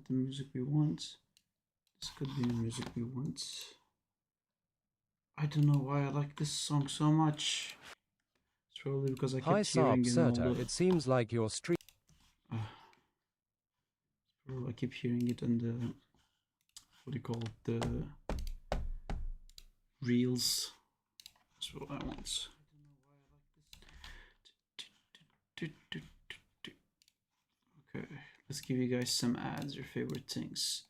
the music we want. This could be the music we want. I don't know why I like this song so much. It's probably because I Hi kept hearing Saab it in all Serta, the... it seems like your street. I keep hearing it in the... What do you call it? The... Reels. That's what I want. Okay, let's give you guys some ads, your favorite things.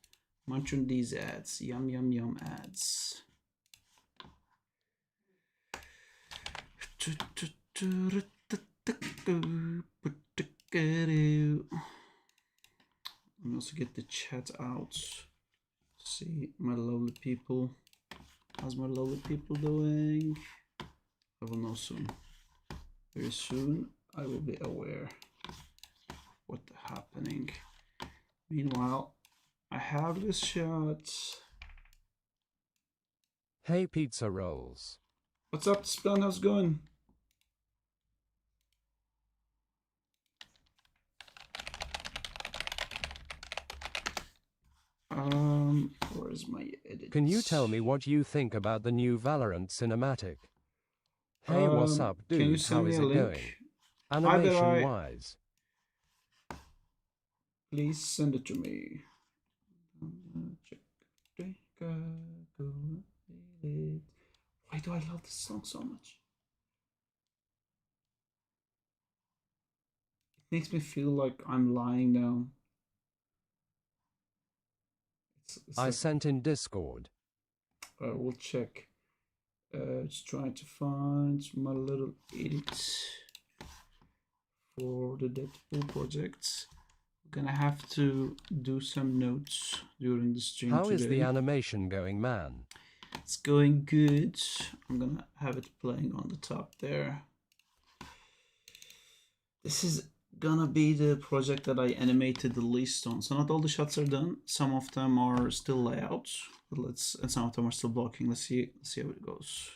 Munch on these ads. Yum, yum, yum ads. Let me also get the chat out. See my lovely people. How's my lovely people doing? I will know soon. Very soon I will be aware what's happening. Meanwhile, I have this shot. Hey pizza rolls. What's up, Splan? How's it going? Where's my edit? Can you tell me what you think about the new Valorant cinematic? Hey, what's up, dude? Can you send How me is a it link? going? Animation-wise. Please send it to me. Why do I love this song so much? It makes me feel like I'm lying down. I sent in Discord. We'll check. Just trying to find my little edit for the Deadpool project. We're gonna have to do some notes during the stream How today. is the animation going, man? It's going good. I'm gonna have it playing on the top there. This is gonna be the project that I animated the least on. So not all the shots are done. Some of them are still layouts, but and some of them are still blocking. Let's see how it goes.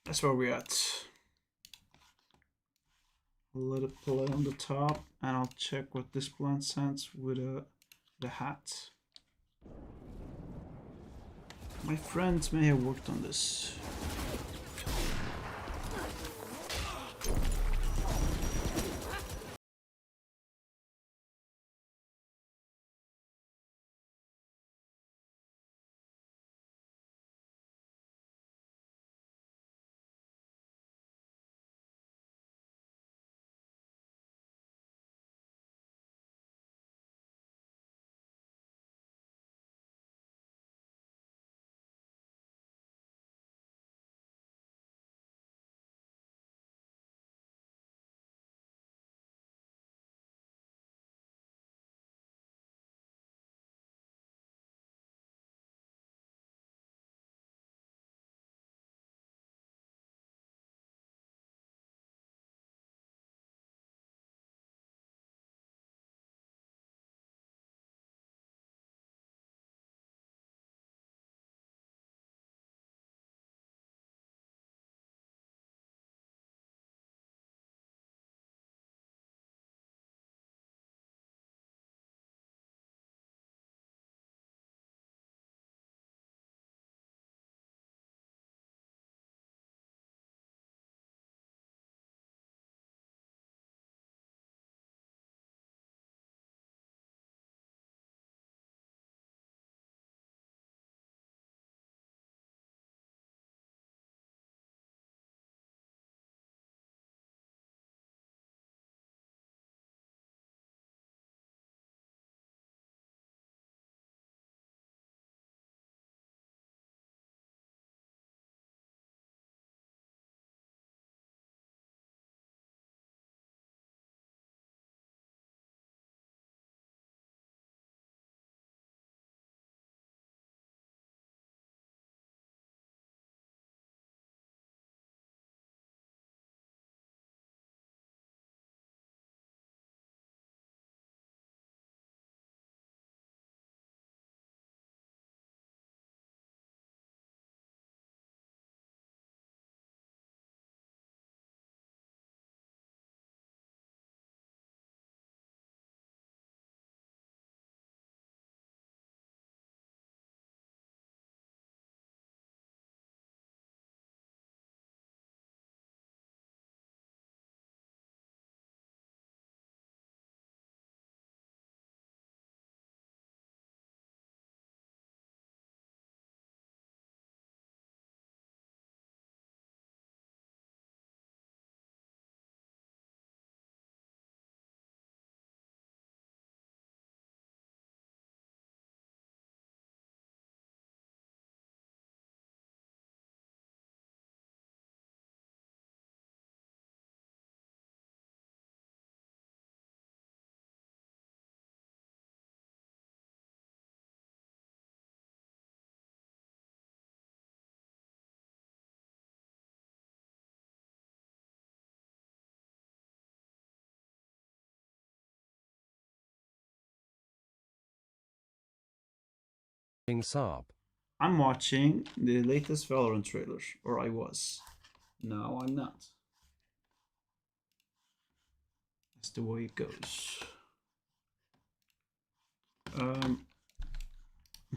That's where we're at. I'll let it play on the top, and I'll check what this plant sends with the hat. My friends may have worked on this. Saab? I'm watching the latest Valorant trailer, or I was. Now I'm not. That's the way it goes. I'm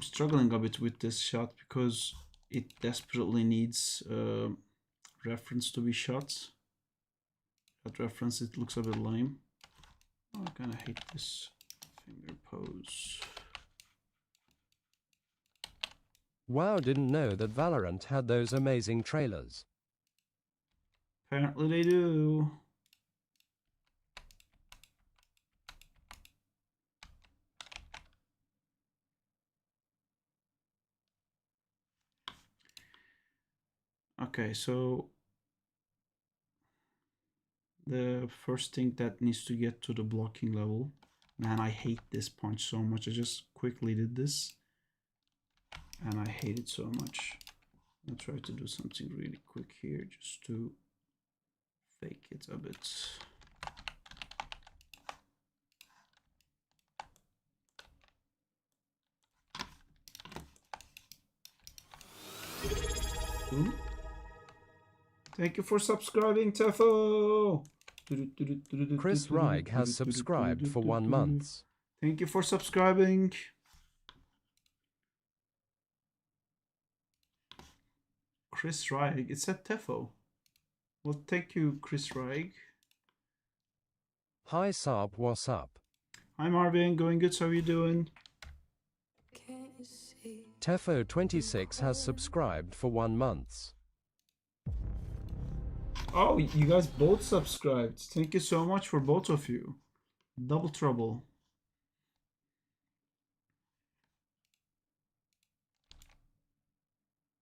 struggling a bit with this shot because it desperately needs reference to be shot. That reference, it looks a bit lame. Oh, I kind of hate this finger pose. Wow, didn't know that Valorant had those amazing trailers. Apparently they do. Okay, so the first thing that needs to get to the blocking level. Man, I hate this punch so much. I just quickly did this and I hate it so much. I'll try to do something really quick here just to fake it a bit. Ooh. Thank you for subscribing, Tefo. Chris Reig has subscribed for 1 month. Thank you for subscribing. Chris Reig. It said Tefo. Well, thank you, Chris Reig. Hi Saab, what's up? Hi Marvin, going good, how are you doing? Tefo26 has subscribed for 1 month. Oh, you guys both subscribed. Thank you so much for both of you. Double trouble.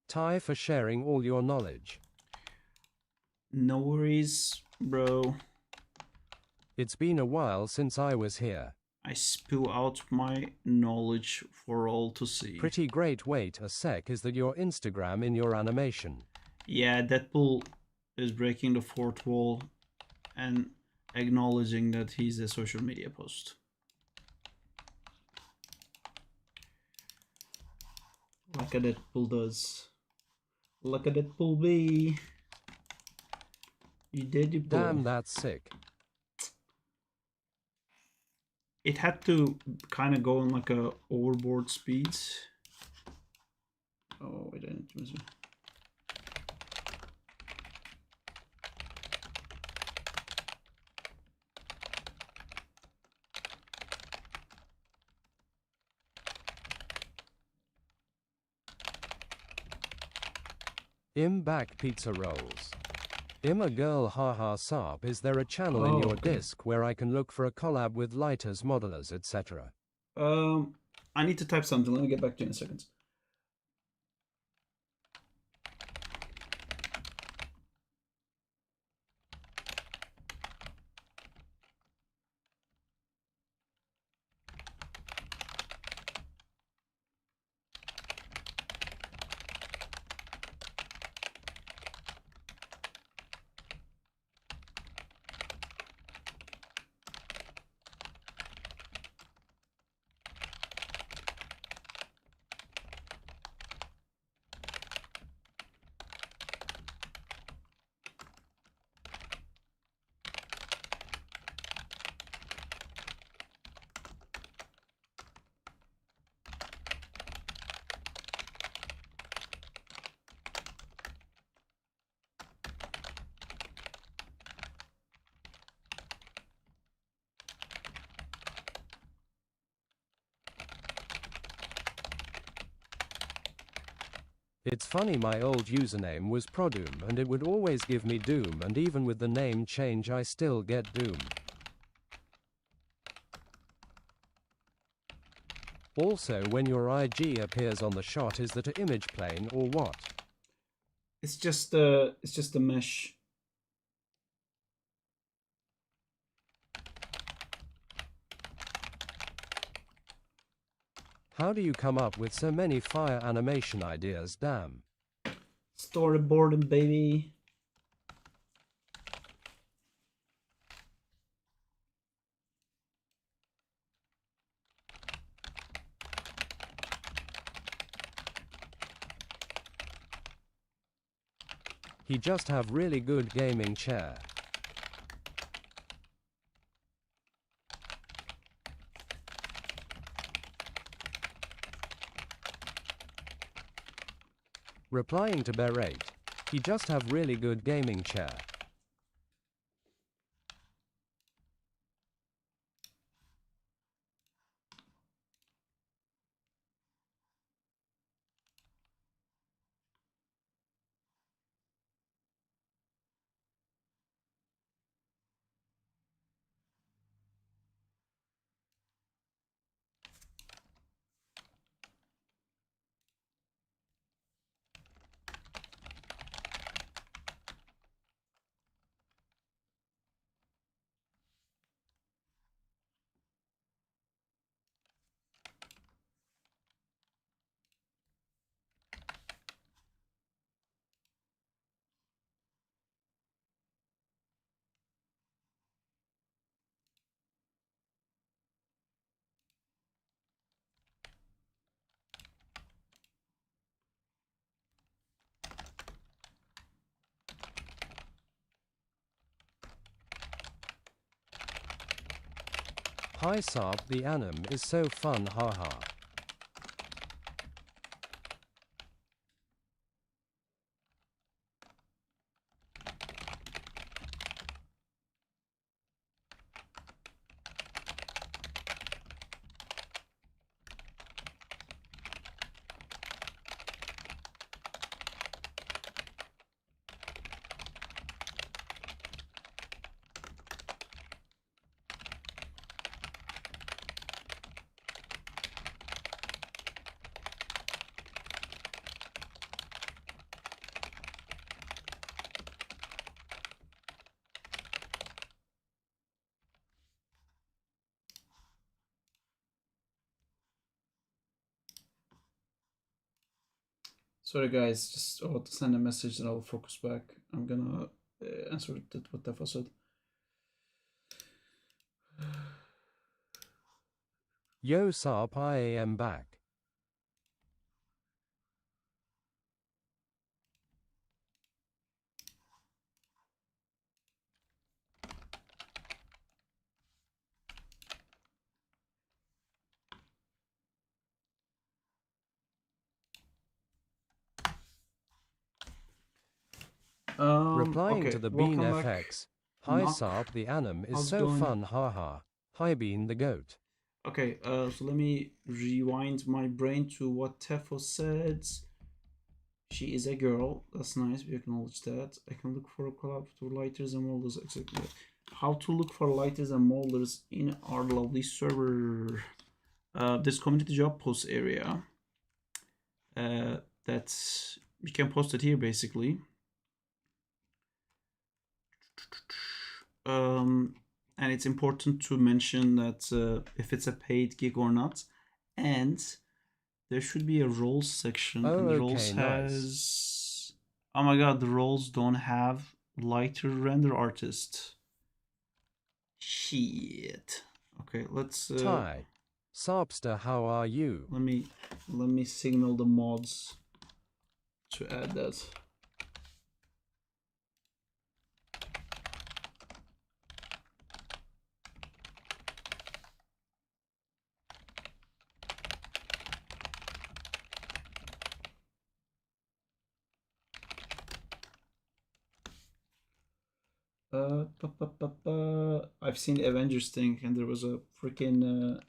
Ty for sharing all your knowledge. No worries, bro. It's been a while since I was here. I spew out my knowledge for all to see. Pretty great. Wait a sec, is that your Instagram in your animation? Yeah, Deadpool is breaking the fourth wall and acknowledging that he's a social media post. Like a Deadpool does. Like a Deadpool be. You did you pull. Damn, that's sick. It had to kind of go on like a overboard speed. Oh, wait, I didn't miss it. Im back pizza rolls. Im a girl haha Saab, is there a channel in your disc where I can look for a collab with lighters, modelers, etc.? I need to type something. Let me get back to you in a second. It's funny, my old username was Prodoom and it would always give me Doom, and even with the name change I still get Doom. Also, when your IG appears on the shot, is that an image plane or what? It's just a mesh. How do you come up with so many fire animation ideas, damn? Storyboarding, baby. He just have really good gaming chair. Replying to Berate. He just have really good gaming chair. Hi Sarp, the anime is so fun, haha. Sorry guys, just about to send a message and I'll focus back. I'm gonna answer what Tefa said. Yo Sarp, I am back. Replying okay, to the Bean welcome back. FX. Hi Knock. Sarp, the anime is How's it so going? fun, haha. Hi Bean the goat. Okay, so let me rewind my brain to what Tefo said. She is a girl. That's nice. We acknowledge that. I can look for a collab to lighters and molders. Exactly. How to look for lighters and molders in our lovely server. This community job post area. That's we can post it here basically. And it's important to mention that if it's a paid gig or not, and there should be a roles section. Oh, and the okay, roles nice. has. Oh my god, the roles don't have lighter render artist. Shit. Okay, let's. Ty. Sarpster, how are you? Let me signal the mods to add that. I've seen Avengers thing, and there was a freaking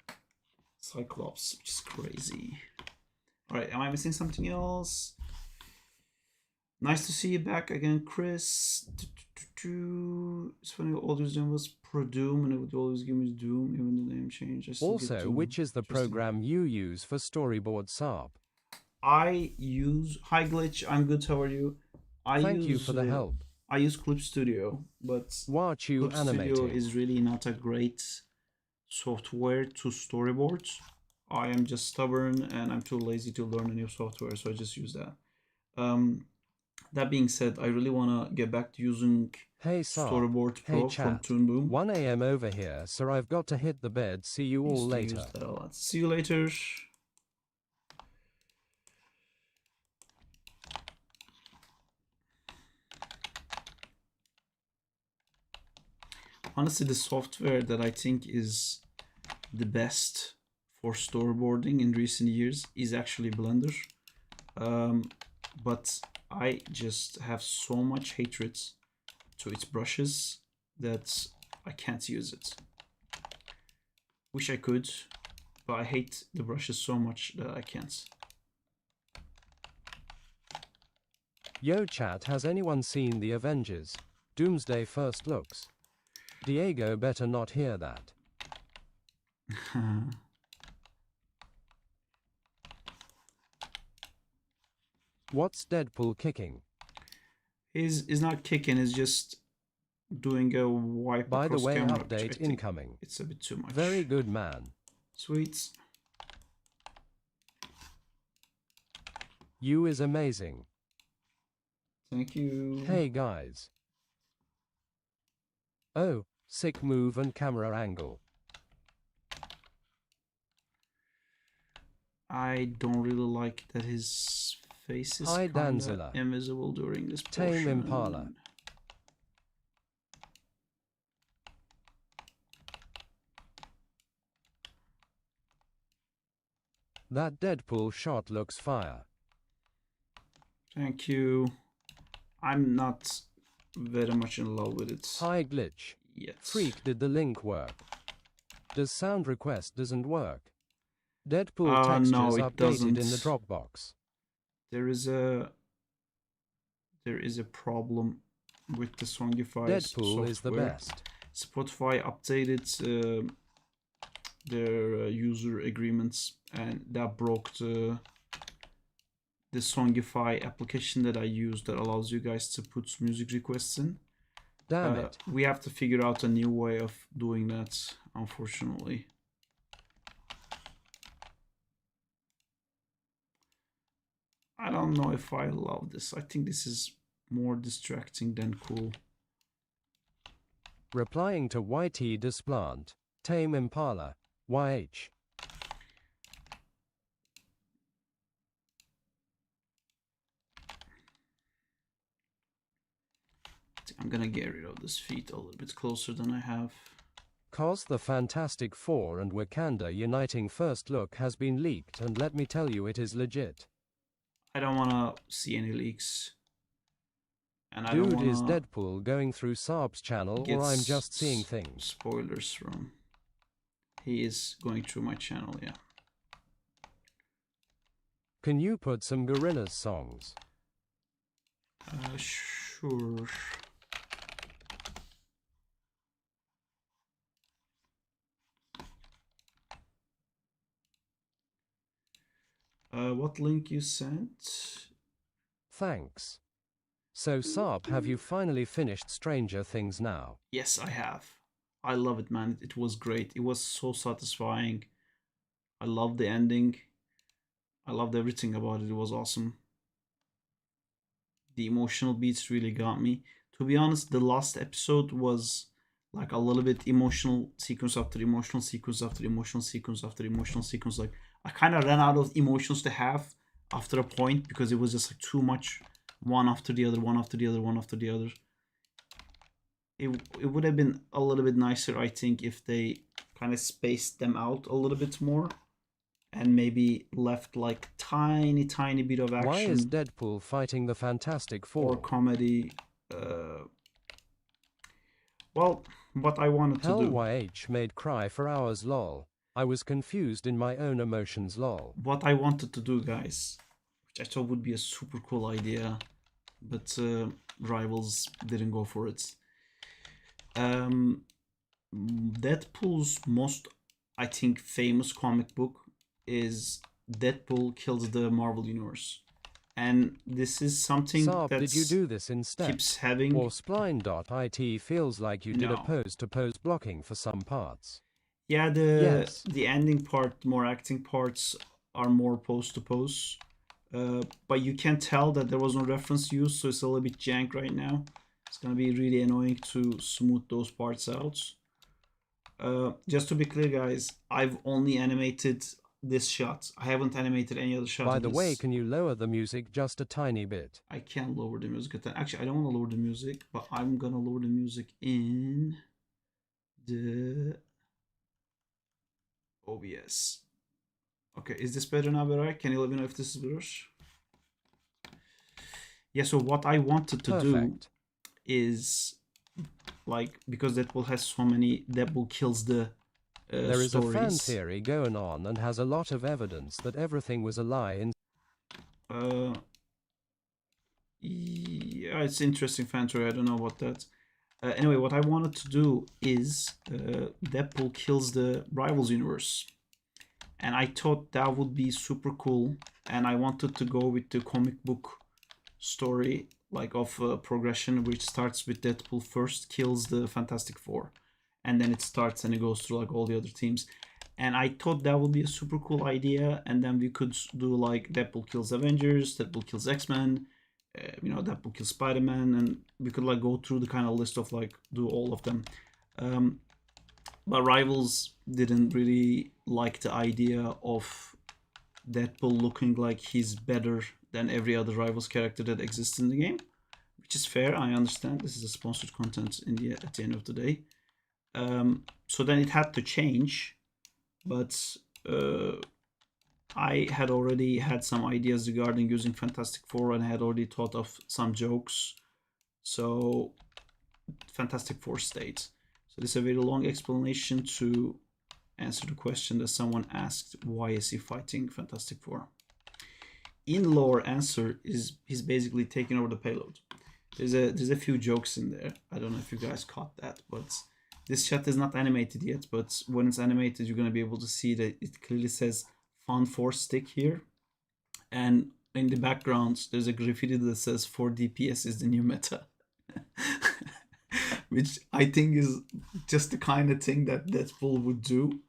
Cyclops, which is crazy. All right, am I missing something else? Nice to see you back again, Chris. It's funny, all this done was pro Doom, and it would always give me Doom, even the name change. I still get Also, Doom. which is the program you use for storyboard Sarp? I use Hi Glitch. I'm good. How are you? Thank you for the help. I use Clip Studio, but Watch you Clip Studio animating. is really not a great software to storyboard. I am just stubborn and I'm too lazy to learn a new software, so I just use that. That being said, I really want to get back to using Storyboard Pro from Toon Boom. 1 a.m. over here, so I've got to hit the bed. See you all later. Use that a lot. See you later. Honestly, the software that I think is the best for storyboarding in recent years is actually Blender. But I just have so much hatred to its brushes that I can't use it. Wish I could, but I hate the brushes so much that I can't. Yo chat, has anyone seen The Avengers? Doomsday First Looks. Diego better not hear that. What's Deadpool kicking? He's not kicking, he's just doing a wipe By the across way, camera. update incoming. It's a bit too much. Very good, man. Sweet. You is amazing. Thank you. Hey guys. Oh, sick move and camera angle. I don't really like that his face is Hi, kinda Danzilla. invisible during this portion. Tame Impala. That Deadpool shot looks fire. Thank you. I'm not very much in love with it Hi glitch. yet. Freak, did the link work? Does sound request doesn't work? Deadpool textures no, it updated in the doesn't. Dropbox. There is a problem with the Songify Deadpool software. is the best. Spotify updated their user agreements, and that broke the Songify application that I use that allows you guys to put music requests in. Damn it. We have to figure out a new way of doing that, unfortunately. I don't know if I love this. I think this is more distracting than cool. Replying to YT Desplant. Tame Impala. YH. I'm gonna get rid of this feet a little bit closer than I have. Cause the Fantastic Four and Wakanda uniting first look has been leaked, and let me tell you, it is legit. I don't wanna see any leaks. And I Dude, don't wanna is Deadpool going through Saab's channel, or I'm just seeing things? Spoilers from. He is going through my channel, yeah. Can you put some Gorillaz songs? Sure. What link you sent? Thanks. So Saab, have you finally finished Stranger Things now? Yes, I have. I love it, man. It was great. It was so satisfying. I loved the ending. I loved everything about it. It was awesome. The emotional beats really got me. To be honest, the last episode was like a little bit emotional sequence after emotional sequence after emotional sequence after emotional sequence. Like, I kind of ran out of emotions to have after a point because it was just like too much, one after the other, one after the other, one after the other. It would have been a little bit nicer, I think, if they kind of spaced them out a little bit more and maybe left like tiny bit of action. Why is Deadpool fighting the Fantastic Four? Or comedy. Well, what I wanted to do. YH made cry for hours lol. I was confused in my own emotions lol. What I wanted to do, guys, which I thought would be a super cool idea, but Rivals didn't go for it. Deadpool's most, I think, famous comic book is Deadpool Kills the Marvel Universe. And this is something Saab, that did you do this in steps? keeps having... Or spline.it feels like you did a No. pose-to-pose blocking for some parts. Yeah, Yes. the ending part, more acting parts, are more pose-to-pose. But you can tell that there was no reference used, so it's a little bit jank right now. It's gonna be really annoying to smooth those parts out. Just to be clear, guys, I've only animated this shot. I haven't animated any other shot. By the way, can you lower the music just a tiny bit? I can lower the music. Actually, I don't want to lower the music, but I'm gonna lower the music in the OBS. Okay, is this better now, Beray? Can you let me know if this is better? Yeah, so what I wanted to do is, like, because Deadpool has so many, Deadpool kills the There is stories. a fan theory going on and has a lot of evidence that everything was a lie in... Yeah, it's interesting fan theory. I don't know about that. Anyway, what I wanted to do is Deadpool kills the Rivals universe. And I thought that would be super cool. And I wanted to go with the comic book story, like of progression, which starts with Deadpool first kills the Fantastic Four. And then it starts and it goes through like all the other teams. And I thought that would be a super cool idea. And then we could do like Deadpool kills Avengers, Deadpool kills X-Men, Deadpool kills Spider-Man, and we could like go through the kind of list of like do all of them. But Rivals didn't really like the idea of Deadpool looking like he's better than every other Rivals character that exists in the game, which is fair. I understand this is a sponsored content at the end of the day. So then it had to change, but I had already had some ideas regarding using Fantastic Four and I had already thought of some jokes. So Fantastic Four states. So this is a very long explanation to answer the question that someone asked, why is he fighting Fantastic Four? In lore answer is he's basically taking over the payload. There's a few jokes in there. I don't know if you guys caught that, but this chat is not animated yet, but when it's animated, you're going to be able to see that it clearly says Fan4stick here. And in the background, there's a graffiti that says 4 DPS is the new meta. Which I think is just the kind of thing that Deadpool would do.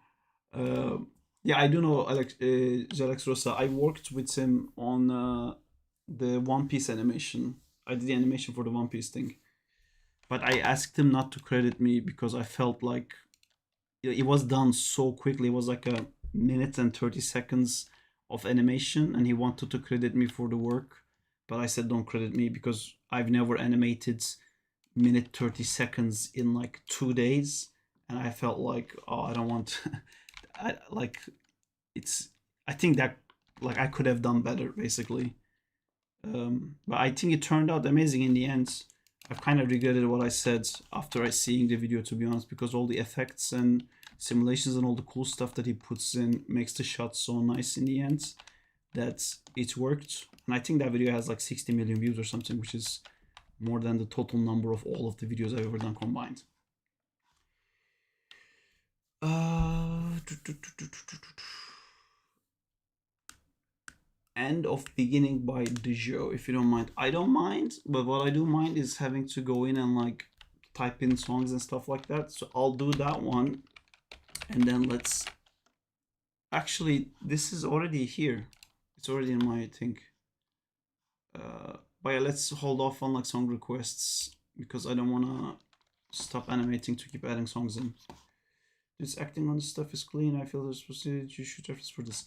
Yeah, I do know Jalex Rosa. I worked with him on the One Piece animation. I did the animation for the One Piece thing. But I asked him not to credit me because I felt like it was done so quickly. It was like a minute and 30 seconds of animation, and he wanted to credit me for the work. But I said, don't credit me because I've never animated minute 30 seconds in like 2 days. And I felt like, oh, I don't want... I think that like I could have done better, basically. But I think it turned out amazing in the end. I've kind of regretted what I said after I seeing the video, to be honest, because all the effects and simulations and all the cool stuff that he puts in makes the shot so nice in the end that it worked. And I think that video has like 60 million views or something, which is more than the total number of all of the videos I've ever done combined. End of beginning by Dejo, if you don't mind. I don't mind, but what I do mind is having to go in and like type in songs and stuff like that. So I'll do that one, and then let's... Actually, this is already here. It's already in my thing. But yeah, let's hold off on like song requests because I don't want to stop animating to keep adding songs in. This acting on this stuff is clean. I feel there's supposed to shoot reference for this.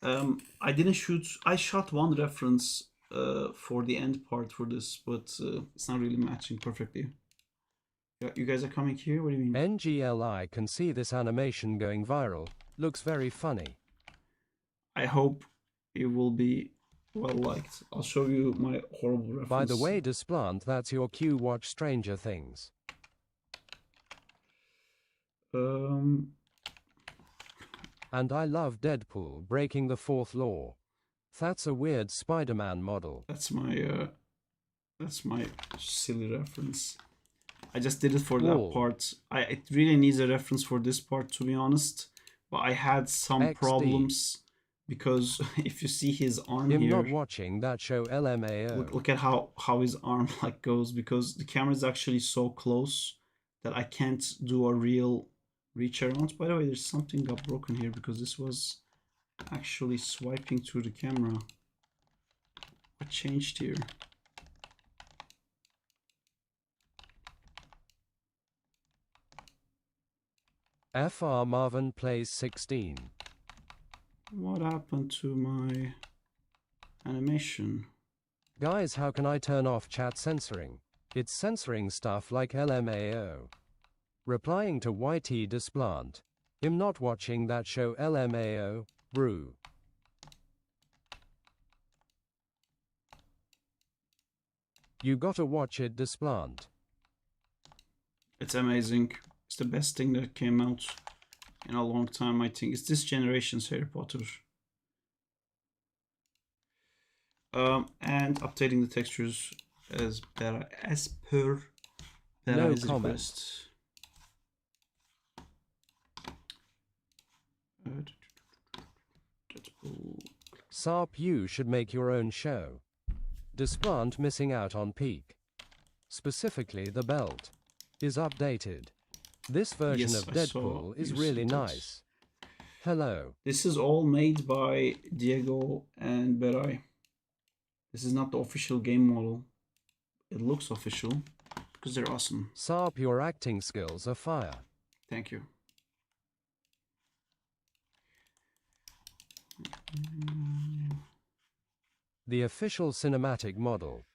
I didn't shoot. I shot one reference for the end part for this, but it's not really matching perfectly. Yeah, you guys are coming here? What do you mean? NGLI can see this animation going viral. Looks very funny. I hope it will be well liked. I'll show you my horrible reference. By the way, Desplant, that's your cue. Watch Stranger Things. And I love Deadpool breaking the fourth law. That's a weird Spider-Man model. That's my silly reference. I just did it for that part. It really needs a reference for this part, to be honest. But I had some problems because if you see his arm here, not watching that show LMAO. Look at how his arm like goes, because the camera is actually so close that I can't do a real reach around. By the way, there's something got broken here because this was actually swiping through the camera. What changed here? FR Marvin plays 16. What happened to my animation? Guys, how can I turn off chat censoring? It's censoring stuff like LMAO. Replying to YT Desplant. I'm not watching that show LMAO, brew. You gotta watch it, Desplant. It's amazing. It's the best thing that came out in a long time, I think. It's this generation's Harry Potter. And updating the textures as per No Berai's comment. request. Deadpool. Sarp, you should make your own show. Desplant missing out on peak. Specifically, the belt is updated. This version Yes, of I saw Deadpool is you really said that. nice. Hello. This is all made by Diego and Berai. This is not the official game model. It looks official because they're awesome. Sarp, your acting skills are fire. Thank you. The official cinematic model.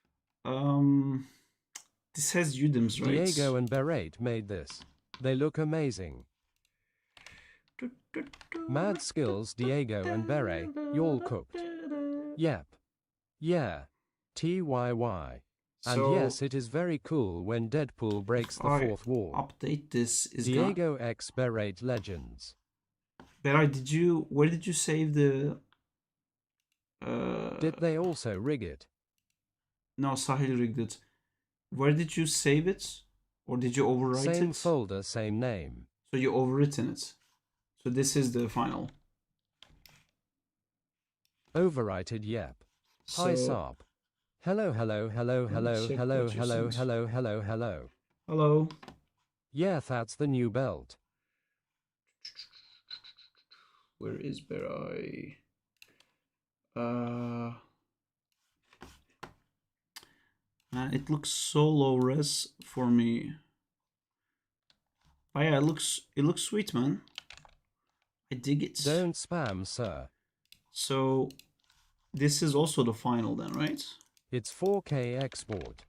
This has UDIMs, right? Diego and Berate made this. They look amazing. Mad skills, Diego and Beret. Y'all cooked. Yep. Yeah. TYY. And So, yes, it is very cool when Deadpool breaks the I fourth wall. update this is Diego X Berate Legends. Berai, where did you save the Did they also rig it? No, Sahil rigged it. Where did you save it? Or did you overwrite Same it? folder, same name. So you overwritten it. So this is the final. Overwrited, yep. Hi So, Sarp. Hello, hello, hello, hello, check hello, what you hello, sent. hello, hello, hello. hello. Yeah, that's the new belt. Where is Berai? Man, it looks so low res for me. But yeah, it looks sweet, man. I dig it. Don't spam, sir. So this is also the final then, right? It's 4K export.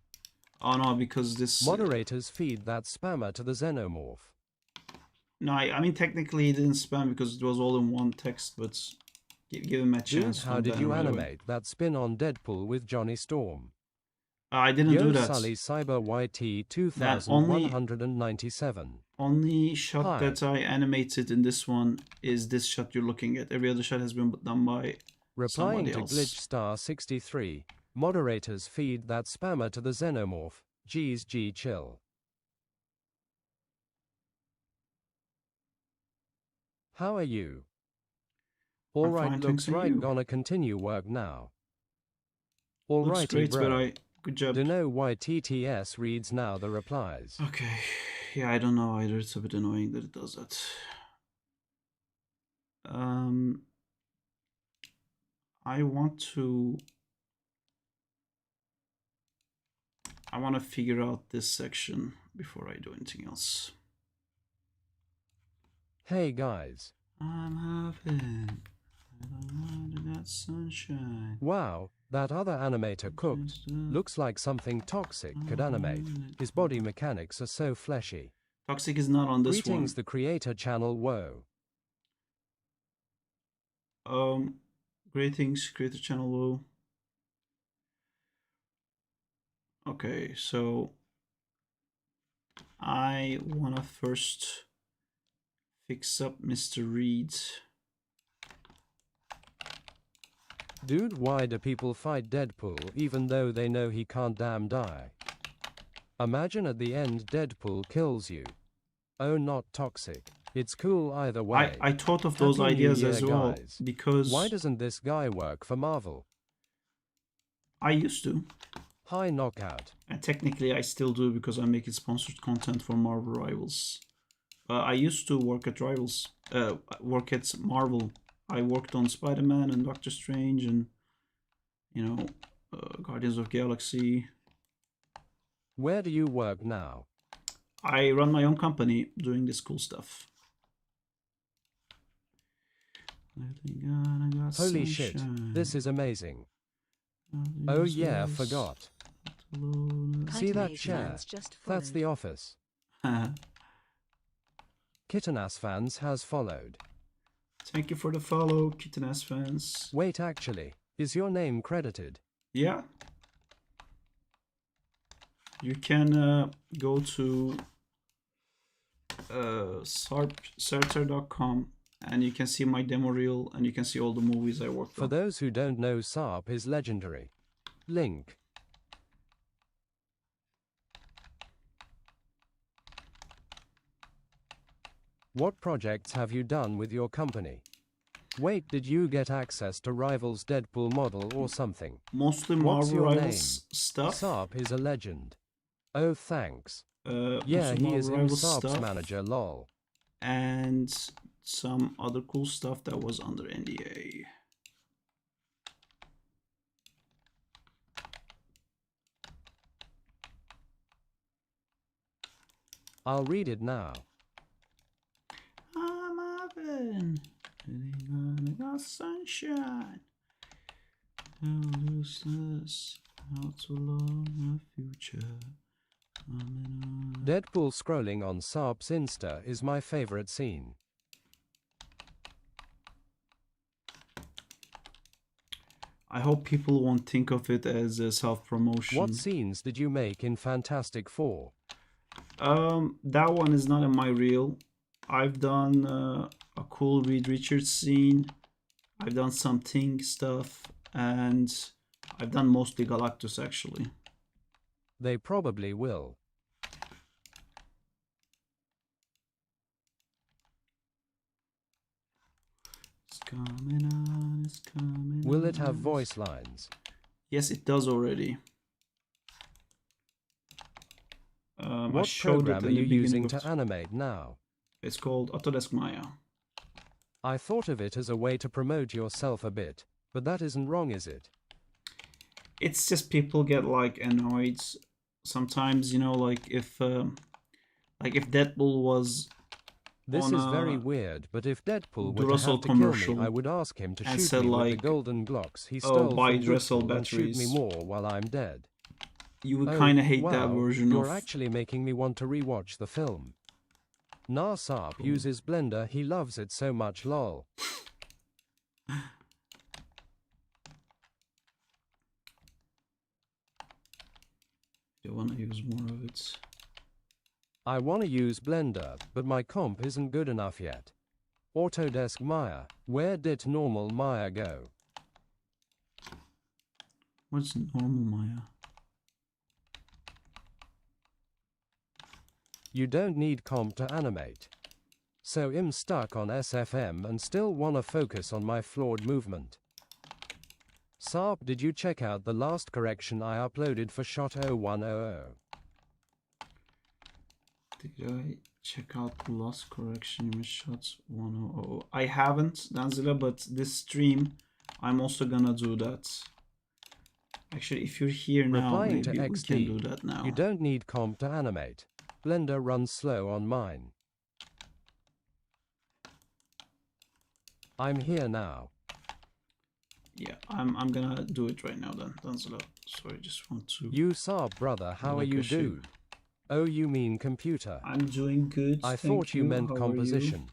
Oh no, because this Moderators feed that spammer to the xenomorph. No, I mean technically he didn't spam because it was all in one text, but give him a Dude, chance. how don't did ban you him right away. animate that spin on Deadpool with Johnny Storm? I didn't Yo do that. Sully Cyber YT That only 2197. shot Hi. that I animated in this one is this shot you're looking at. Every other shot has been done by Replying somebody to else. GlitchStar63, moderators feed that spammer to the xenomorph. G's G chill. How are you? I'm Alright, fine, looks thanks, and right, you? gonna continue work now. Looks Alrighty, great, bro. but good job. Don't know why TTS reads now the replies. Okay, yeah, I don't know either. It's a bit annoying that it does that. I want to figure out this section before I do anything else. Hey guys. I'm having that sunshine. Wow, that other animator cooked. Looks like something Toxic could animate. His body mechanics are so fleshy. Toxic is not on this Greetings, one. the creator channel. Whoa. Greetings, creator channel. Whoa. Okay, so I wanna first fix up Mr. Reed. Dude, why do people fight Deadpool even though they know he can't damn die? Imagine at the end Deadpool kills you. Oh, not Toxic. It's cool either way. I thought of those Happy New ideas Year, as well, guys. because Why doesn't this guy work for Marvel? I used to. Hi, Knockout. And technically I still do because I'm making sponsored content for Marvel Rivals. I used to work at Rivals, work at Marvel. I worked on Spider-Man and Doctor Strange and, you know, Guardians of Galaxy. Where do you work now? I run my own company doing this cool stuff. Holy shit, this is amazing. Oh yeah, forgot. See that chair? That's the office. Kittenass fans has followed. Thank you for the follow, Kittenass fans. Wait, actually, is your name credited? Yeah. You can go to sarpserter.com and you can see my demo reel and you can see all the movies I worked For on. those who don't know, Sarp is legendary. Link. What projects have you done with your company? Wait, did you get access to Rivals Deadpool model or something? Mostly What's Marvel your Rivals stuff. Sarp is a legend. Oh, thanks. mostly Yeah, he Marvel is Rivals Sarp's stuff manager, lol. and some other cool stuff that was under NDA. I'll read it now. I'm having got sunshine. How useless, how to love my future. Deadpool scrolling on Sarp's Insta is my favorite scene. I hope people won't think of it as a self-promotion. What scenes did you make in Fantastic Four? That one is not in my reel. I've done a cool Reed Richards scene. I've done some Ting stuff, and I've done mostly Galactus actually. They probably will. It's coming on, it's coming on. Will it have voice lines? Yes, it does already. What program are you using to animate now? It's called Autodesk Maya. I thought of it as a way to promote yourself a bit, but that isn't wrong, is it? It's just people get like annoyed sometimes, you know, like if Deadpool was This on is very weird, but if Deadpool were to Duracell have to kill commercial me, I would ask him to and shoot said, me with like, the golden Glocks he "Oh, stole buy from Duracell Deadpool and shoot me batteries," more while I'm dead. you would Oh, kind of hate wow, that version you're of. actually making me want to rewatch the film. Nah, Sarp Cool. uses Blender, he loves it so much, lol. You want to use more of it? I want to use Blender, but my comp isn't good enough yet. Autodesk Maya, where did normal Maya go? What's normal Maya? You don't need comp to animate. So I'm stuck on SFM and still wanna focus on my flawed movement. Sarp, did you check out the last correction I uploaded for Shot 0100? Did I check out the last correction in Shots 100? I haven't, Danzilla, but this stream, I'm also gonna do that. Actually, if you're here now, Replying to maybe we XD, can do that now. You don't need comp to animate. Blender runs slow on mine. I'm here now. Yeah, I'm gonna do it right now then, Danzilla. Sorry, just want to. You Sarp, brother, how are you, dude? Oh, you mean computer? I'm doing good. I thank thought you meant How are composition.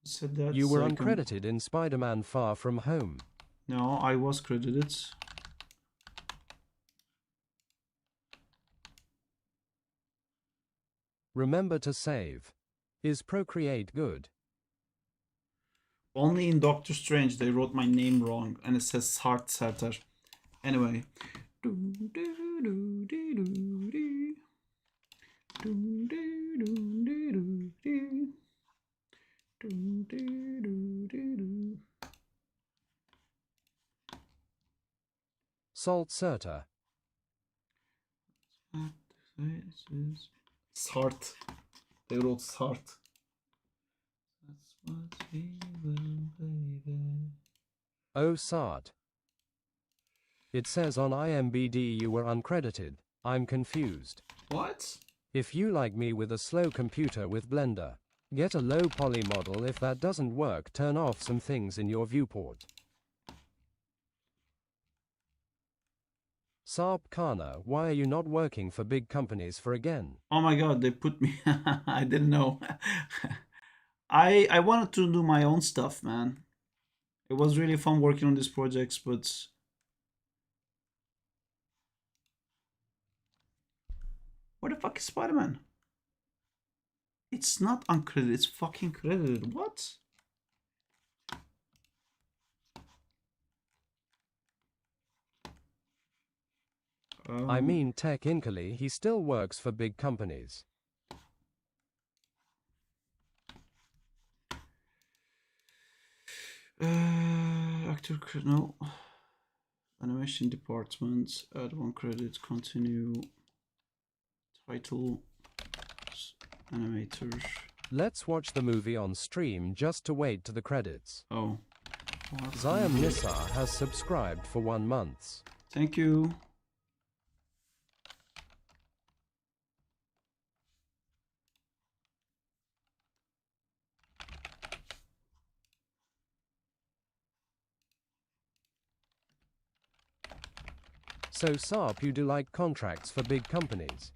Said that You were second. uncredited in Spider-Man Far From Home. No, I was credited. Remember to save. Is Procreate good? Only in Doctor Strange they wrote my name wrong and it says Sart Satar. Anyway. Salt Serta. Sart. They wrote Sart. That's what we will, baby. Oh, Sart. It says on IMBD you were uncredited. I'm confused. What? If you like me with a slow computer with Blender, get a low poly model. If that doesn't work, turn off some things in your viewport. Saab Kana, why are you not working for big companies for again? Oh my god, they put me. I didn't know. I wanted to do my own stuff, man. It was really fun working on these projects, but where the fuck is Spider-Man? It's not uncredited, it's fucking credited. What? I mean technically he still works for big companies. Actor no. Animation department. Add one credit. Continue. Title. Animator. Let's watch the movie on stream just to wait to the credits. Oh. Ziam Nissar has subscribed for 1 month. Thank you. So Saab, you do like contracts for big companies?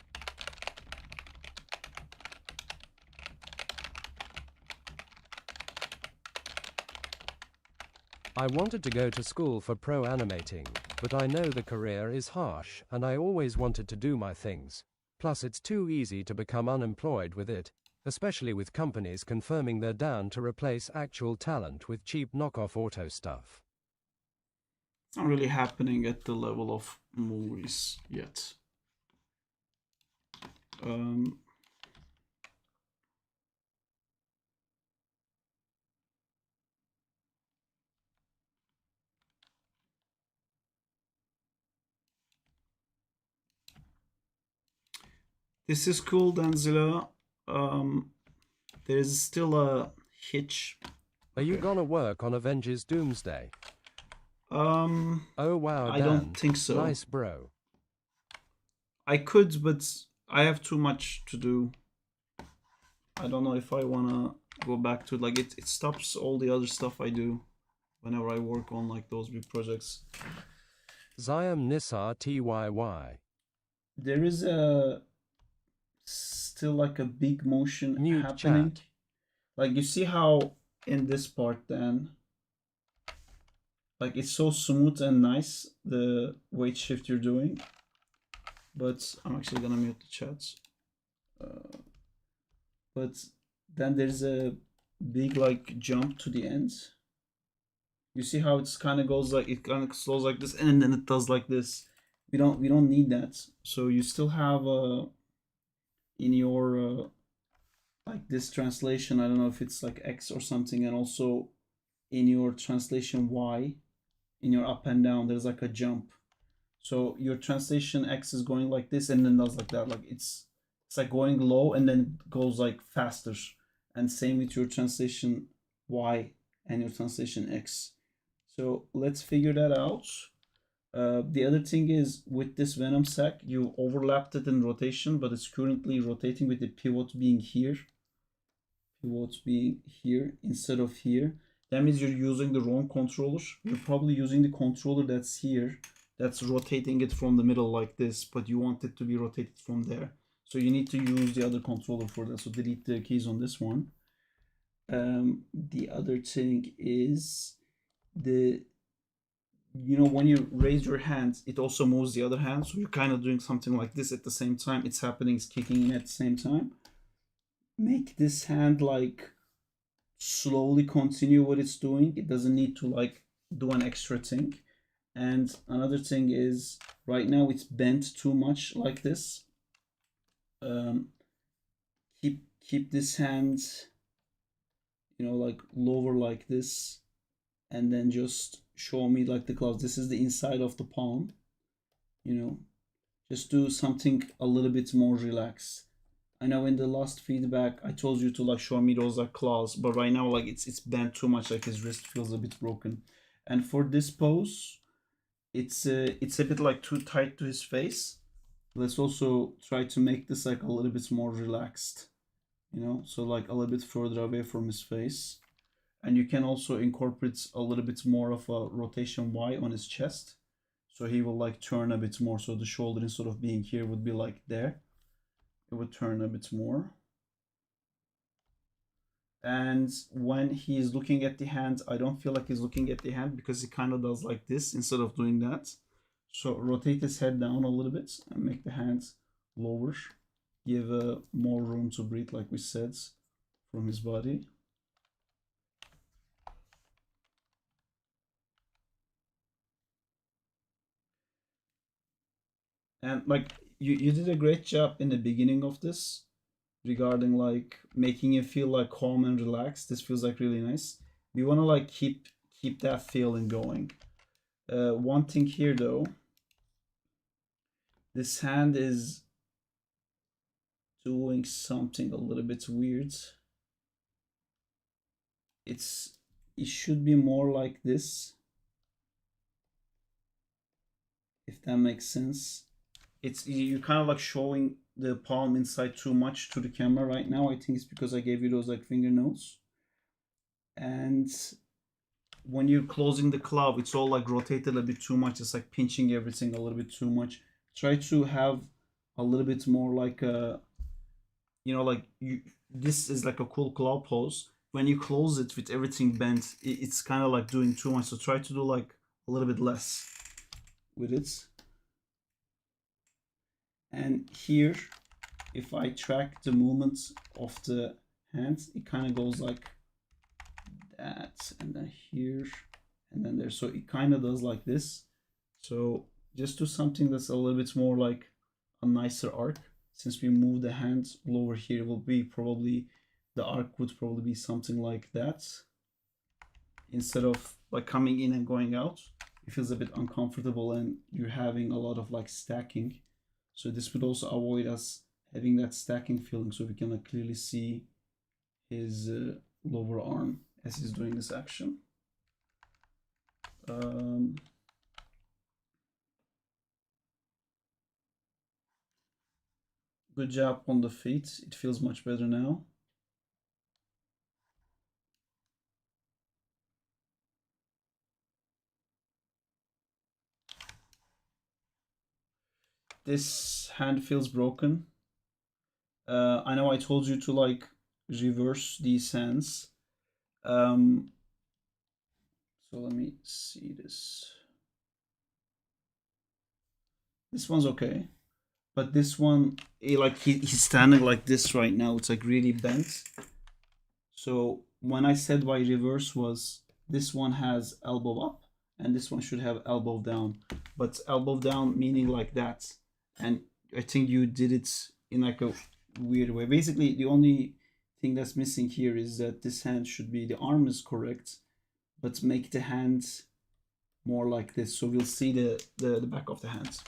I wanted to go to school for pro animating, but I know the career is harsh and I always wanted to do my things. Plus it's too easy to become unemployed with it, especially with companies confirming they're down to replace actual talent with cheap knockoff auto stuff. It's not really happening at the level of movies yet. This is cool, Danzilla. There is still a hitch. Are you gonna work on Avengers Doomsday? Oh wow, I Dan. don't think so. Nice, bro. I could, but I have too much to do. I don't know if I wanna go back to it. Like it stops all the other stuff I do whenever I work on like those big projects. Ziam Nissar TYY. There is a still like a big motion Mute happening. chat. Like you see how in this part then, like it's so smooth and nice the weight shift you're doing. But I'm actually gonna mute the chats. But then there's a big like jump to the end. You see how it's kind of goes like it kind of slows like this and then it does like this. We don't need that. So you still have in your like this translation, I don't know if it's like X or something, and also in your translation Y, in your up and down, there's like a jump. So your translation X is going like this and then does like that. Like it's like going low and then it goes like faster. And same with your translation Y and your translation X. So let's figure that out. The other thing is with this Venom sack, you overlapped it in rotation, but it's currently rotating with the pivot being here. Pivot being here instead of here. That means you're using the wrong controller. You're probably using the controller that's here, that's rotating it from the middle like this, but you want it to be rotated from there. So you need to use the other controller for that. So delete the keys on this one. The other thing is when you raise your hands, it also moves the other hand. So you're kind of doing something like this at the same time. It's happening, it's kicking in at the same time. Make this hand like slowly continue what it's doing. It doesn't need to like do an extra thing. And another thing is right now it's bent too much like this. Keep this hand, like lower like this, and then just show me like the gloves. This is the inside of the palm. Just do something a little bit more relaxed. I know in the last feedback I told you to like show me those are claws, but right now like it's bent too much, like his wrist feels a bit broken. And for this pose, it's a bit like too tight to his face. Let's also try to make this like a little bit more relaxed, so like a little bit further away from his face. And you can also incorporate a little bit more of a rotation Y on his chest. So he will like turn a bit more. So the shoulder, instead of being here, would be like there. It would turn a bit more. And when he's looking at the hand, I don't feel like he's looking at the hand because he kind of does like this instead of doing that. So rotate his head down a little bit and make the hands lower. Give more room to breathe, like we said, from his body. And like you did a great job in the beginning of this regarding like making it feel like calm and relaxed. This feels like really nice. We want to like keep that feeling going. One thing here though, this hand is doing something a little bit weird. It should be more like this, if that makes sense. You're kind of like showing the palm inside too much to the camera right now. I think it's because I gave you those like finger notes. And when you're closing the glove, it's all like rotated a bit too much. It's like pinching everything a little bit too much. Try to have a little bit more like a, you know, like this is like a cool claw pose. When you close it with everything bent, it's kind of like doing too much. So try to do like a little bit less with it. And here, if I track the movements of the hands, it kind of goes like that, and then here, and then there. So it kind of does like this. So just do something that's a little bit more like a nicer arc. Since we move the hands lower here, will be probably, the arc would probably be something like that. Instead of like coming in and going out, it feels a bit uncomfortable and you're having a lot of like stacking. So this would also avoid us having that stacking feeling, so we can like clearly see his lower arm as he's doing this action. Good job on the feet. It feels much better now. This hand feels broken. I know I told you to like reverse these hands. So let me see this. This one's okay. But this one, he's standing like this right now. It's like really bent. So when I said why reverse was, this one has elbow up and this one should have elbow down. But elbow down meaning like that. And I think you did it in like a weird way. Basically, the only thing that's missing here is that this hand should be, the arm is correct, but make the hand more like this. So we'll see the back of the hands.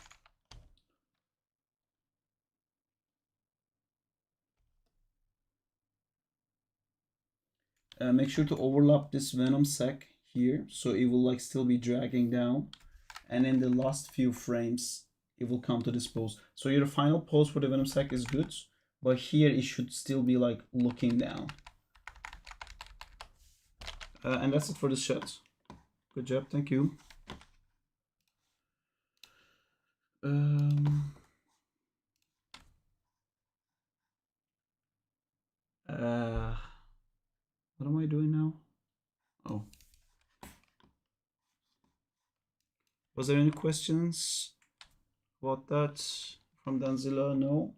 Make sure to overlap this venom sac here, so it will like still be dragging down, and in the last few frames it will come to this pose. So your final pose for the venom sac is good, but here it should still be like looking down. And that's it for this shot. Good job, thank you. What am I doing now? Oh. Was there any questions about that from Danzilla? No.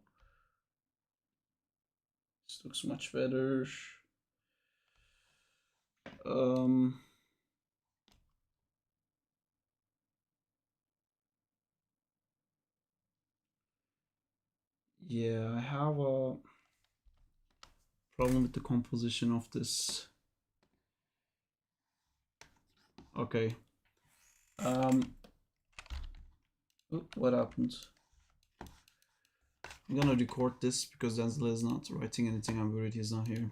This looks much better. Yeah, I have a problem with the composition of this. Okay. What happened? I'm gonna record this because Danzilla is not writing anything. I'm worried he's not here.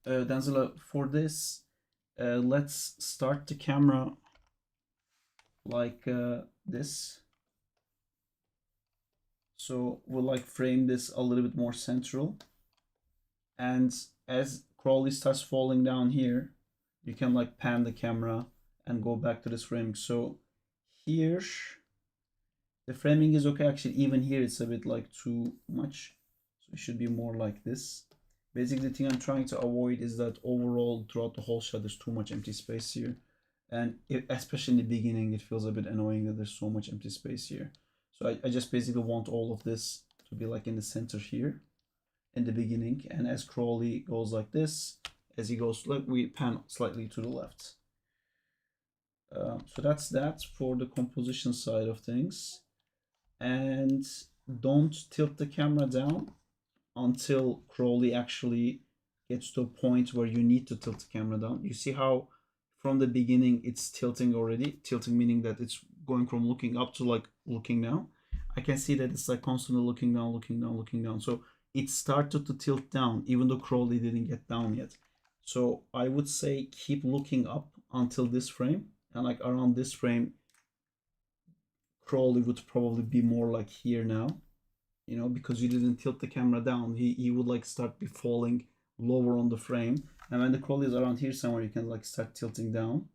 Danzilla, for this, let's start the camera like this. So we'll like frame this a little bit more central. And as Crawley starts falling down here, you can like pan the camera and go back to this framing. So here the framing is okay. Actually, even here it's a bit like too much, so it should be more like this. Basically, the thing I'm trying to avoid is that overall throughout the whole shot there's too much empty space here, and especially in the beginning it feels a bit annoying that there's so much empty space here. So I just basically want all of this to be like in the center here in the beginning, and as Crowley goes like this, as he goes, look, we pan slightly to the left. So that's that for the composition side of things. And don't tilt the camera down until Crowley actually gets to a point where you need to tilt the camera down. You see how from the beginning it's tilting already? Tilting meaning that it's going from looking up to like looking down. I can see that it's like constantly looking down, looking down, looking down. So it started to tilt down even though Crowley didn't get down yet. So I would say keep looking up until this frame, and like around this frame Crowley would probably be more like here now, you know, because you didn't tilt the camera down. He would like start be falling lower on the frame, and when the Crowley is around here somewhere you can like start tilting down.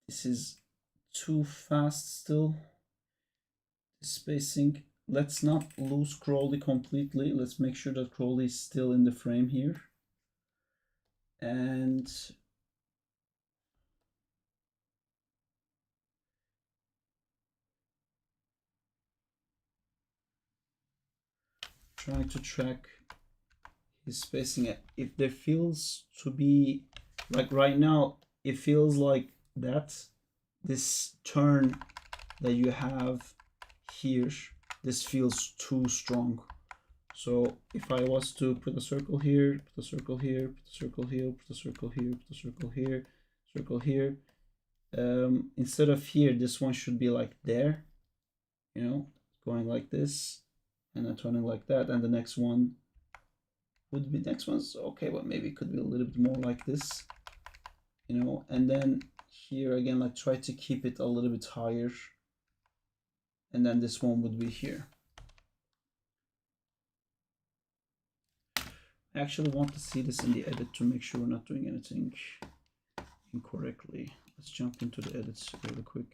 This is too fast still, spacing. Let's not lose Crowley completely. Let's make sure that Crowley is still in the frame here, and trying to track his spacing. If there feels to be like right now, it feels like that this turn that you have here, this feels too strong. So if I was to put a circle here, put a circle here, put a circle here, put a circle here, put a circle here, circle here, instead of here, this one should be like there, you know, going like this, and then turning like that, and the next one would be, next one's okay, but maybe it could be a little bit more like this, you know, and then here again, like try to keep it a little bit higher, and then this one would be here. I actually want to see this in the edit to make sure we're not doing anything incorrectly. Let's jump into the edits really quick.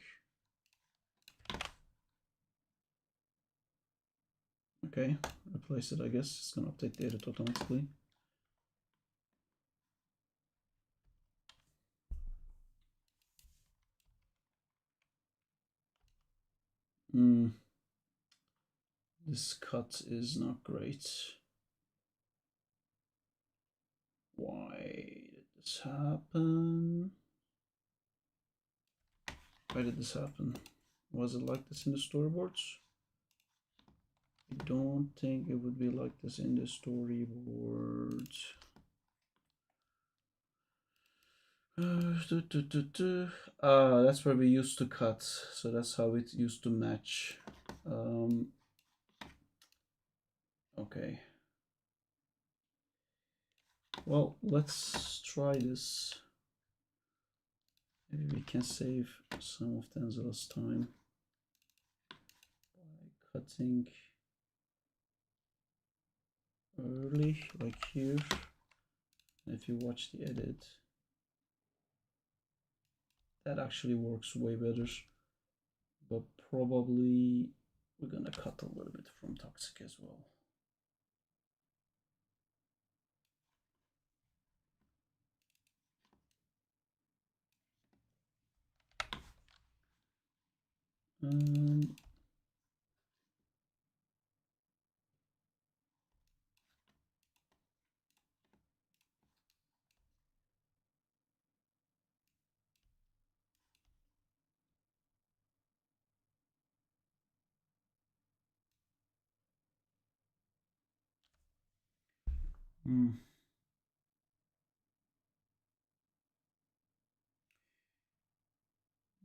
Okay, replace it, I guess. It's gonna update the edit automatically. This cut is not great. Why did this happen? Why did this happen? Was it like this in the storyboards? I don't think it would be like this in the storyboard. That's where we used to cut, so that's how it used to match. Okay. Well, let's try this. Maybe we can save some of Denzel's time by cutting early, like here. If you watch the edit, that actually works way better. But probably we're gonna cut a little bit from Toxic as well.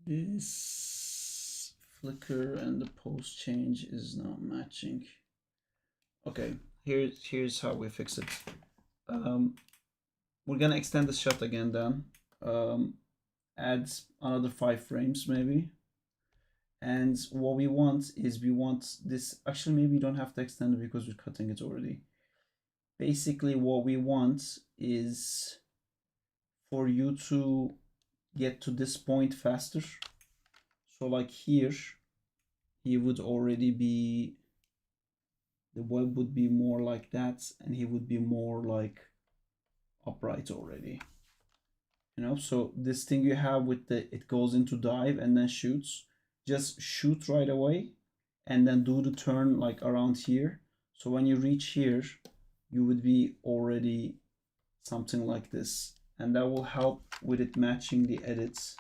This flicker and the post change is not matching. Okay, here's how we fix it. We're gonna extend the shot again then. Add another 5 frames maybe. And what we want is we want this, actually maybe you don't have to extend it because we're cutting it already. basically what we want is for you to get to this point faster. So like here, he would already be, the web would be more like that, and he would be more like upright already. You know, so this thing you have with the, it goes into dive and then shoots, just shoot right away and then do the turn like around here. So when you reach here, you would be already something like this, and that will help with it matching the edits.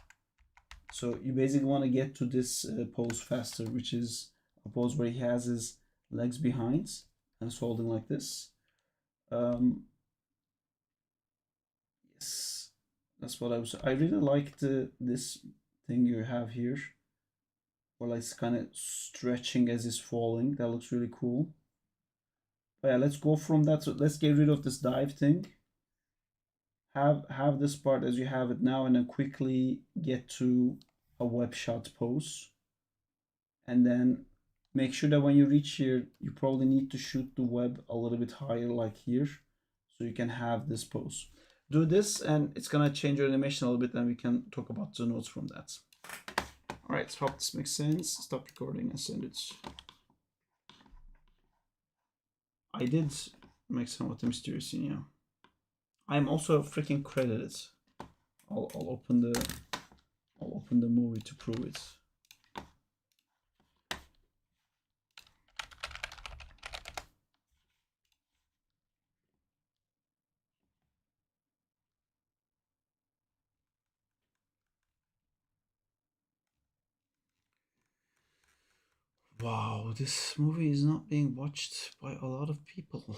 So you basically want to get to this pose faster, which is a pose where he has his legs behind and is holding like this. Yes, that's what I really like this thing you have here, or like it's kind of stretching as it's falling. That looks really cool. But yeah, let's go from that. So let's get rid of this dive thing. Have this part as you have it now, and then quickly get to a web shot pose. And then make sure that when you reach here, you probably need to shoot the web a little bit higher, like here, so you can have this pose. Do this, and it's gonna change your animation a little bit, and we can talk about the notes from that. All right, hope this makes sense. Stop recording and send it. I did make somewhat mysterious in here. I'm also freaking credited. I'll open the movie to prove it. Wow, this movie is not being watched by a lot of people.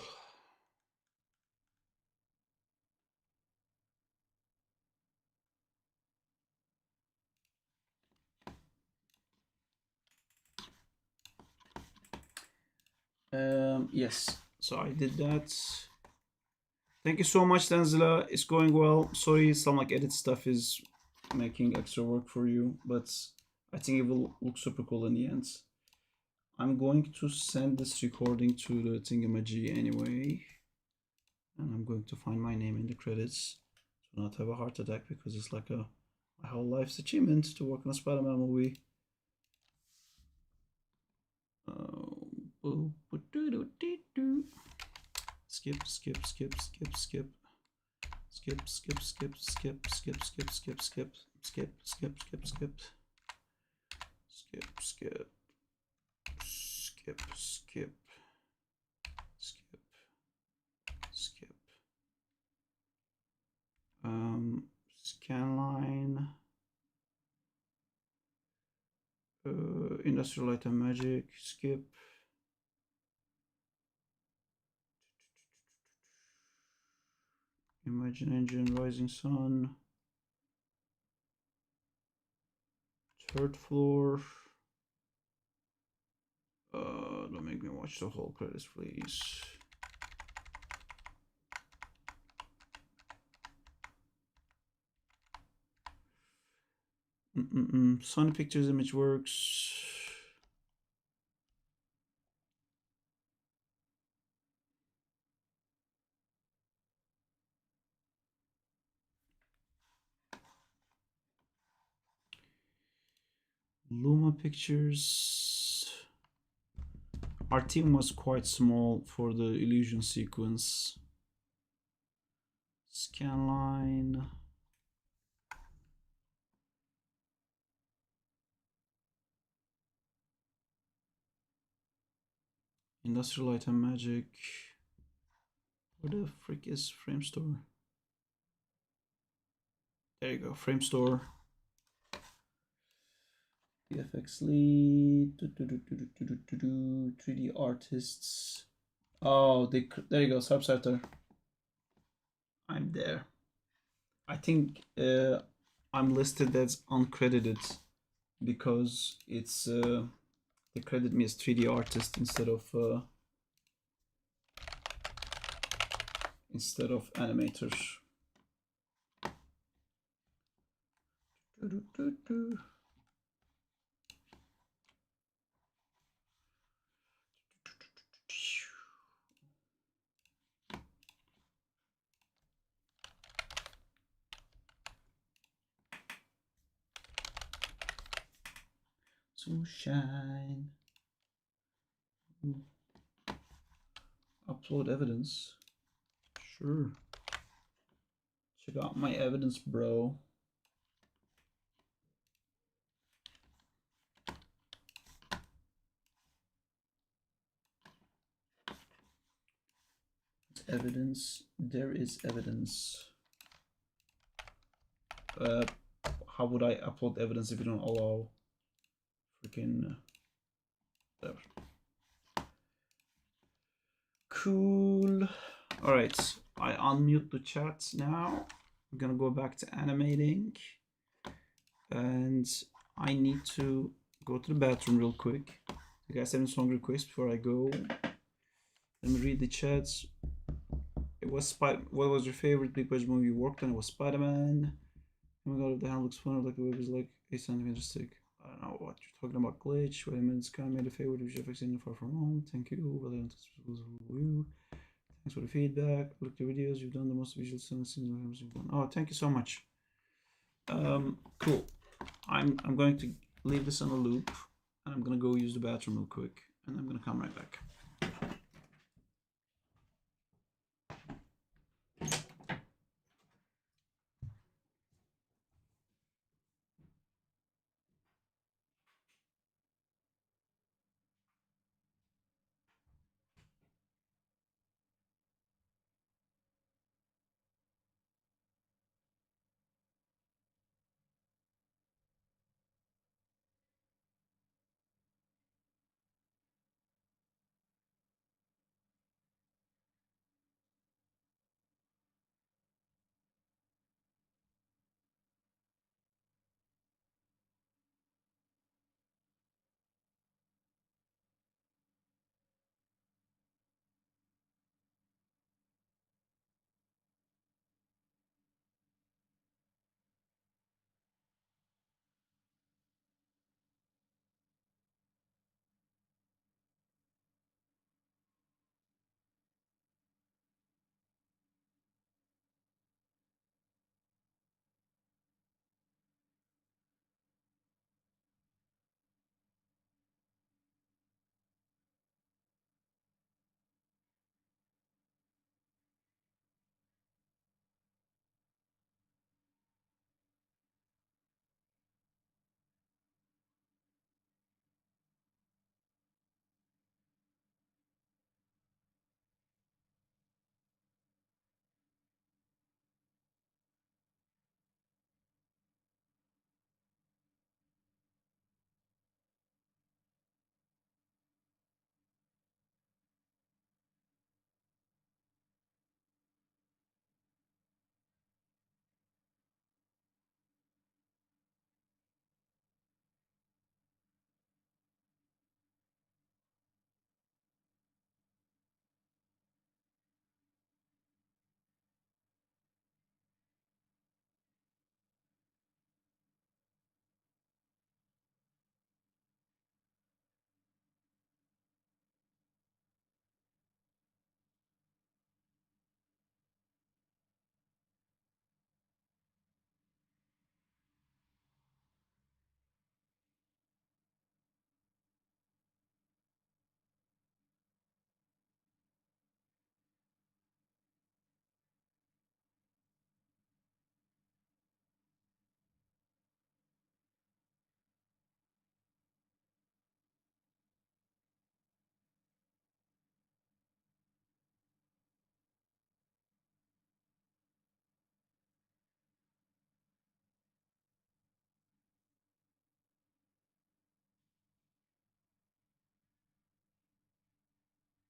Yes, so I did that. Thank you so much, Tanzila. It's going well. Sorry, some like edit stuff is making extra work for you, but I think it will look super cool in the end. I'm going to send this recording to the Thingamajig anyway, and I'm going to find my name in the credits to not have a heart attack, because it's like my whole life's achievement to work on a Spider-Man movie. Skip, skip, skip, skip, skip. Skip, skip, skip, skip, skip, skip, skip, skip, skip, skip, skip, skip, skip, skip, skip, skip, skip, skip. Scanline, Industrial Light and Magic, skip. Imagine Engine, Rising Sun, third floor. Don't make me watch the whole credits, please. Sony Pictures Image Works. Luma Pictures. Our team was quite small for the illusion sequence. Scanline. Industrial Light and Magic. Where the frick is Frame Store? There you go, Frame Store. VFX Lead. 3D Artists. Oh, there you go, Subsetter. I'm there. I think I'm listed as uncredited because it's they credit me as 3D artist instead of animators. Sunshine. Upload evidence. Sure. Check out my evidence, bro. Evidence. There is evidence. How would I upload evidence if you don't allow freaking whatever? Cool. All right, I unmute the chat now. I'm gonna go back to animating, and I need to go to the bathroom real quick. You guys have any song requests before I go? Let me read the chats. It was What was your favorite big budget movie you worked on? It was Spider-Man. Oh my god, if the hand looks fun, like the web is like 8 centimeters thick. I don't know what you're talking about. Glitch. Wait a minute, Sky made a favorite of GFX in Far From Home. Thank you. Well done. You. Thanks for the feedback. Look at the videos. You've done the most visual scenes you've done. Oh, thank you so much. Cool. I'm going to leave this on a loop, and I'm gonna go use the bathroom real quick, and I'm gonna come right back.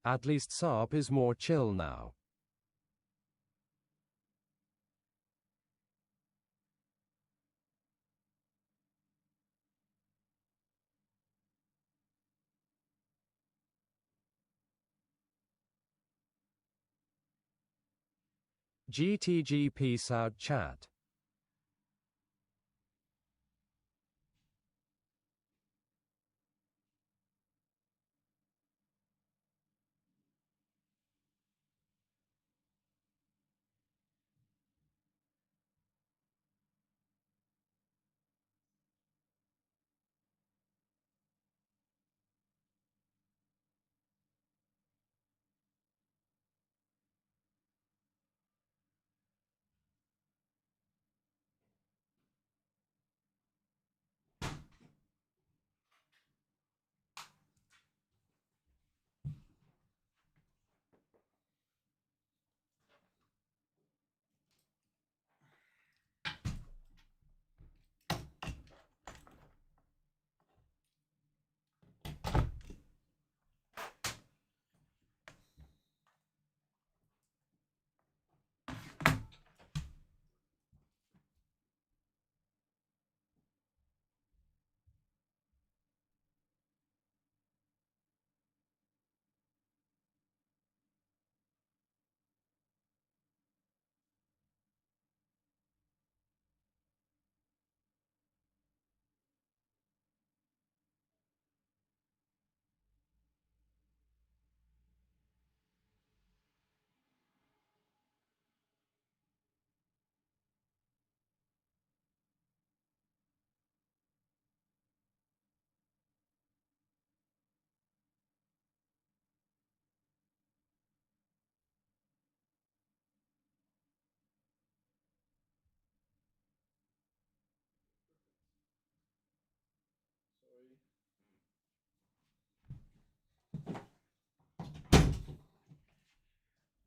At least Sarp is more chill now. GTG peace out chat.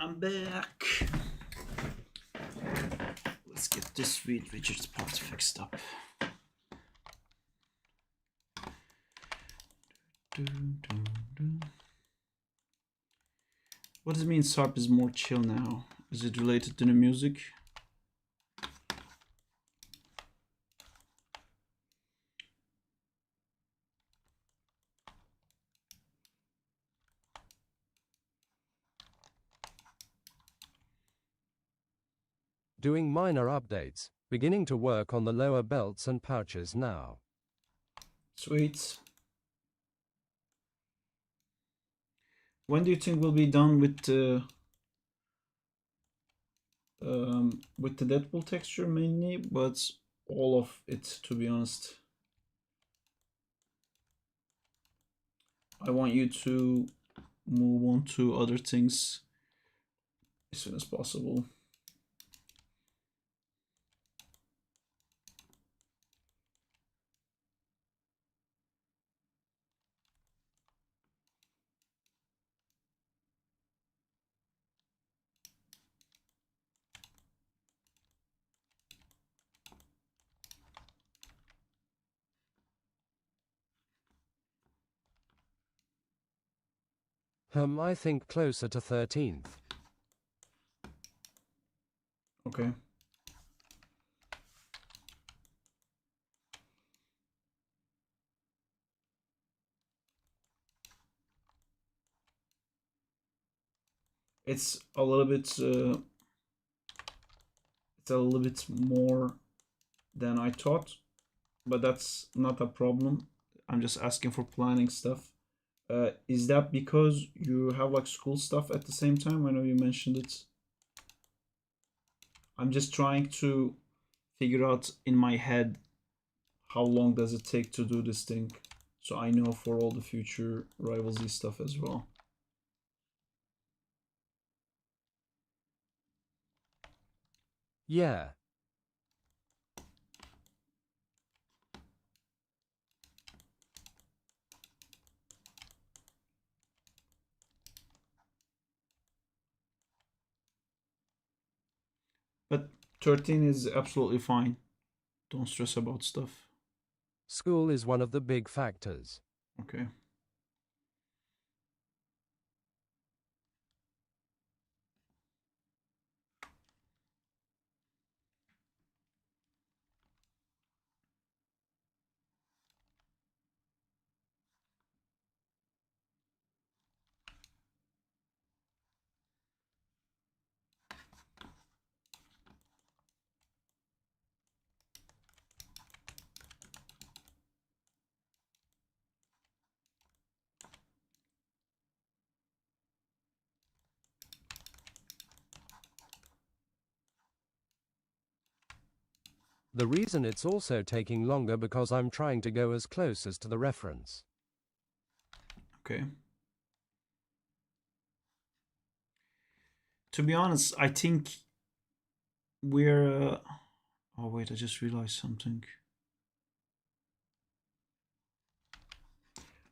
I'm back. Let's get this Reed Richards part fixed up. What does it mean Sarp is more chill now? Is it related to the music? Doing minor updates, beginning to work on the lower belts and pouches now. Sweet. When do you think we'll be done with the Deadpool texture mainly, but all of it, to be honest? I want you to move on to other things as soon as possible. I think closer to 13th. Okay. It's a little bit more than I thought, but that's not a problem. I'm just asking for planning stuff. Is that because you have like school stuff at the same time? I know you mentioned it. I'm just trying to figure out in my head how long does it take to do this thing, so I know for all the future Rival Z stuff as well. Yeah. But 13 is absolutely fine. Don't stress about stuff. School is one of the big factors. Okay. The reason it's also taking longer because I'm trying to go as close as to the reference. Okay. To be honest, I think we're... oh wait, I just realized something.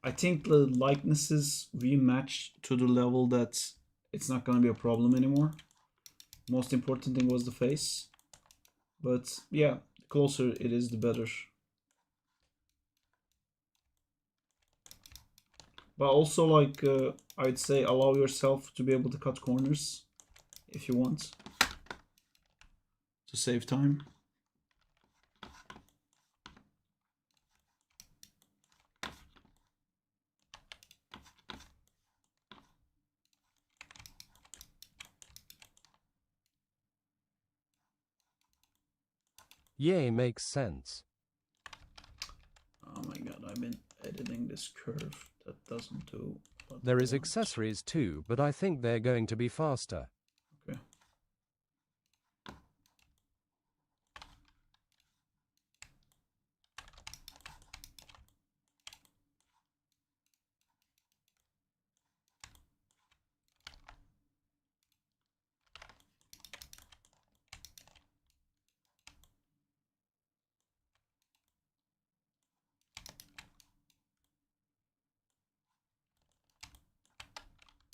I think the likenesses rematch to the level that it's not gonna be a problem anymore. Most important thing was the face. But yeah, the closer it is, the better. But also, like, I'd say allow yourself to be able to cut corners if you want to save time. Yay, makes sense. Oh my god, I've been editing this curve. That doesn't do what There I is want. accessories too, but I think they're going to be faster. Okay.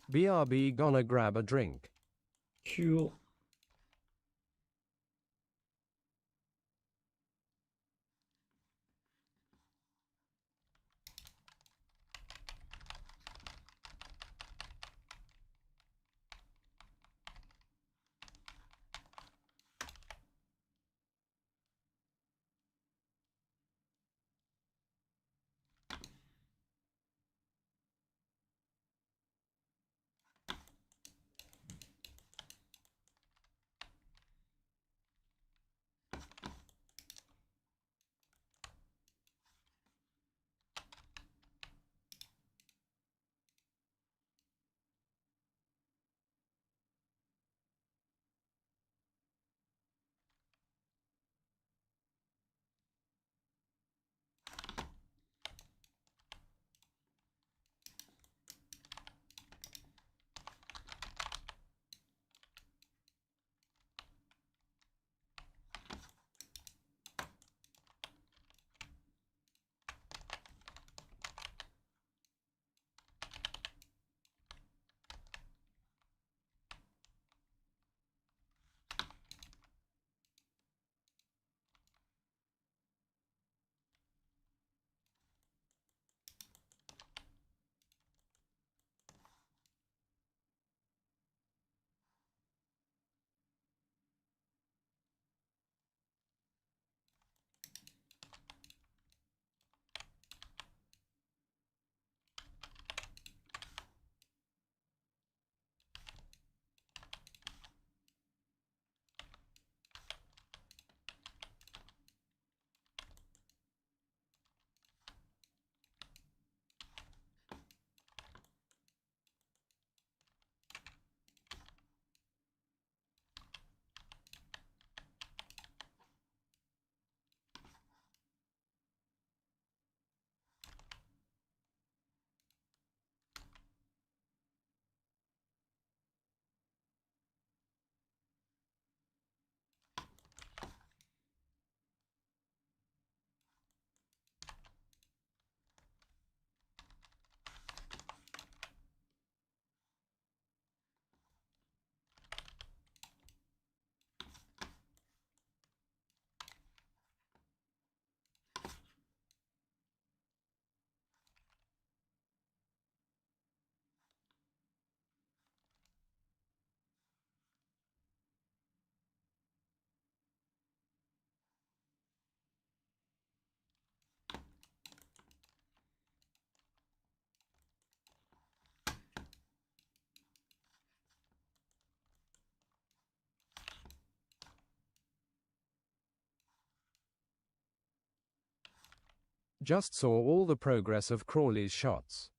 BRB gonna grab a drink. Cool. Just saw all the progress of Crawley's shots.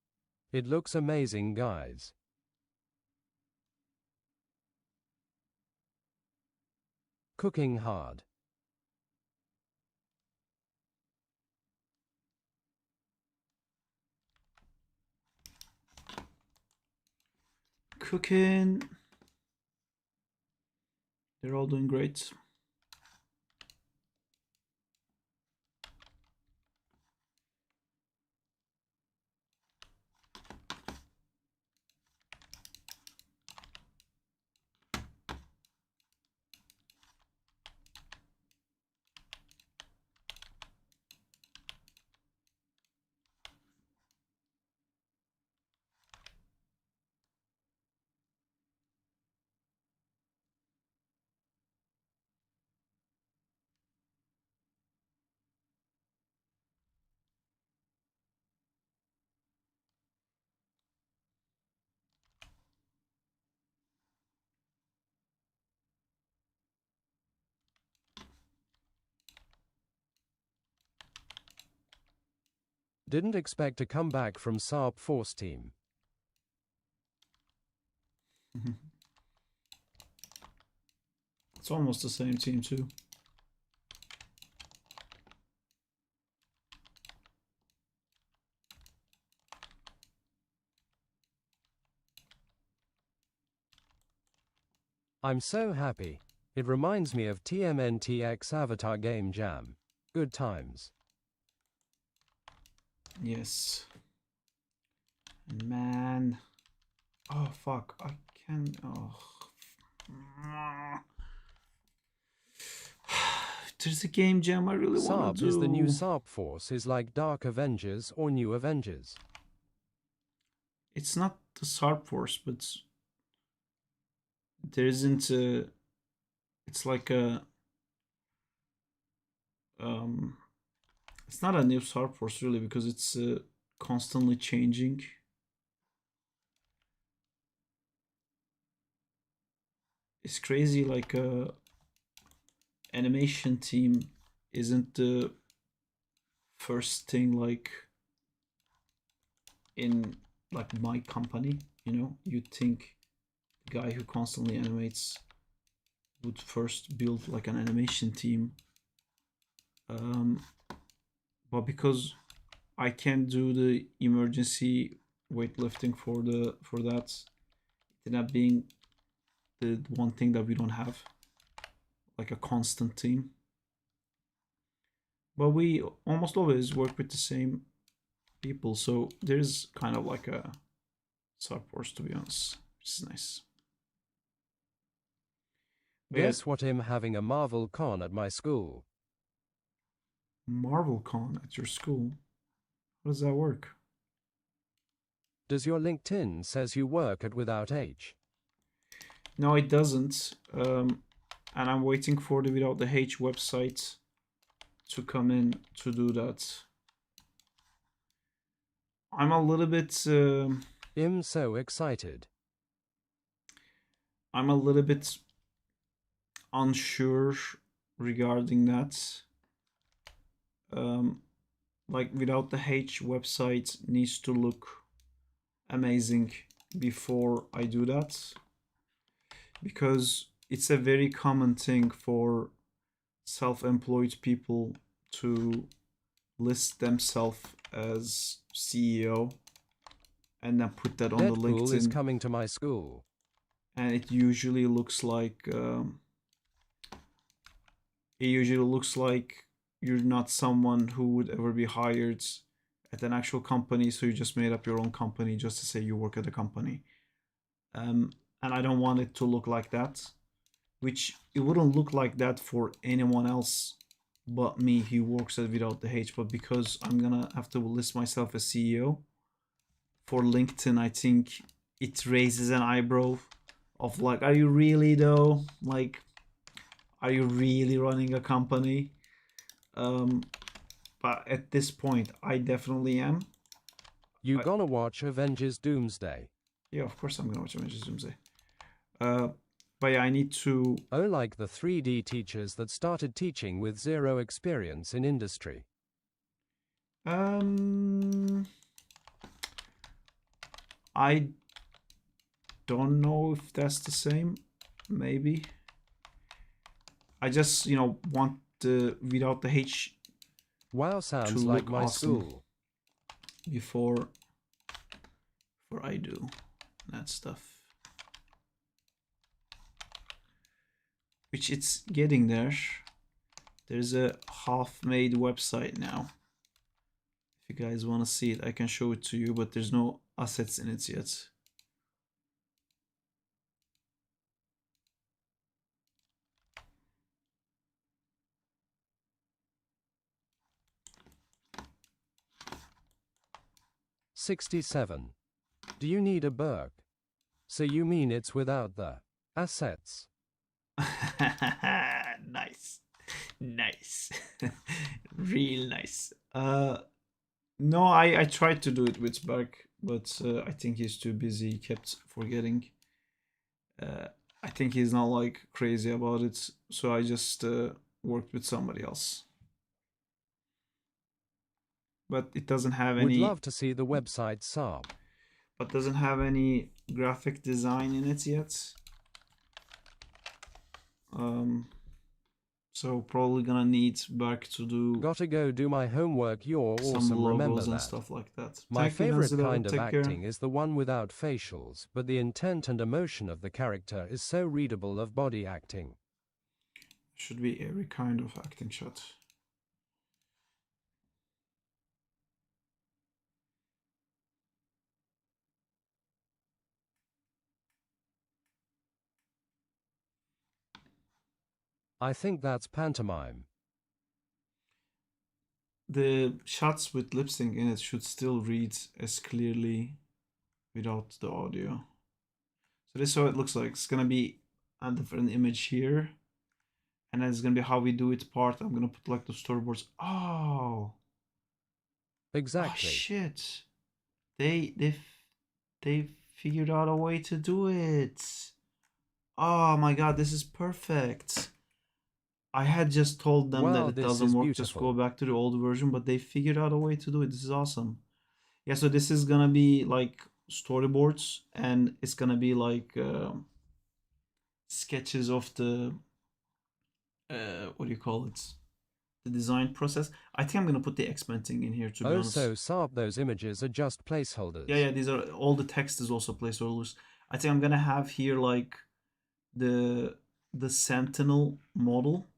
It looks amazing, guys. Cooking hard. Cooking. They're all doing great. Didn't expect to come back from Fan4stick team. It's almost the same team too. I'm so happy. It reminds me of TMNTX Avatar Game Jam. Good times. Yes. Man. Oh fuck. I can. Oh. There's a game jam I really want to Saab do. is the new Saab Force is like Dark Avengers or New Avengers. It's not the Sarp Force, but there isn't a. It's like a. It's not a new Sarp Force really because it's constantly changing. It's crazy. Like animation team isn't the first thing like in like my company. You know, you'd think the guy who constantly animates would first build like an animation team. But because I can't do the emergency weightlifting for that, it ended up being the one thing that we don't have, like a constant team. But we almost always work with the same people, so there's kind of like a support, to be honest, which is nice. Guess what? I'm having a Marvel Con at my school. Marvel Con at your school? How does that work? Does your LinkedIn says you work at Without H? No, it doesn't. And I'm waiting for the Without the H website to come in to do that. I'm a little bit. I'm so excited. I'm a little bit unsure regarding that. Like Without the H website needs to look amazing before I do that, because it's a very common thing for self-employed people to list themselves as CEO and then put that on the Deadpool LinkedIn. is coming to my school. And it usually looks like you're not someone who would ever be hired at an actual company, so you just made up your own company just to say you work at a company. And I don't want it to look like that, which it wouldn't look like that for anyone else but me who works at Without the H. But because I'm gonna have to list myself as CEO for LinkedIn, I think it raises an eyebrow of like, are you really though? Like, are you really running a company? But at this point, I definitely am. You gonna watch Avengers Doomsday? Yeah, of course I'm gonna watch Avengers Doomsday. But yeah, I need to. Oh, like the 3D teachers that started teaching with zero experience in industry. I don't know if that's the same. Maybe. I just, want the Without the H. Wow, sounds to like look my awesome school. Before I do that stuff. Which it's getting there. There's a half-made website now. If you guys want to see it, I can show it to you, but there's no assets in it yet. $67. Do you need a Burke? So you mean it's without the assets? Nice. Nice. Real nice. No, I tried to do it with Spark, but I think he's too busy. He kept forgetting. I think he's not like crazy about it, so I just worked with somebody else. But it doesn't have any. Would love to see the website Saab. But doesn't have any graphic design in it yet. So probably gonna need back to do. Gotta go do my homework. You're some awesome. logos Remember and that. stuff like that. My Thank you, favorite Nazila. kind of Take care. acting is the one without facials, but the intent and emotion of the character is so readable of body acting. Should be every kind of acting shot. I think that's pantomime. The shots with lip sync in it should still read as clearly without the audio. So this is how it looks like. It's gonna be a different image here, and then it's gonna be how we do it part. I'm gonna put like the storyboards. Oh, Exactly. shit! They figured out a way to do it. Oh my god, this is perfect. I had just told them that Wow, it this doesn't is work, just go beautiful. back to the old version, but they figured out a way to do it. This is awesome. Yeah, so this is gonna be like storyboards, and it's gonna be like sketches of the what do you call it? The design process. I think I'm gonna put the X-Men thing in here, to be Oh, honest. so Saab, those images are just placeholders. Yeah, these are all the text is also placeholders. I think I'm gonna have here like the Sentinel model,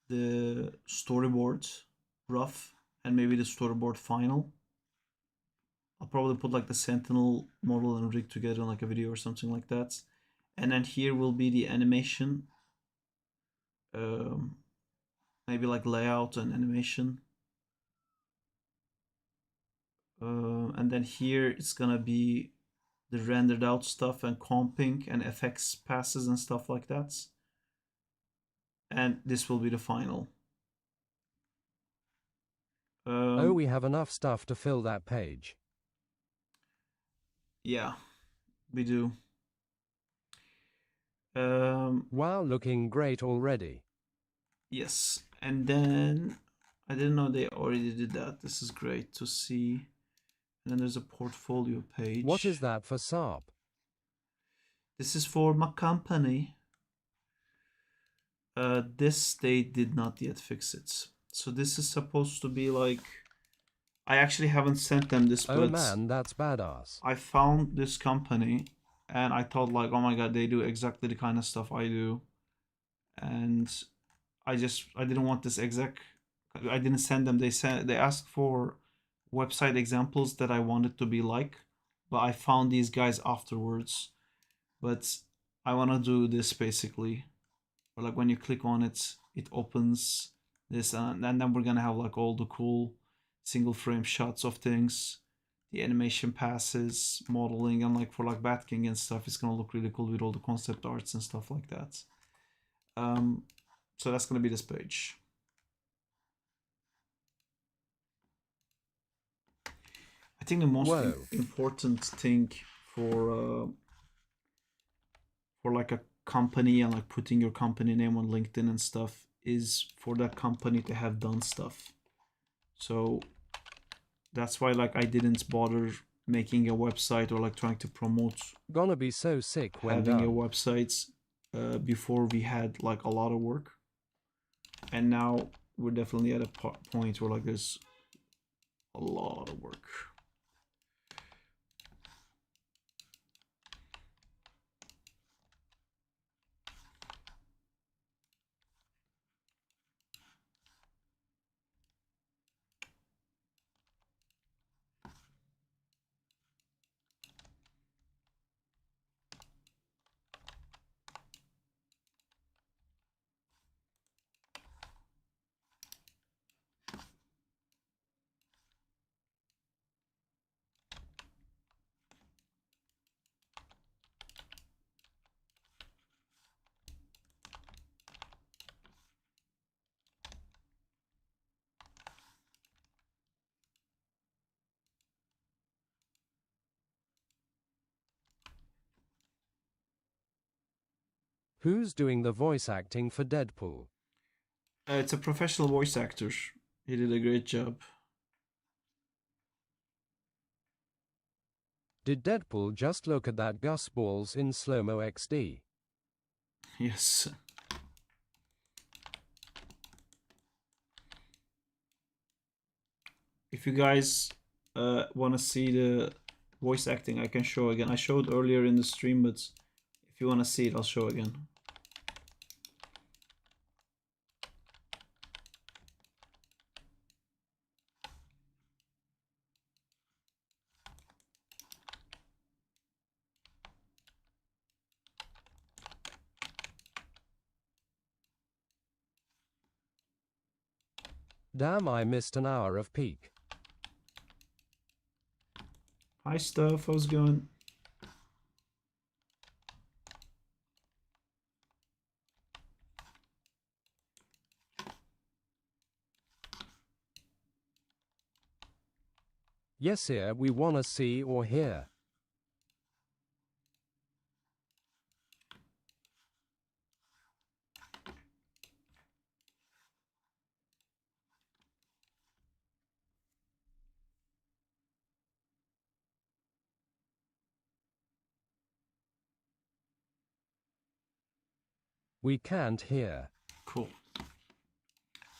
the storyboard rough, and maybe the storyboard final. I'll probably put like the Sentinel model and rig together in like a video or something like that. And then here will be the animation, um, maybe like layout and animation. And then here it's gonna be the rendered out stuff and comping and FX passes and stuff like that. And this will be the final. Oh, we have enough stuff to fill that page. Yeah, we do. Wow, looking great already. Yes, and then I didn't know they already did that. This is great to see. And then there's a portfolio page. What is that for Saab? This is for my company. This they did not yet fix it. So this is supposed to be like, I actually haven't sent them this, Oh but man, that's badass. I found this company and I thought like, oh my god, they do exactly the kind of stuff I do. And I didn't want this exec. I didn't send them. They asked for website examples that I wanted to be like, but I found these guys afterwards. But I want to do this basically, or like when you click on it, it opens this, and then we're gonna have like all the cool single frame shots of things, the animation passes, modeling, and like for like Batking and stuff, it's gonna look really cool with all the concept arts and stuff like that. So that's gonna be this page. I think the most important thing for like a company and like putting your company name on LinkedIn and stuff is for that company to have done stuff. So that's why like I didn't bother making a website or like trying to promote gonna be so sick when having done. a website before we had like a lot of work, and now we're definitely at a point where like there's a lot of work. Who's doing the voice acting for Deadpool? It's a professional voice actor. He did a great job. Did Deadpool just look at that Gus Balls in slow-mo XD? Yes. If you guys want to see the voice acting, I can show again. I showed earlier in the stream, but if you want to see it, I'll show again. Damn, I missed an hour of peak. Hi, Steph. How's it going? Yes, here we wanna see or hear. We can't hear. Cool.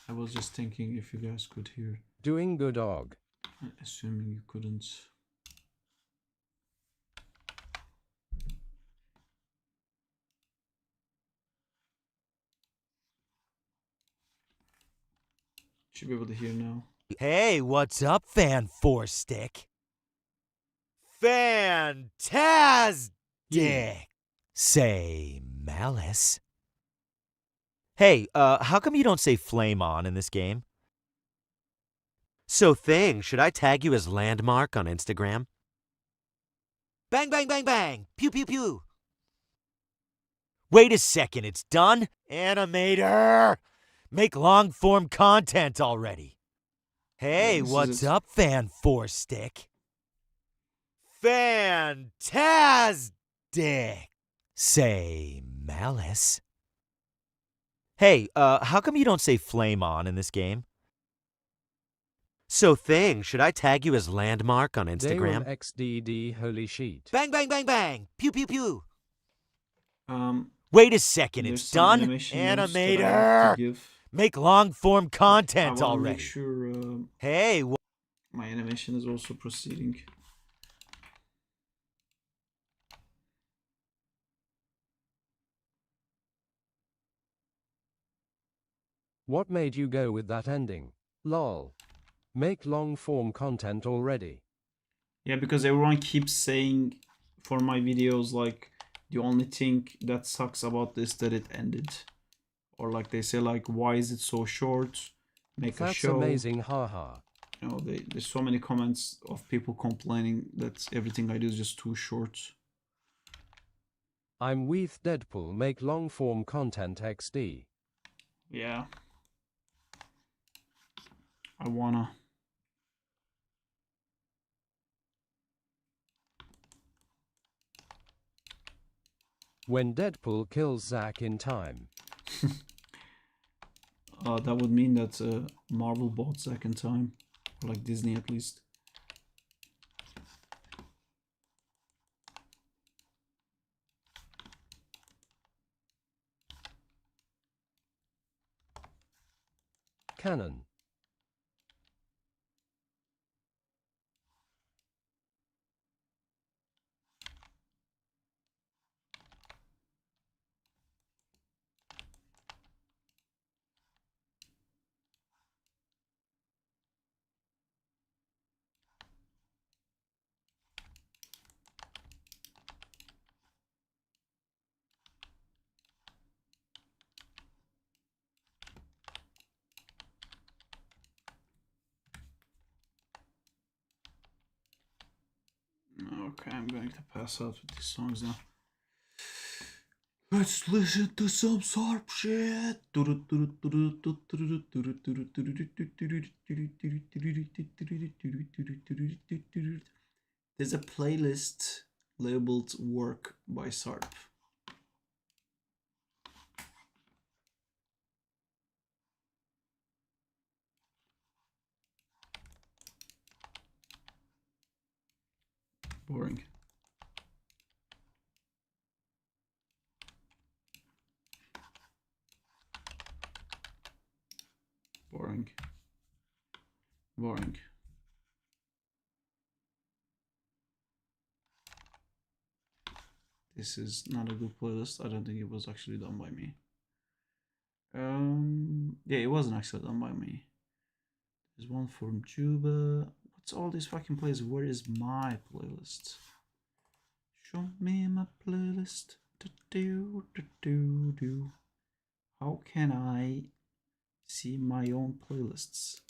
I was just thinking if you guys could hear. Doing good, dog. Assuming you couldn't. Should be able to hear now. Hey, what's up, Fan4stick? Fantastic! Say, Malice. Hey, how come you don't say flame on in this game? So thing, should I tag you as Landmark on Instagram? Bang, bang, bang, bang! Pew, pew, pew! Wait a second, it's done? Animator! Make long-form content already. Hey, what's up, Fan4stick? Fantastic! Say, Malice. Hey, how come you don't say flame on in this game? So thing, should I tag you as Landmark on Instagram? XDD, holy shit. Bang, bang, bang, bang! Pew, pew, pew! Wait a second, it's done? Animator! Make long-form content I already. Make sure hey, my animation is also proceeding. What made you go with that ending? Lol. Make long-form content already. Yeah, because everyone keeps saying for my videos, like, the only thing that sucks about this that it ended. Or like they say, like, why is it so short? Make a show. That's amazing, haha. You know, there's so many comments of people complaining that everything I do is just too short. I'm with Deadpool, make long-form content XD. Yeah. I wanna. When Deadpool kills Zack in time. That would mean that Marvel bought Zack in time. Or like Disney at least. Canon. Okay, I'm going to pass out with these songs now. Let's listen to some Sarp shit. There's a playlist labeled Work by Sarp. Boring. Boring. Boring. This is not a good playlist. I don't think it was actually done by me. Yeah, it wasn't actually done by me. There's one from Juba. What's all these fucking playlists? Where is my playlist? Show me my playlist. How can I see my own playlists?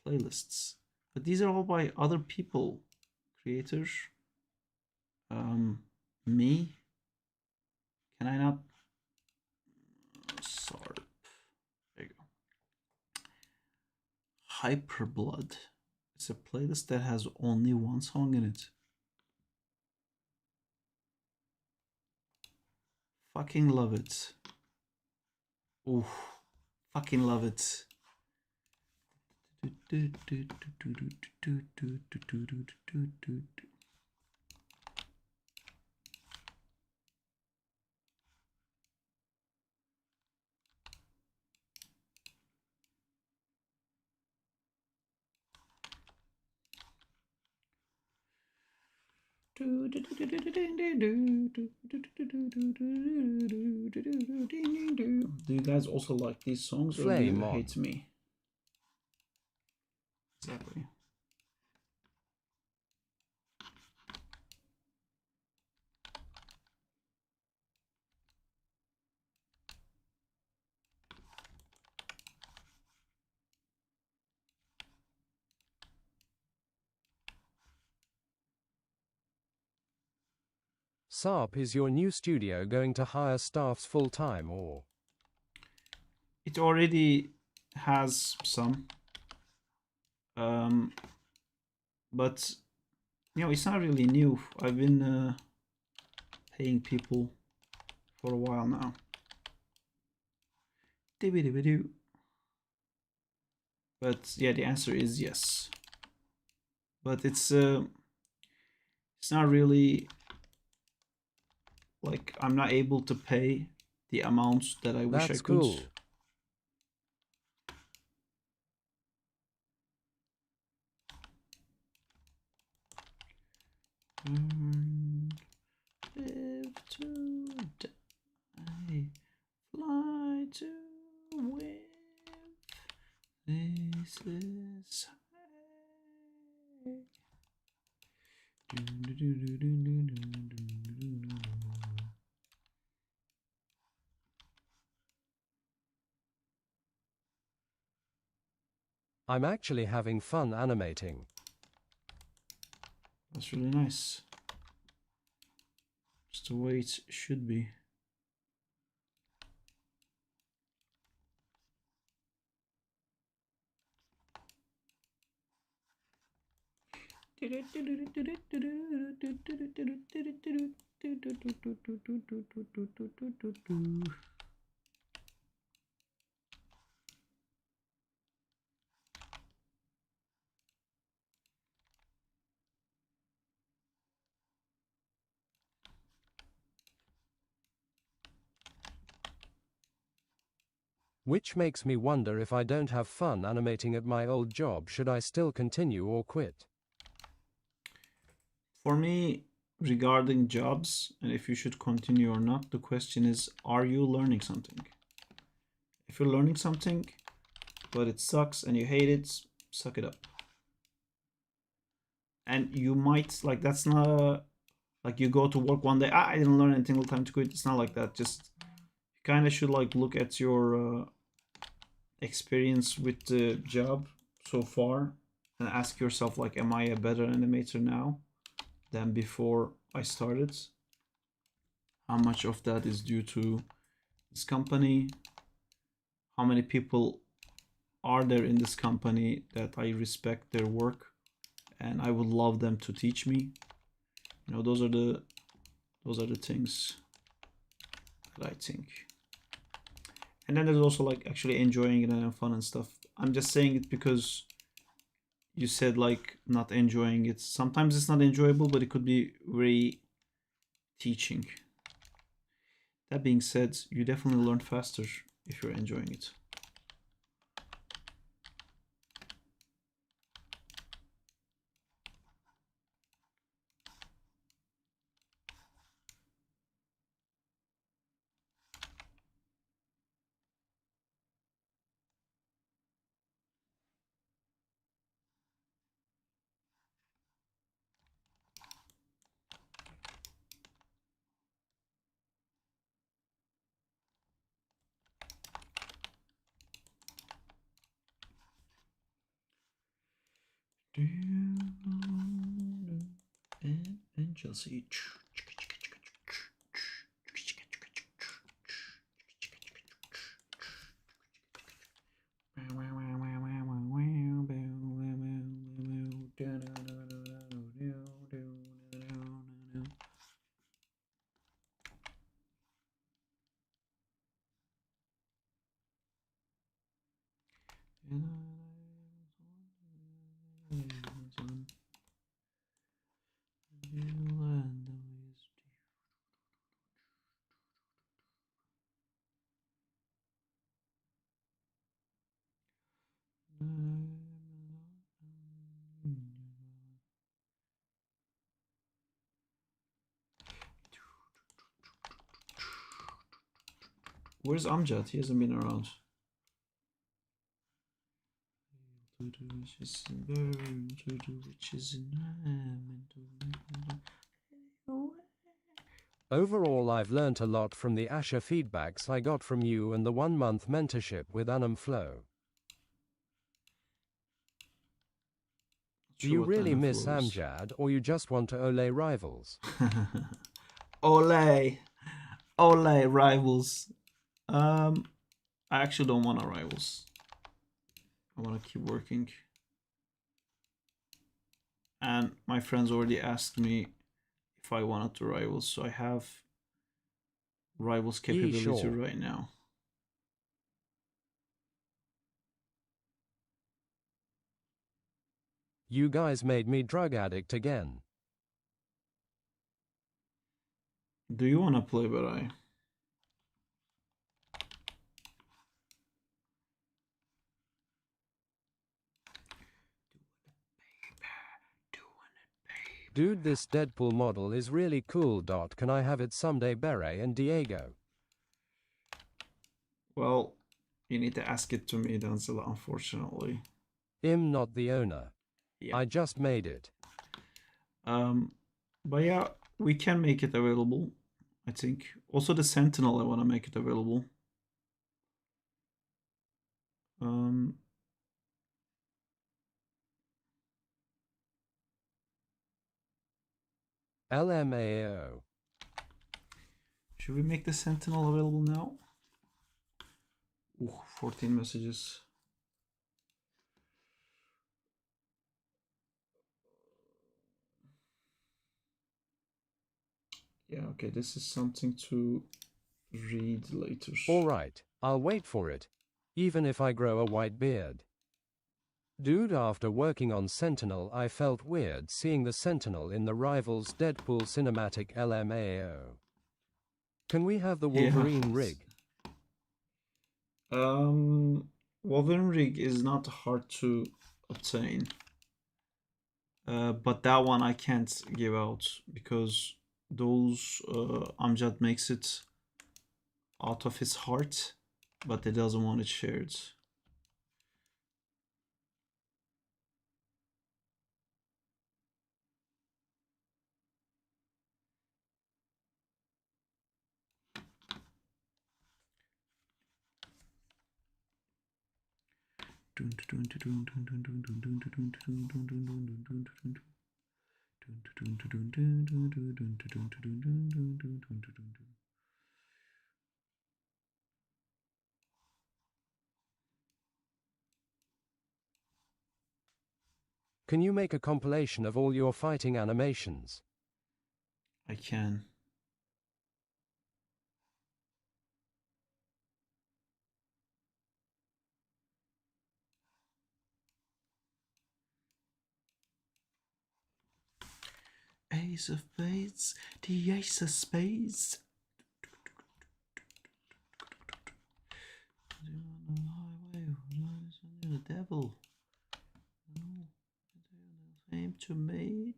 playlists. But these are all by other people. Creators. Me. Can I not? Sarp. There you go. Hyperblood. It's a playlist that has only one song in it. Fucking love it. Ooh, fucking love it. Do you guys also like these songs, or do you Flame on. hate me? Exactly. Sarp, is your new studio going to hire staffs full time or? It already has some. But you know, it's not really new. I've been paying people for a while now. But yeah, the answer is yes. But it's not really like I'm not able to pay the amounts that I wish I That's could. cool. Live to die, fly to win. This is I'm actually having fun animating. That's really nice. Just the way it should be. Which makes me wonder, if I don't have fun animating at my old job, should I still continue or quit? For me, regarding jobs and if you should continue or not, the question is, are you learning something? If you're learning something, but it sucks and you hate it, suck it up. And you might, like, that's not a, like you go to work one day, I didn't learn anything, time to quit. It's not like that. Just you kind of should like look at your experience with the job so far and ask yourself, like, am I a better animator now than before I started? How much of that is due to this company? How many people are there in this company that I respect their work and I would love them to teach me? You know, those are the things that I think. And then there's also like actually enjoying it and having fun and stuff. I'm just saying it because you said like not enjoying it. Sometimes it's not enjoyable, but it could be very teaching. That being said, you definitely learn faster if you're enjoying it. And Chelsea. Where's Amjad? He hasn't been around. Overall, I've learnt a lot from the Asher feedbacks I got from you and the 1-month mentorship with Anam Flow. Do you really miss Amjad, or you just want to ole rivals? Ole rivals. I actually don't want a rivals. I want to keep working. And my friends already asked me if I wanted to rivals, so I have rivals capability sure. right now. You guys made me drug addict again. Do you want to play Barai? Dude, this Deadpool model is really cool. Can I have it someday, Beret and Diego? Well, you need to ask it to me, Danzilla, unfortunately. I'm not the owner. Yeah. I just made it. But yeah, we can make it available, I think. Also the Sentinel, I want to make it available. LMAO. Should we make the Sentinel available now? Ooh, 14 messages. Yeah, okay, this is something to read later. Alright, I'll wait for it. Even if I grow a white beard. Dude, after working on Sentinel, I felt weird seeing the Sentinel in the Rivals Deadpool cinematic LMAO. Can we have the Wolverine rig? Wolverine rig is not hard to obtain. But that one I can't give out because those Amjad makes it out of his heart, but he doesn't want it shared. Can you make a compilation of all your fighting animations? I can. Ace of Spades, the Ace of Spades. The devil. Same to me.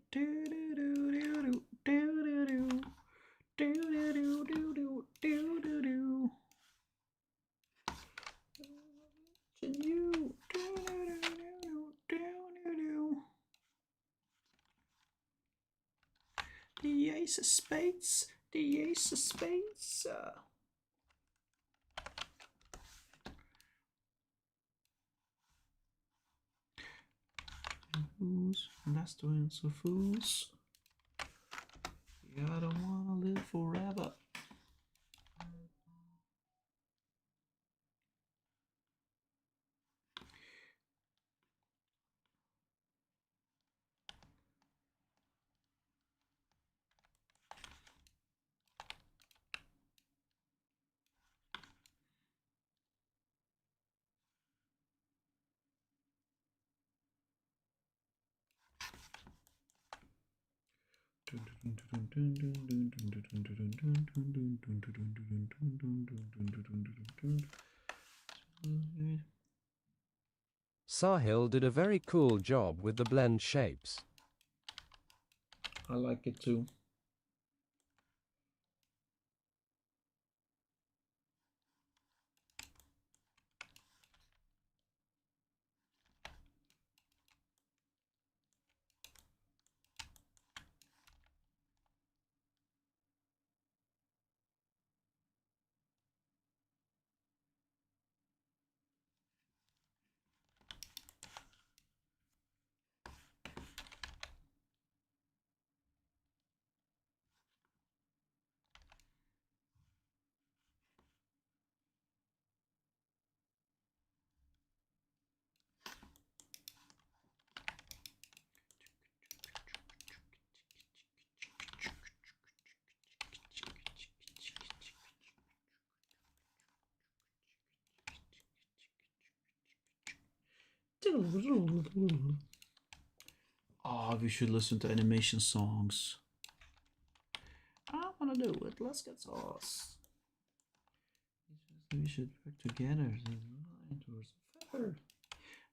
The Ace of Spades. The Ace of Spades. fools, and that's doing so fools. Yeah, I don't wanna live forever. Sahil did a very cool job with the blend shapes. I like it too. Oh, we should listen to animation songs. I wanna do it. Let's get sauce. We should work together. Towards feather.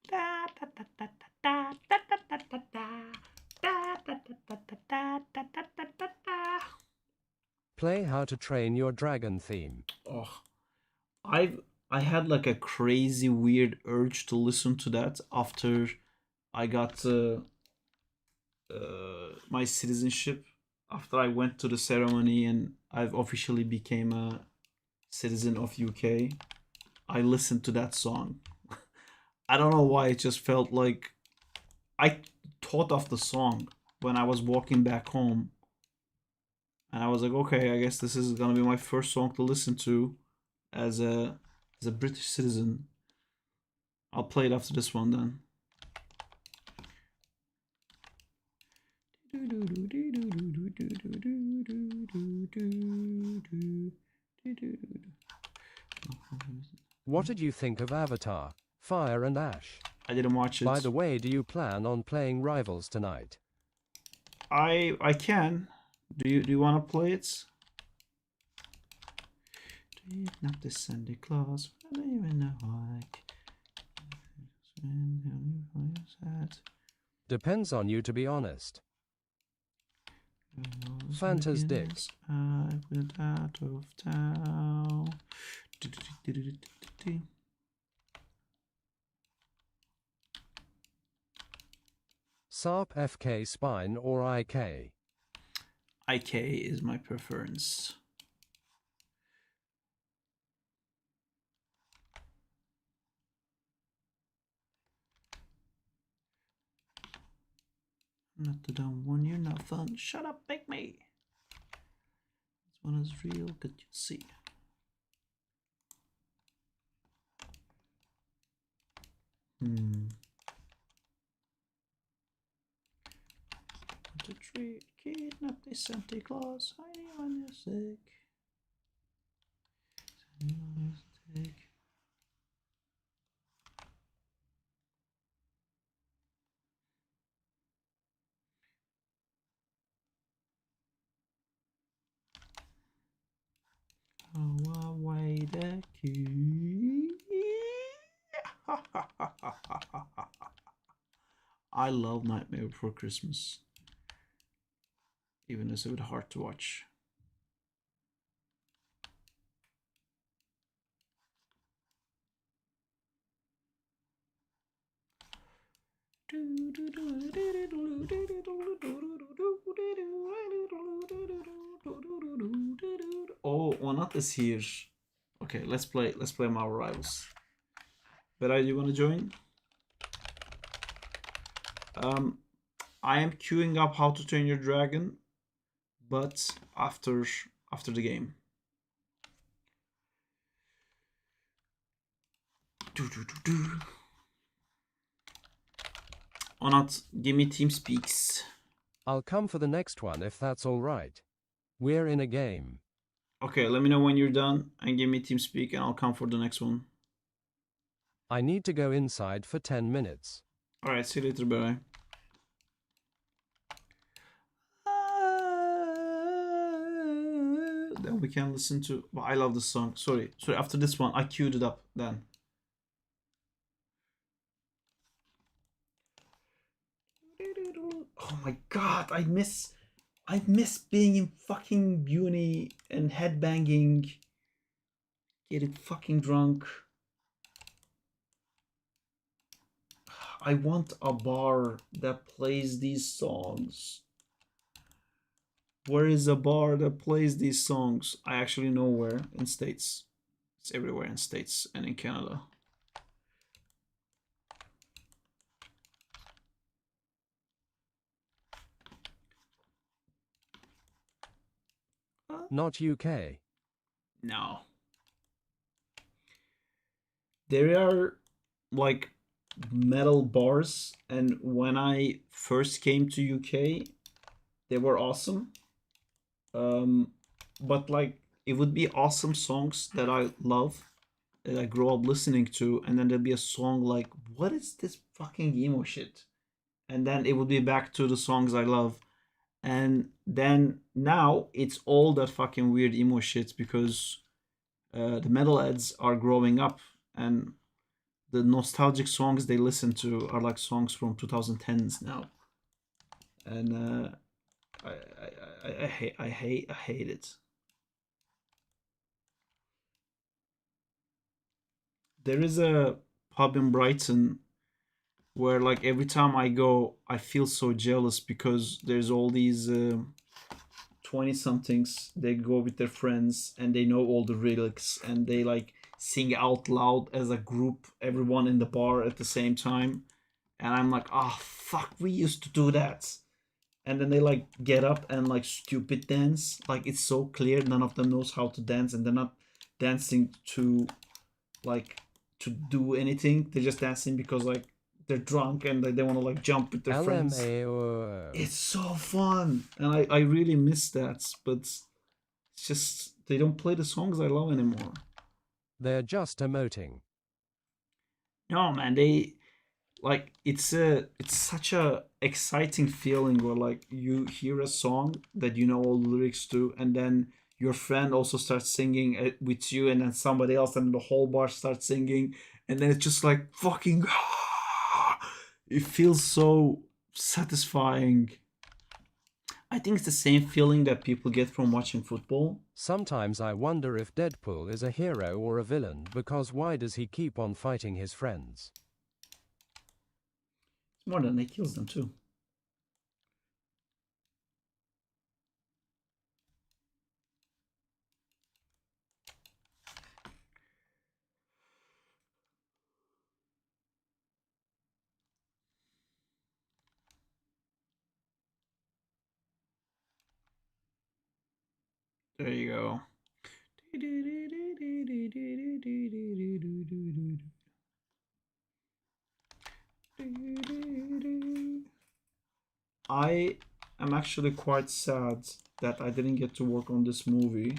Da da da da da da da da da da da. Play How to Train Your Dragon theme. Oh, I had like a crazy weird urge to listen to that after I got my citizenship. After I went to the ceremony and I've officially became a citizen of UK, I listened to that song. I don't know why, it just felt like I thought of the song when I was walking back home. And I was like, okay, I guess this is gonna be my first song to listen to as a British citizen. I'll play it after this one then. What did you think of Avatar, Fire and Ash? I didn't watch it. By the way, do you plan on playing Rivals tonight? I can. Do you want to play it? Not the Santa Claus. I don't even know why. Depends on you, to be honest. Fan4stick. I went out of town. SARP, FK, Spine, or IK? IK is my preference. Not the dumb one, you're not fun. Shut up, pick me. This one is real, good you see. The tree, kidnap the Santa Claus. Anyone is sick. Anyone is sick. Oh, away the key. I love Nightmare Before Christmas. Even though it's a bit hard to watch. Oh, Onat is here. Okay, let's play Marvel Rivals. Beray, you wanna join? I am queuing up How to Train Your Dragon, but after the game. Onat, give me team speaks. I'll come for the next one if that's alright. We're in a game. Okay, let me know when you're done and give me team speak and I'll come for the next one. I need to go inside for 10 minutes. Alright, see you later, bye. Then we can listen to... Well, I love this song. Sorry, after this one, I queued it up then. Oh my god, I miss being in fucking uni and headbanging, getting fucking drunk. I want a bar that plays these songs. Where is a bar that plays these songs? I actually know where. In States. It's everywhere in States and in Canada. Not UK. No. There are like metal bars, and when I first came to UK, they were awesome. But like it would be awesome songs that I love, that I grew up listening to, and then there'd be a song like, what is this fucking emo shit? And then it would be back to the songs I love. And then now it's all that fucking weird emo shit because the metalheads are growing up and the nostalgic songs they listen to are like songs from 2010s now. And I hate it. There is a pub in Brighton where like every time I go, I feel so jealous because there's all these 20 somethings. They go with their friends and they know all the lyrics and they like sing out loud as a group, everyone in the bar at the same time. And I'm like, oh fuck, we used to do that. And then they like get up and like stupid dance. Like it's so clear none of them knows how to dance and they're not dancing to like to do anything. They're just dancing because like they're drunk and like, they want to like jump with their friends. It's so fun, and I really miss that. But it's just they don't play the songs I love anymore. They're just emoting. No man, they like it's such a exciting feeling where like you hear a song that you know all the lyrics to, and then your friend also starts singing it with you, and then somebody else, and the whole bar starts singing, and then it's just like fucking. It feels so satisfying. I think it's the same feeling that people get from watching football. Sometimes I wonder if Deadpool is a hero or a villain because why does he keep on fighting his friends? It's more than he kills them too. There you go. I am actually quite sad that I didn't get to work on this movie,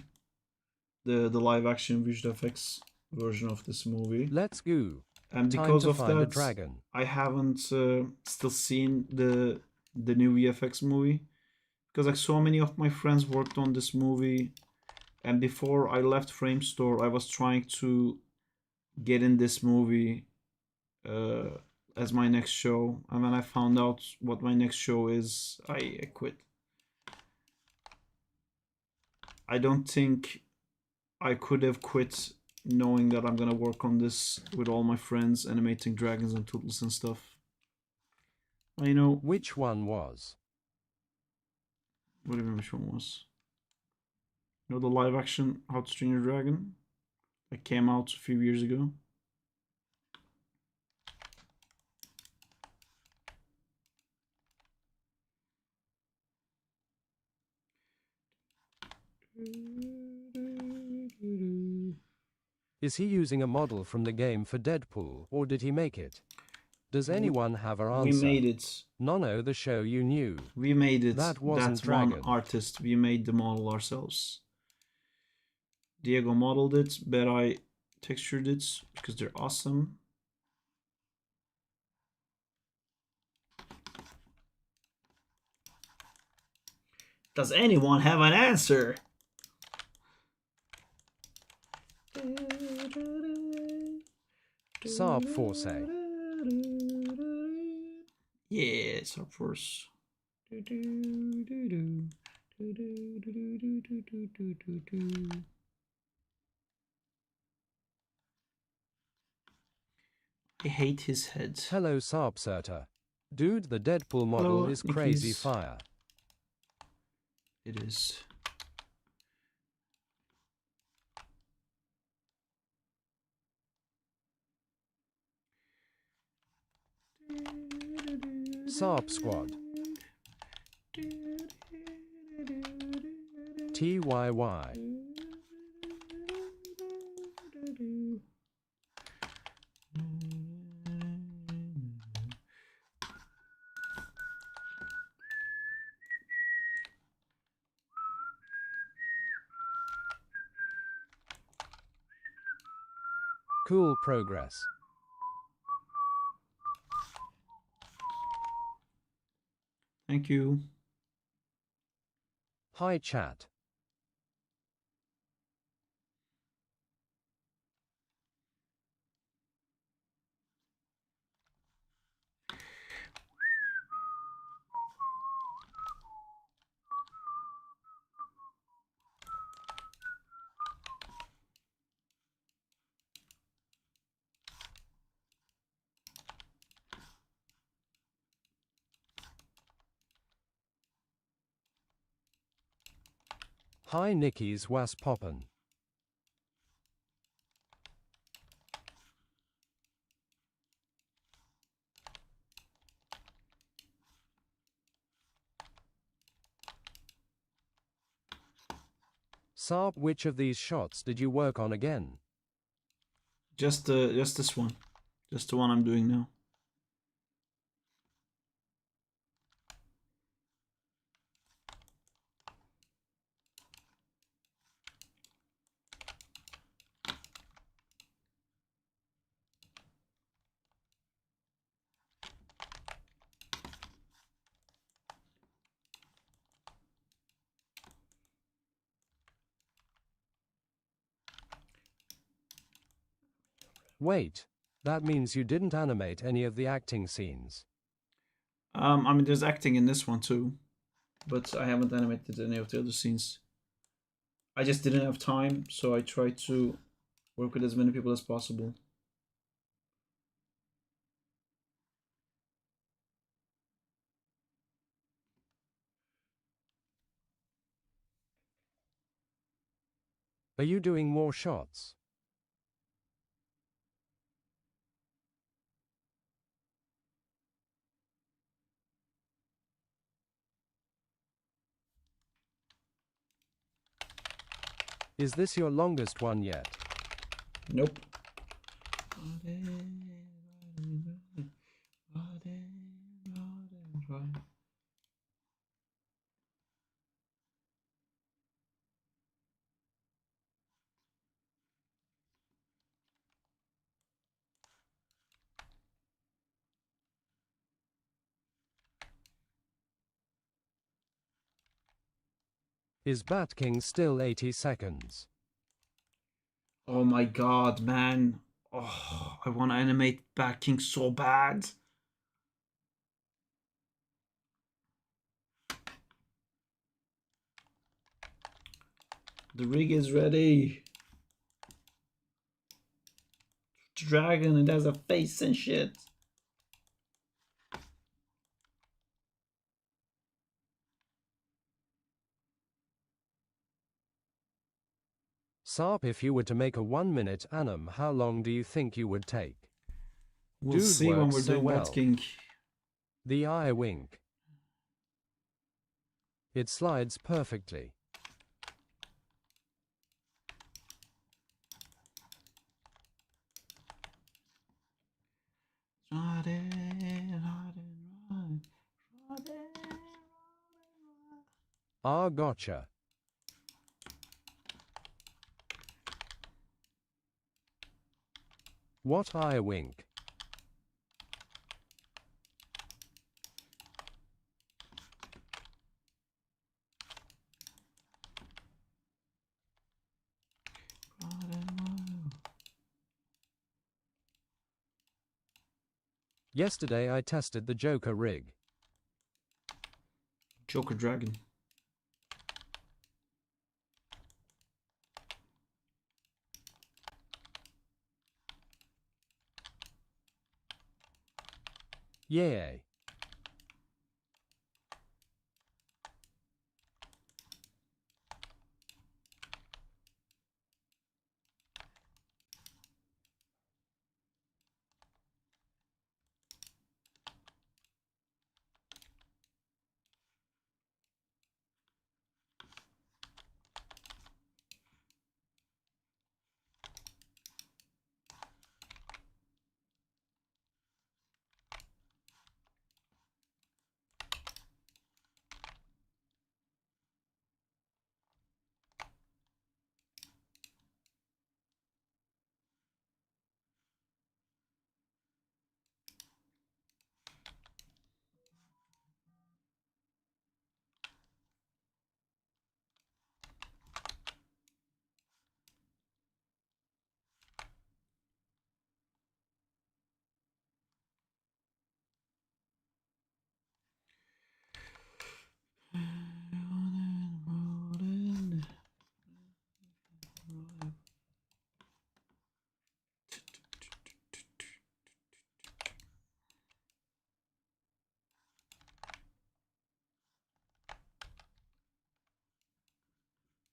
the live action visual effects version of this movie. Let's go. And Time because to of find a that, dragon. I haven't still seen the new VFX movie because like so many of my friends worked on this movie, and before I left Frame Store, I was trying to get in this movie as my next show, and when I found out what my next show is, I quit. I don't think I could have quit knowing that I'm gonna work on this with all my friends, animating dragons and turtles and stuff. You know. Which one was? What do you mean which one was? You know the live action How to Train Your Dragon that came out a few years ago? Is he using a model from the game for Deadpool, or did he make it? Does anyone have an answer? We made it. Nono, the show you knew. We made it. That wasn't That's one Dragon. artist. We made the model ourselves. Diego modeled it, but I textured it because they're awesome. Does anyone have an answer? Fan4stick. Yes, of course. I hate his head. Hello Sarpserta. Dude, the Deadpool model Hello, is crazy Nickies. fire. It is. Sarp Squad. TYY. Cool progress. Thank you. Hi chat. Hi Nickies was poppin'. Sarp, which of these shots did you work on again? Just this one. Just the one I'm doing now. Wait, that means you didn't animate any of the acting scenes. I mean, there's acting in this one too, but I haven't animated any of the other scenes. I just didn't have time, so I tried to work with as many people as possible. Are you doing more shots? Is this your longest one yet? Nope. Is Bat King still 80 seconds? Oh my god, man. Oh, I want to animate Bat King so bad. The rig is ready. Dragon, it has a face and shit. Sarp, if you were to make a 1-minute anim, how long do you think you would take? We'll Dude see when works we're so doing well. Bat King. The eye wink. It slides perfectly. Ah, gotcha. What I wink. Yesterday I tested the Joker rig. Joker Dragon. Yay.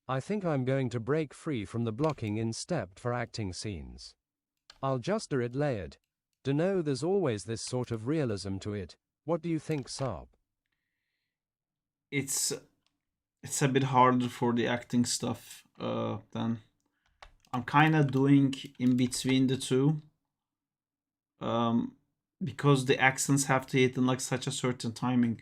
I think I'm going to break free from the blocking in step for acting scenes. I'll just do it layered. Dunno, there's always this sort of realism to it. What do you think, Saab? It's a bit harder for the acting stuff than I'm kind of doing in between the two. Because the accents have to hit in like such a certain timing.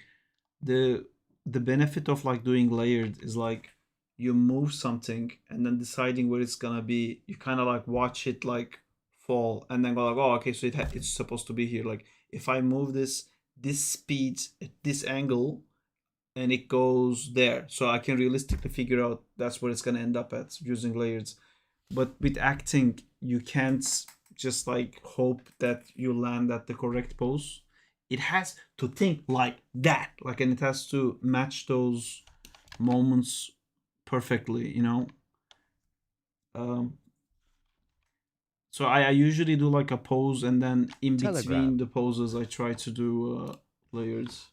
The benefit of like doing layered is like you move something and then deciding where it's gonna be. You kind of like watch it like fall and then go like, oh, okay, so it's supposed to be here. Like if I move this speed at this angle and it goes there, so I can realistically figure out that's where it's gonna end up at using layers. But with acting, you can't just like hope that you land at the correct pose. It has to think like that, like, and it has to match those moments perfectly, you know. Um, so I usually do like a pose, and then in between Telegram. the poses, I try to do layers.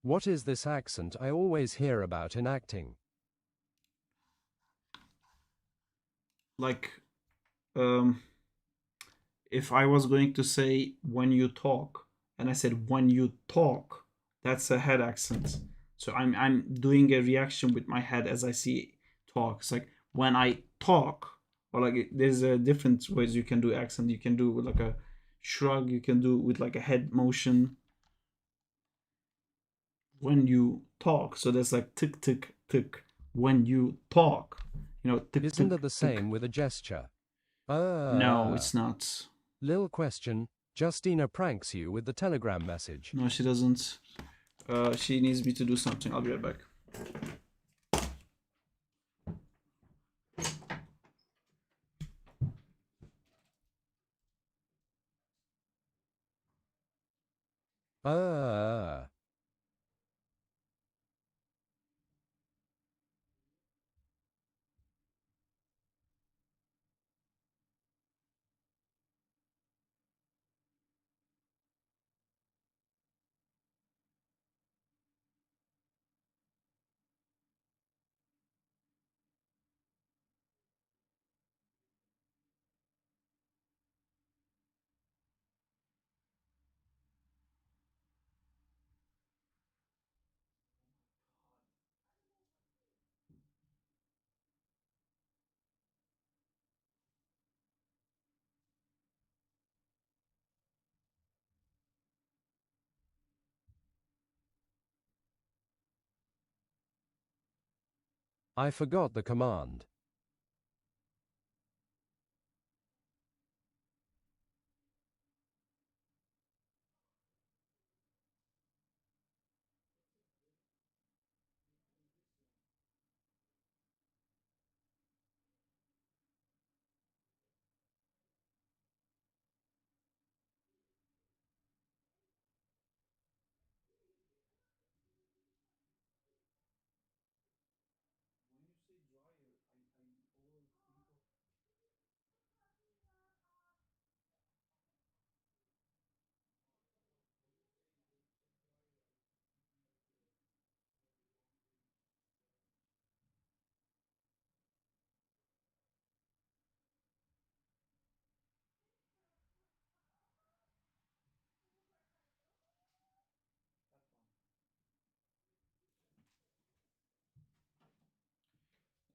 What is this accent I always hear about in acting? Like, um, if I was going to say when you talk, and I said when you talk, that's a head accent. So I'm doing a reaction with my head as I see talk. It's like when I talk, or like there's a different ways you can do accent. You can do with like a shrug. You can do with like a head motion. When you talk, so there's like tick tick tick. When you talk, you know, tick Isn't tick that the tick. same with a gesture? No, it's not. Lil question. Justina pranks you with the Telegram message. No, she doesn't. She needs me to do something. I'll be right back. I forgot the command.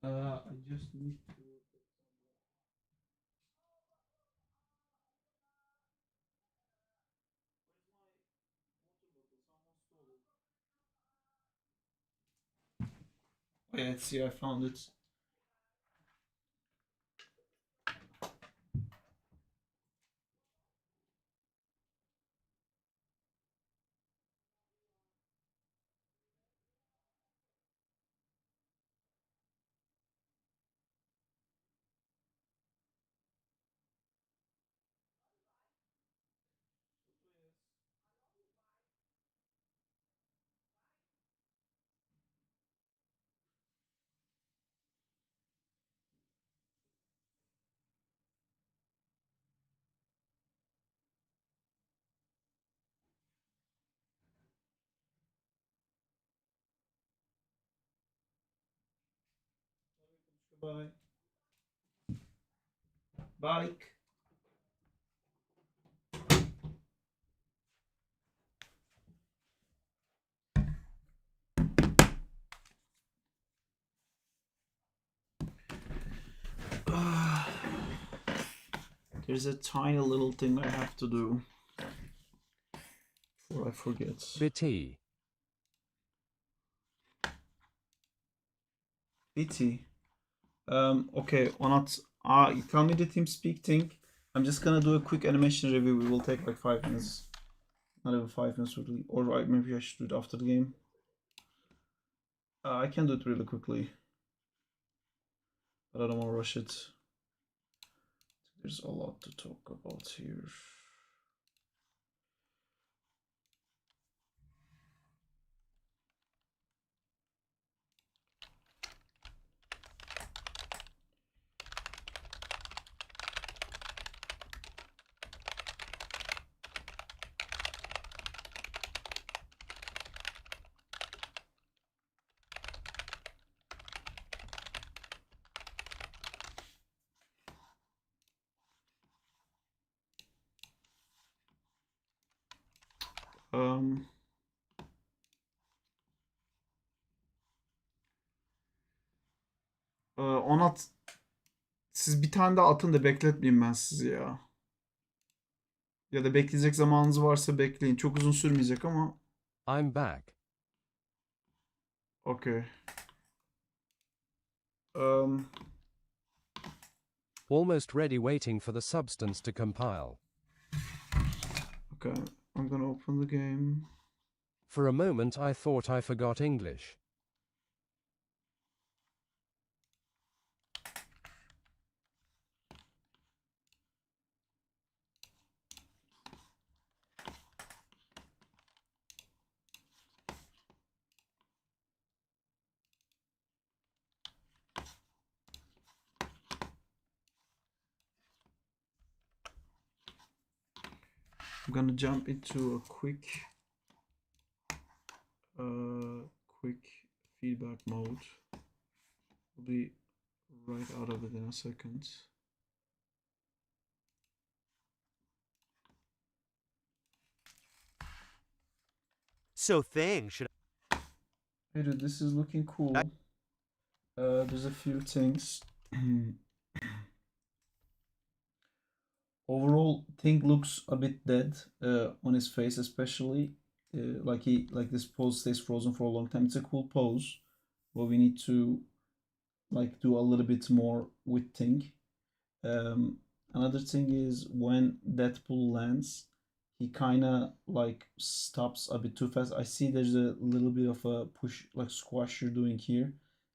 I just need to. Oh, yeah, let's see, I found it. Bye. Bike. There's a tiny little thing I have to do before I forget. BT. BT. Okay, Onat, you tell me the TeamSpeak thing. I'm just gonna do a quick animation review. We will take like 5 minutes. Not even 5 minutes really. Or maybe I should do it after the game. I can do it really quickly. But I don't want to rush it. There's a lot to talk about here. Onat, siz bir tane daha atın da bekletmeyeyim ben sizi ya. Ya da bekleyecek zamanınız varsa bekleyin. Çok uzun sürmeyecek ama. I'm back. Okay. Almost ready, waiting for the substance to compile. Okay, I'm gonna open the game. For a moment I thought I forgot English. I'm gonna jump into a quick feedback mode. We'll be right out of it in a second. So thing, should Hey dude, this is looking cool. There's a few things. Overall, thing looks a bit dead on his face, especially like this pose stays frozen for a long time. It's a cool pose, but we need to like do a little bit more with Ting. Another thing is when Deadpool lands, he kind of like stops a bit too fast. I see there's a little bit of a push, like squash you're doing here,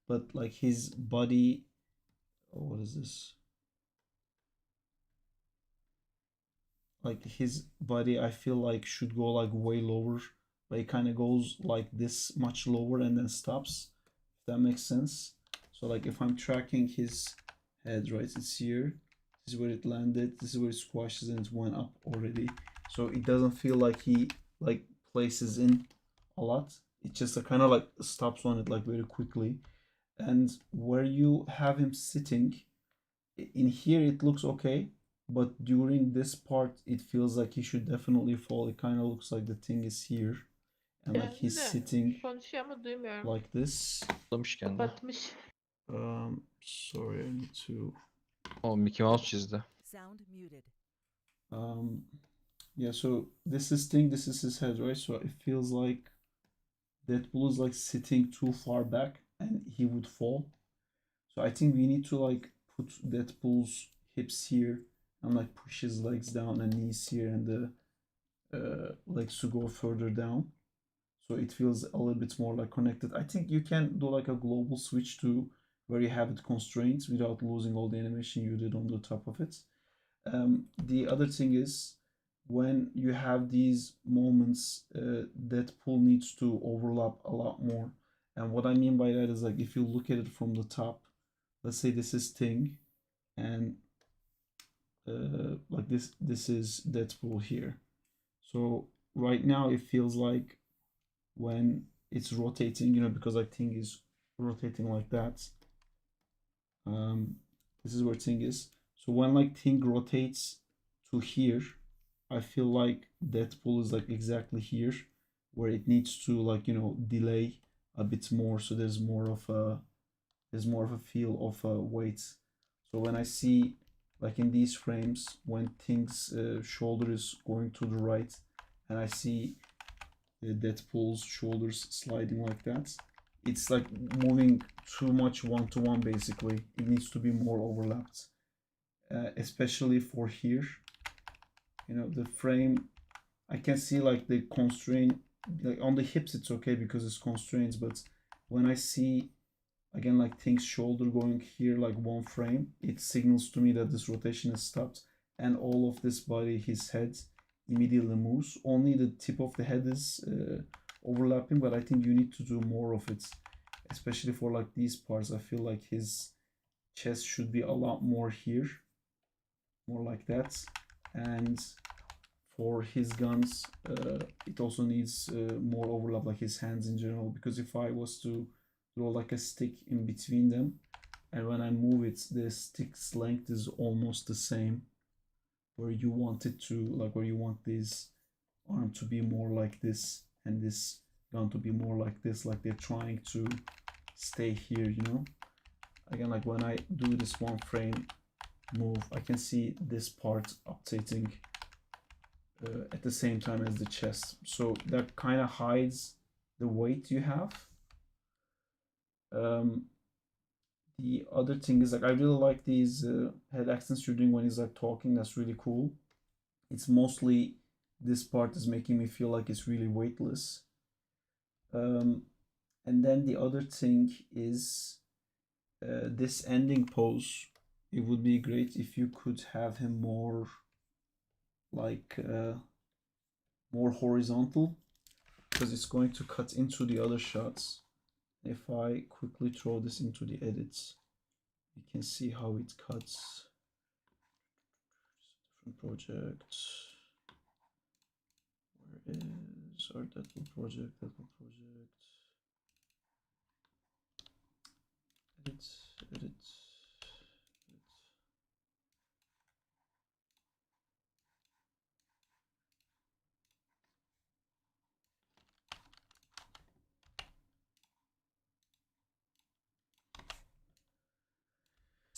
but like his body. Oh, what is this? Like his body, I feel like should go like way lower. But it kind of goes like this much lower and then stops. If that makes sense. So like if I'm tracking his head, right, it's here. This is where it landed. This is where it squashes and it went up already. So it doesn't feel like he like places in a lot. It just kind of like stops on it like very quickly. And where you have him sitting, in here it looks okay, but during this part it feels like he should definitely fall. It kind of looks like the thing is here and like Geldi he's de sitting konuşuyor ama duymuyorum. like this. Atlamış kendini. Kapatmış. Sorry, I need to O Mickey Mouse çizdi. Sound muted. yeah, so this is thing, this is his head, right? So it feels like Deadpool is like sitting too far back and he would fall. So I think we need to like put Deadpool's hips here and like push his legs down and knees here and the legs to go further down. So it feels a little bit more like connected. I think you can do like a global switch to where you have it constraints without losing all the animation you did on the top of it. The other thing is when you have these moments, Deadpool needs to overlap a lot more. And what I mean by that is like if you look at it from the top, let's say this is Ting, and like this is Deadpool here. So right now it feels like when it's rotating, you know, because like Ting is rotating like that. This is where Ting is. So when like Ting rotates to here, I feel like Deadpool is like exactly here, where it needs to like, you know, delay a bit more, so there's more of a feel of weight. So when I see like in these frames when Ting's shoulder is going to the right and I see Deadpool's shoulders sliding like that, it's like moving too much one-to-one basically. It needs to be more overlapped, especially for here. You know, the frame, I can see like the constraint, like on the hips it's okay because it's constraints, but when I see again like Ting's shoulder going here like one frame, it signals to me that this rotation has stopped and all of this body, his head, immediately moves. Only the tip of the head is overlapping, but I think you need to do more of it, especially for like these parts. I feel like his chest should be a lot more here, more like that. And for his guns, it also needs more overlap, like his hands in general, because if I was to throw like a stick in between them and when I move it, the stick's length is almost the same, where you want it to, like where you want this arm to be more like this and this gun to be more like this, like they're trying to stay here, you know. Again, like when I do this one frame move, I can see this part updating at the same time as the chest, so that kind of hides the weight you have. The other thing is like I really like these head accents you're doing when he's like talking. That's really cool. It's mostly this part is making me feel like it's really weightless. And then the other thing is this ending pose. It would be great if you could have him more like more horizontal, because it's going to cut into the other shots. If I quickly throw this into the edits, you can see how it cuts. Different project. Where is our Deadpool project? Deadpool project. Edit, edit.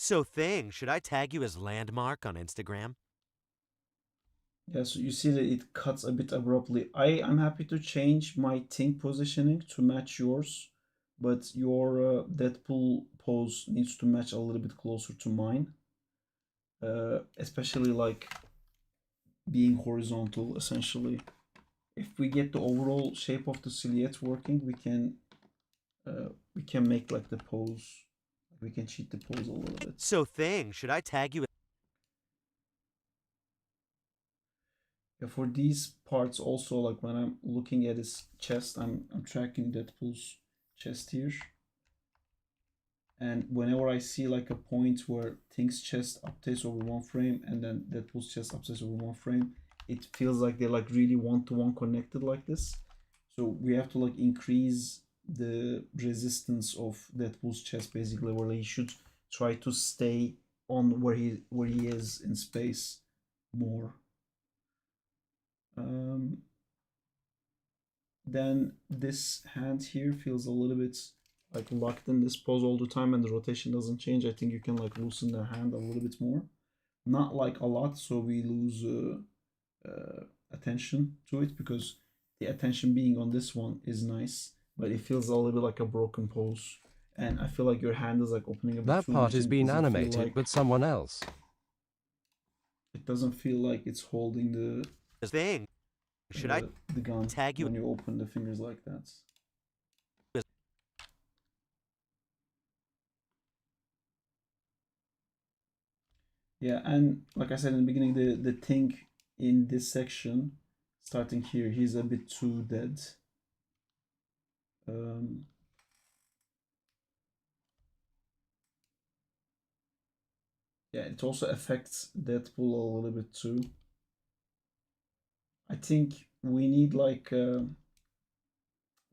So Thing, should I tag you as Landmark on Instagram? Yeah, so you see that it cuts a bit abruptly. I'm happy to change my Ting positioning to match yours, but your Deadpool pose needs to match a little bit closer to mine. Especially like being horizontal, essentially. If we get the overall shape of the silhouette working, we can make like the pose. We can cheat the pose a little bit. So thing, should I tag you? Yeah, for these parts also, like when I'm looking at his chest, I'm tracking Deadpool's chest here. And whenever I see like a point where Thing's chest updates over one frame and then Deadpool's chest updates over one frame, it feels like they're like really one-to-one connected like this. So we have to like increase the resistance of Deadpool's chest basically, where he should try to stay on where he is in space more. Then this hand here feels a little bit like locked in this pose all the time and the rotation doesn't change. I think you can like loosen the hand a little bit more. Not like a lot, so we lose attention to it, because the attention being on this one is nice, but it feels a little bit like a broken pose. And I feel like your hand is like opening up That too part much. is And being doesn't feel animated, like, but someone else. it doesn't feel like it's holding the Thing, should I the gun tag you? when you open the fingers like that. Yeah, and like I said in the beginning, the thing in this section, starting here, he's a bit too dead. Yeah, it also affects Deadpool a little bit too. I think we need like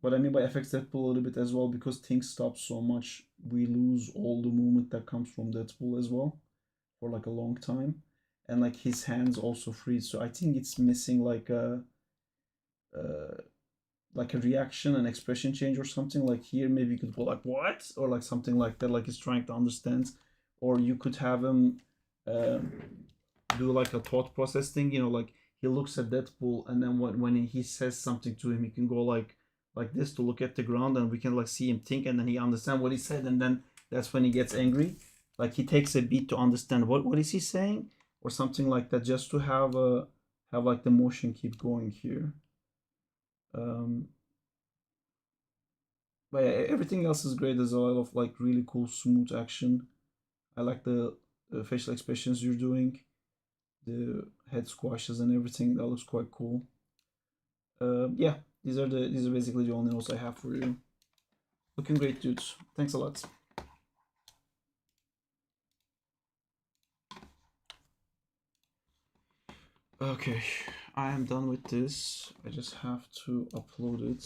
what I mean by affects Deadpool a little bit as well, because things stop so much, we lose all the movement that comes from Deadpool as well for like a long time, and like his hands also freeze. So I think it's missing like a reaction and expression change or something. Like here, maybe you could go like what, or like something like that, like he's trying to understand, or you could have him do like a thought process thing. You know, like he looks at Deadpool, and then when he says something to him, he can go like this to look at the ground, and we can like see him think, and then he understand what he said, and then that's when he gets angry. Like he takes a beat to understand what is he saying, or something like that, just to have like the motion keep going here. But yeah, everything else is great. There's a lot of like really cool smooth action. I like the facial expressions you're doing, the head squashes and everything. That looks quite cool. Yeah, these are basically the only notes I have for you. Looking great, dudes. Thanks a lot. Okay, I am done with this. I just have to upload it.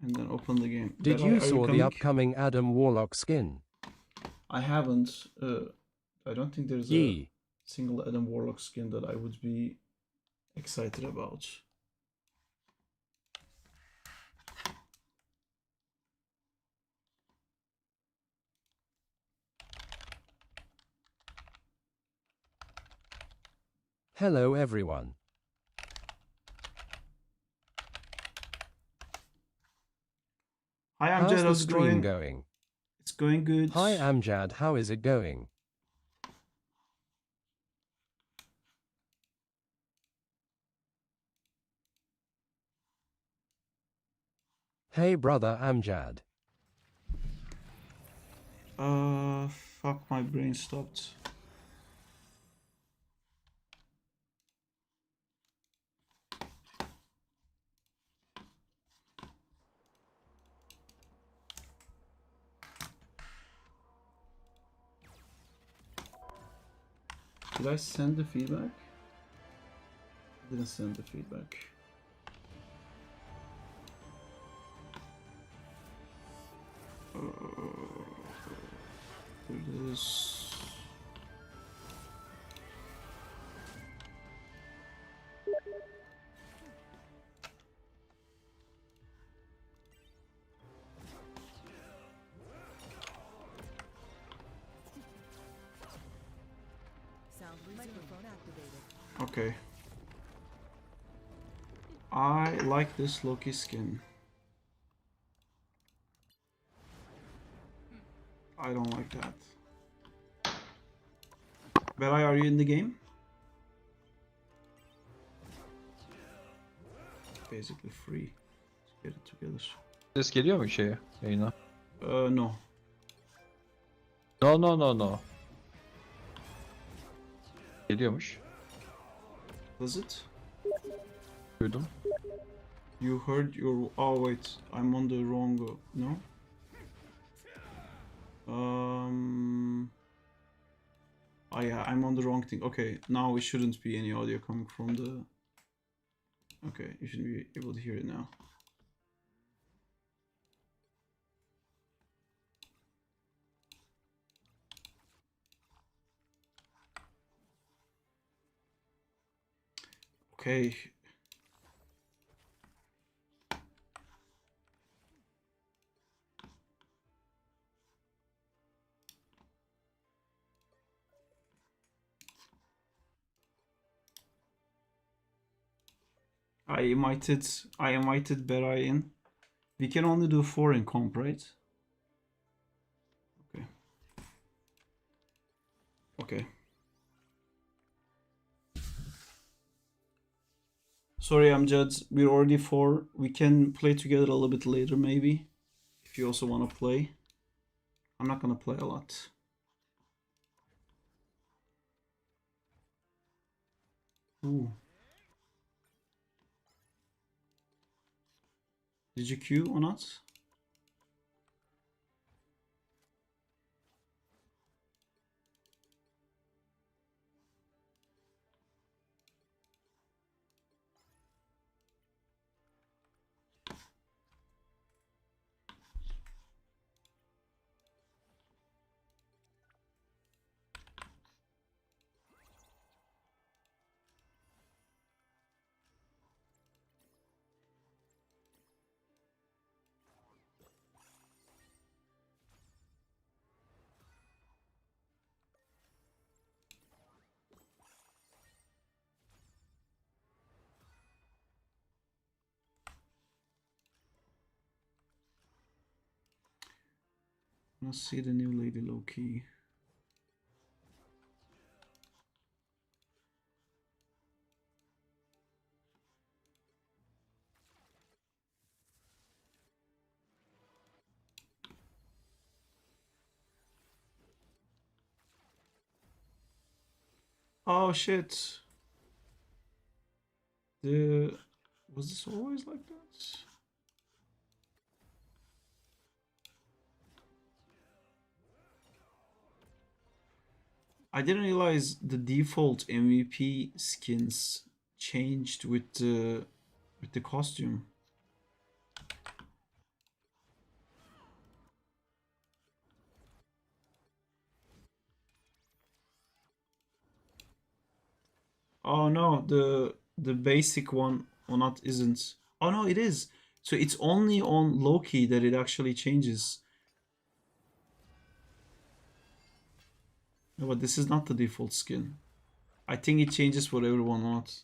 And then open the game. Did you saw the upcoming Adam Warlock skin? I haven't. I don't think there's a single Adam Warlock skin that I would be excited about. Hello everyone. Hi Amjad, how's the stream going? It's going good. Hi Amjad, how is it going? Hey brother Amjad. Fuck, my brain stopped. Did I send the feedback? I didn't send the feedback. There it is. Okay. I like this Loki skin. I don't like that. Beray, are you in the game? Basically free. Let's get it together. Ses geliyor mu şeye? Yayına? No. No. Geliyormuş. Does it? Duydum. You heard your... Oh wait, I'm on the wrong... No? Oh yeah, I'm on the wrong thing. Okay, now it shouldn't be any audio coming from the... Okay, you should be able to hear it now. Okay. I invited Beray in. We can only do 4 in comp, right? Okay. Okay. Sorry, Amjad. We're already 4. We can play together a little bit later, maybe. If you also want to play. I'm not gonna play a lot. Ooh. Did you queue or not? Let's see the new Lady Loki. Oh shit. Was this always like that? I didn't realize the default MVP skins changed with the costume. Oh no, the basic one or not isn't. Oh no, it is. So it's only on Loki that it actually changes. No, but this is not the default skin. I think it changes for everyone or not.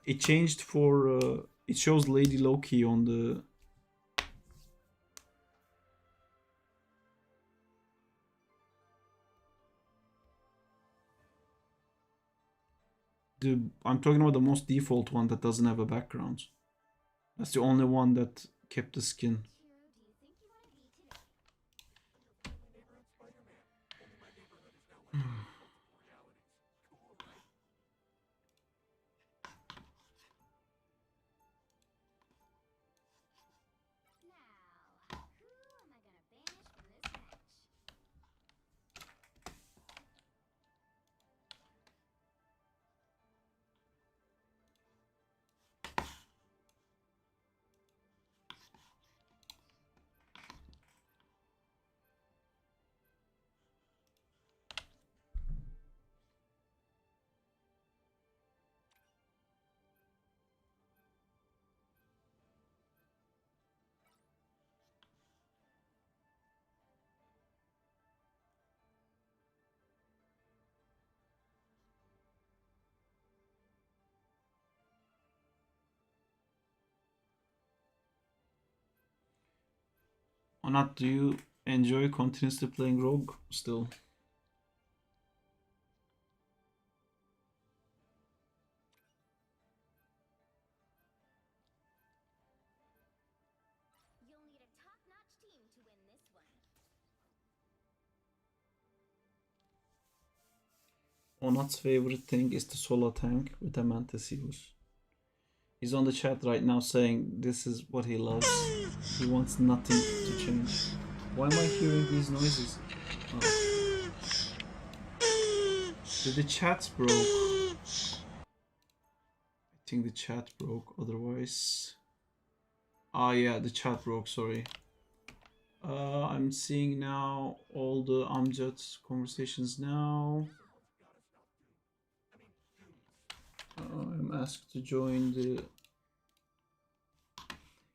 It changed for it shows Lady Loki on the I'm talking about the most default one that doesn't have a background. That's the only one that kept the skin. Or not, do you enjoy continuously playing Rogue still? You'll need a top-notch team to win this one. Onat's favorite thing is the solo tank with a Mantis use. He's on the chat right now saying this is what he loves. He wants nothing to change. Why am I hearing these noises? Oh. Did the chat broke? I think the chat broke, otherwise... Ah yeah, the chat broke, sorry. I'm seeing now all the Amjad conversations now. I'm asked to join the...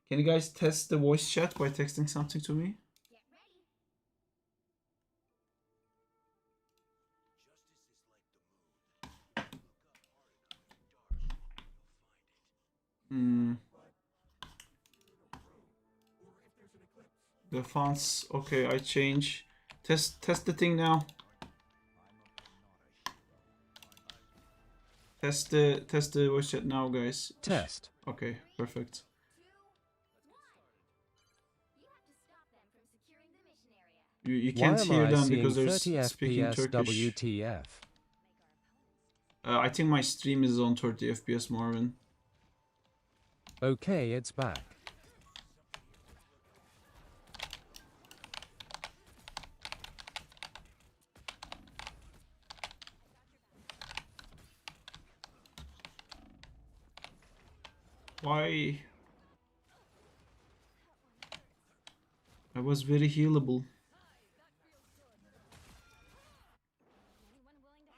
Can you guys test the voice chat by texting something to me? Get ready. The fonts, okay, I change. Test the thing now. Test the voice chat now, guys. Test. Okay, perfect. 2, 1. You have to stop them from securing the mission area. You Why can't am hear I them seeing because they're 30 speaking FPS Turkish. WTF? I think my stream is on 30 FPS, Marvin. Okay, it's back. Why? I was very healable. Anyone willing to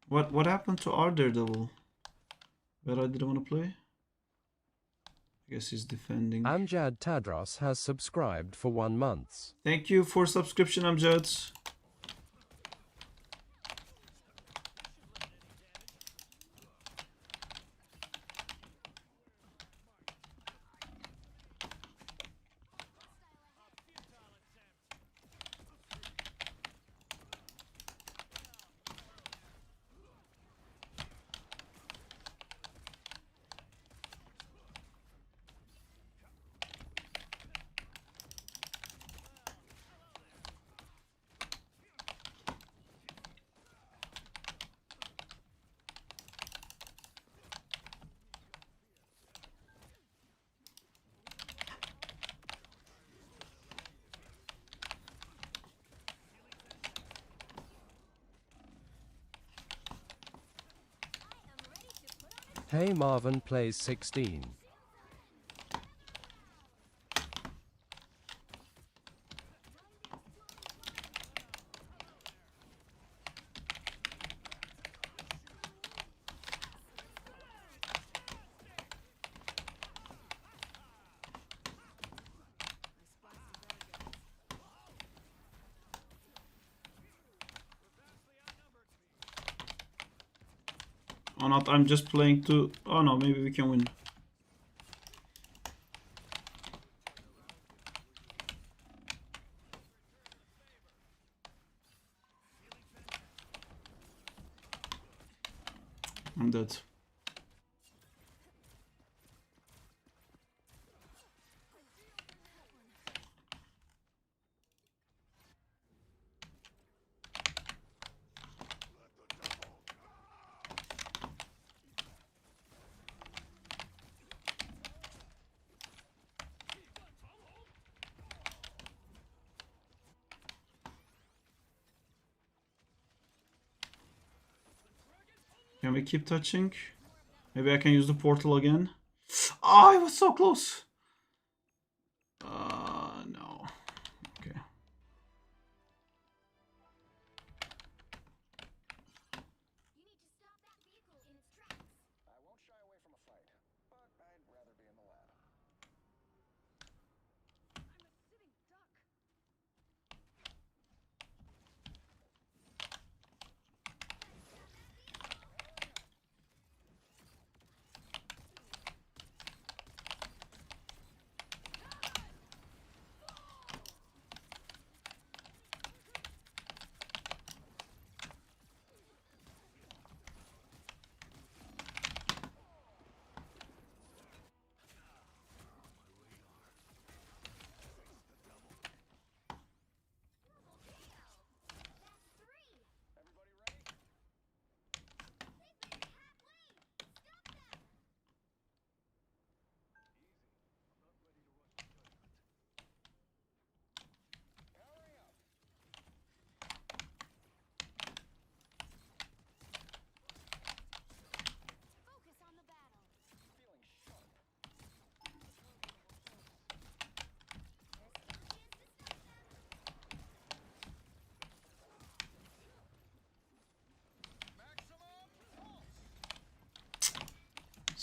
help? What happened to our Daredevil? Where I didn't want to play? I guess he's defending. Amjad Tadros has subscribed for 1 month. Thank you for subscription, Amjad. Hey Marvin plays 16. Or not, I'm just playing to... Oh no, maybe we can win. I'm dead. Can we keep touching? Maybe I can use the portal again. Oh, it was so close. No. Okay. You need to stop that vehicle in its tracks. I won't shy away from a fight, but I'd rather be in the lab. I'm a sitting duck.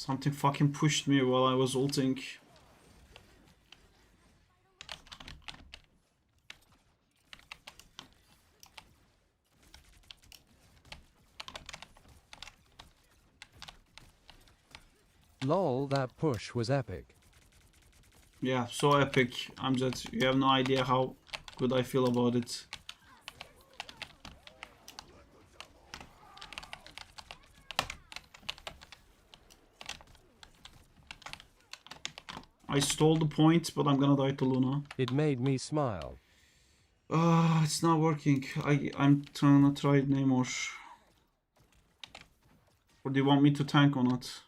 Something fucking pushed me while I was ulting. Lol, that push was epic. Yeah, so epic. Amjad, you have no idea how good I feel about it. I stole the point, but I'm gonna die to Luna. It made me smile. Ah, it's not working. I'm trying to try it Namor. Or do you want me to tank or not?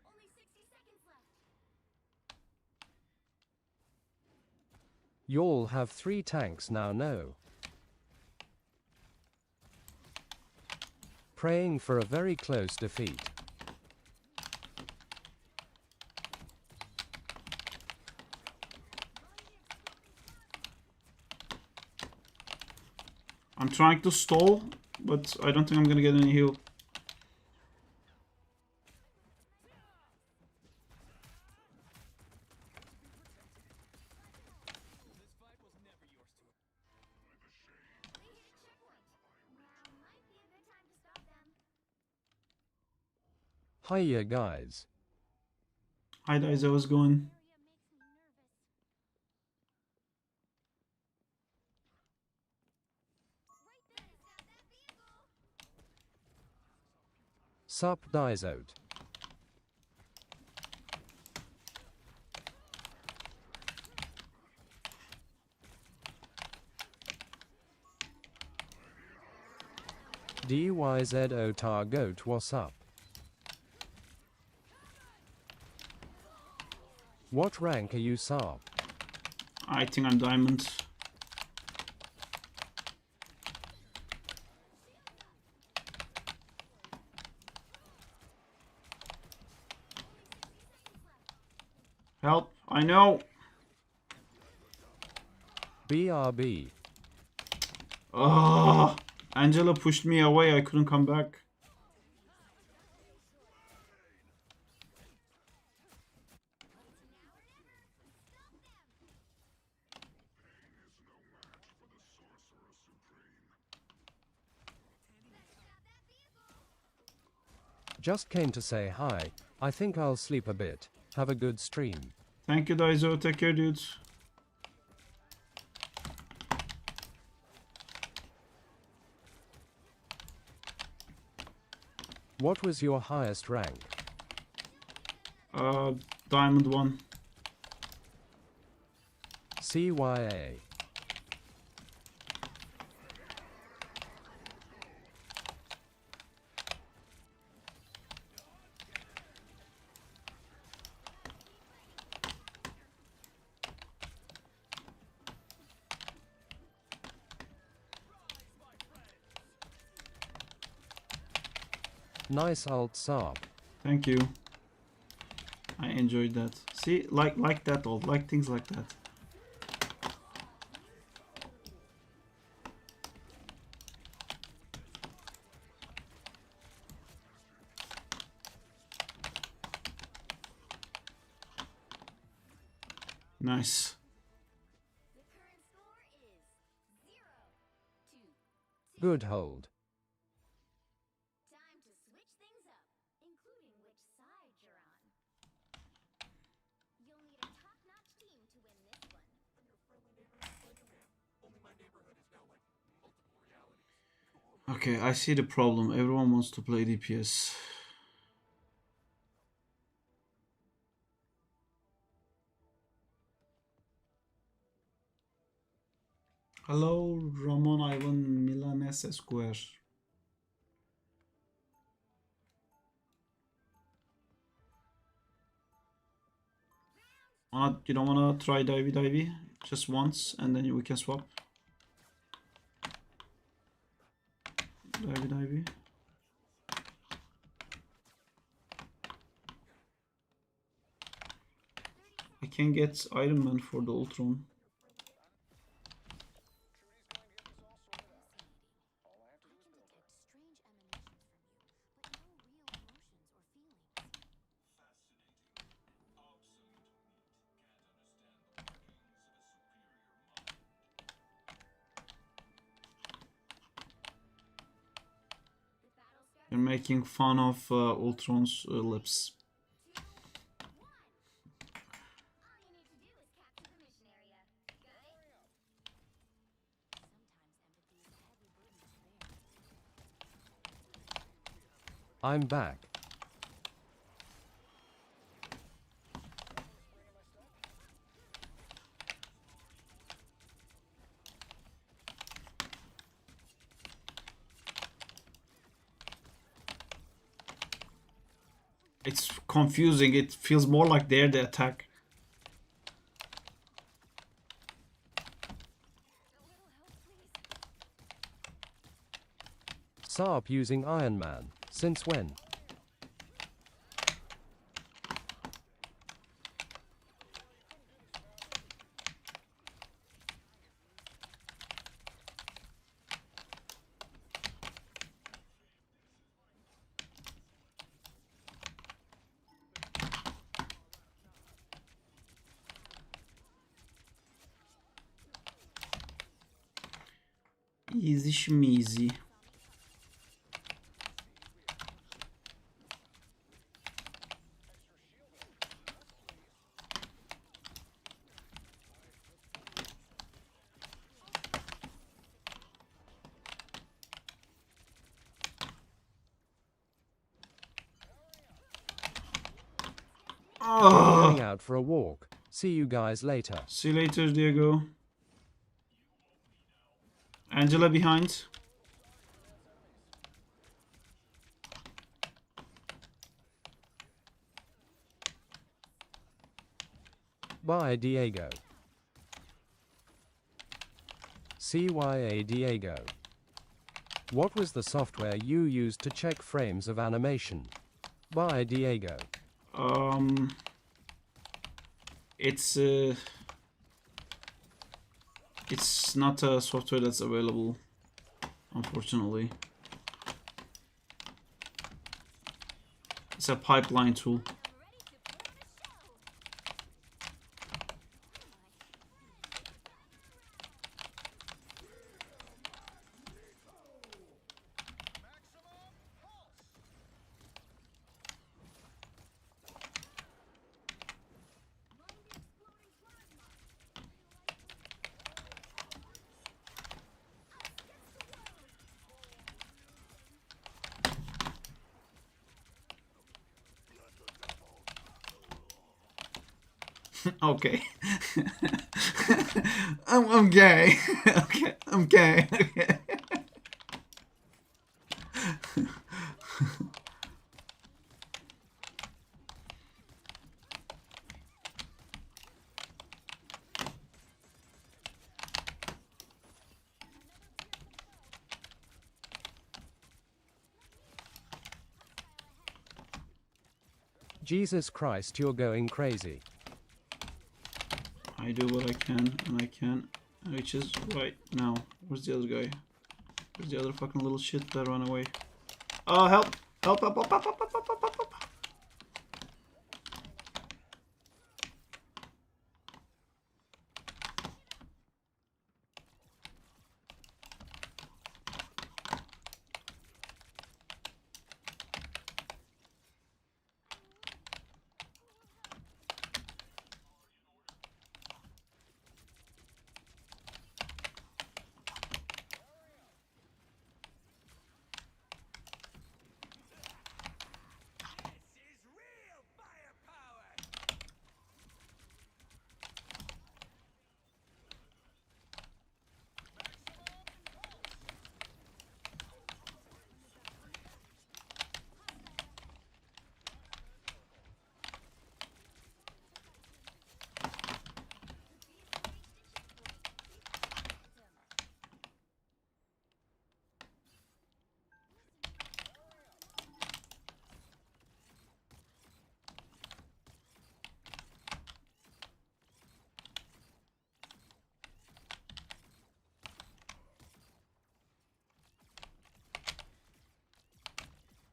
Only 60 seconds left. Y'all have 3 tanks now, no? Praying for a very close defeat. I'm trying to stall, but I don't think I'm gonna get any heal. They hit a checkpoint. Now might be a good time to stop them. Hiya guys. Hi guys, how's it going? Area makes me nervous. Right there, stop that vehicle. Sup dies out. DYZO tar goat, what's up? What rank are you, Sarp? I think I'm diamond. Help, I know. BRB. Oh, Angela pushed me away, I couldn't come back. Just came to say hi. I think I'll sleep a bit. Have a good stream. Thank you, Daizo. Take care, dudes. What was your highest rank? Diamond 1. CYA. Nice alt Sarp. Thank you. I enjoyed that. See, like that, all like things like that. Nice. The current score is 0-2. Good hold. Time to switch things up, including which side you're on. You'll need a top-notch team to win this one. Okay, I see the problem. Everyone wants to play DPS. Hello, Ramon Ivan Milanese Square. You don't wanna try divey just once, and then we can swap. Divey. I can get Iron Man for the Ultron. They're making fun of Ultron's lips. I'm back. It's confusing. It feels more like they're the attack. Sarp using Iron Man. Since when? Easy schmeezy. I'm going out for a walk. See you guys later. See you later, Diego. Angela behind. Bye, Diego. CYA Diego. What was the software you used to check frames of animation? Bye, Diego. It's not a software that's available, unfortunately. It's a pipeline tool. Okay. I'm gay. Okay, I'm gay. Okay. Jesus Christ, you're going crazy. I do what I can, and I can, which is right now. Where's the other guy? Where's the other fucking little shit that ran away? Oh, help! Help! Help! Help! Help! Help! Help! Help! Help! Help!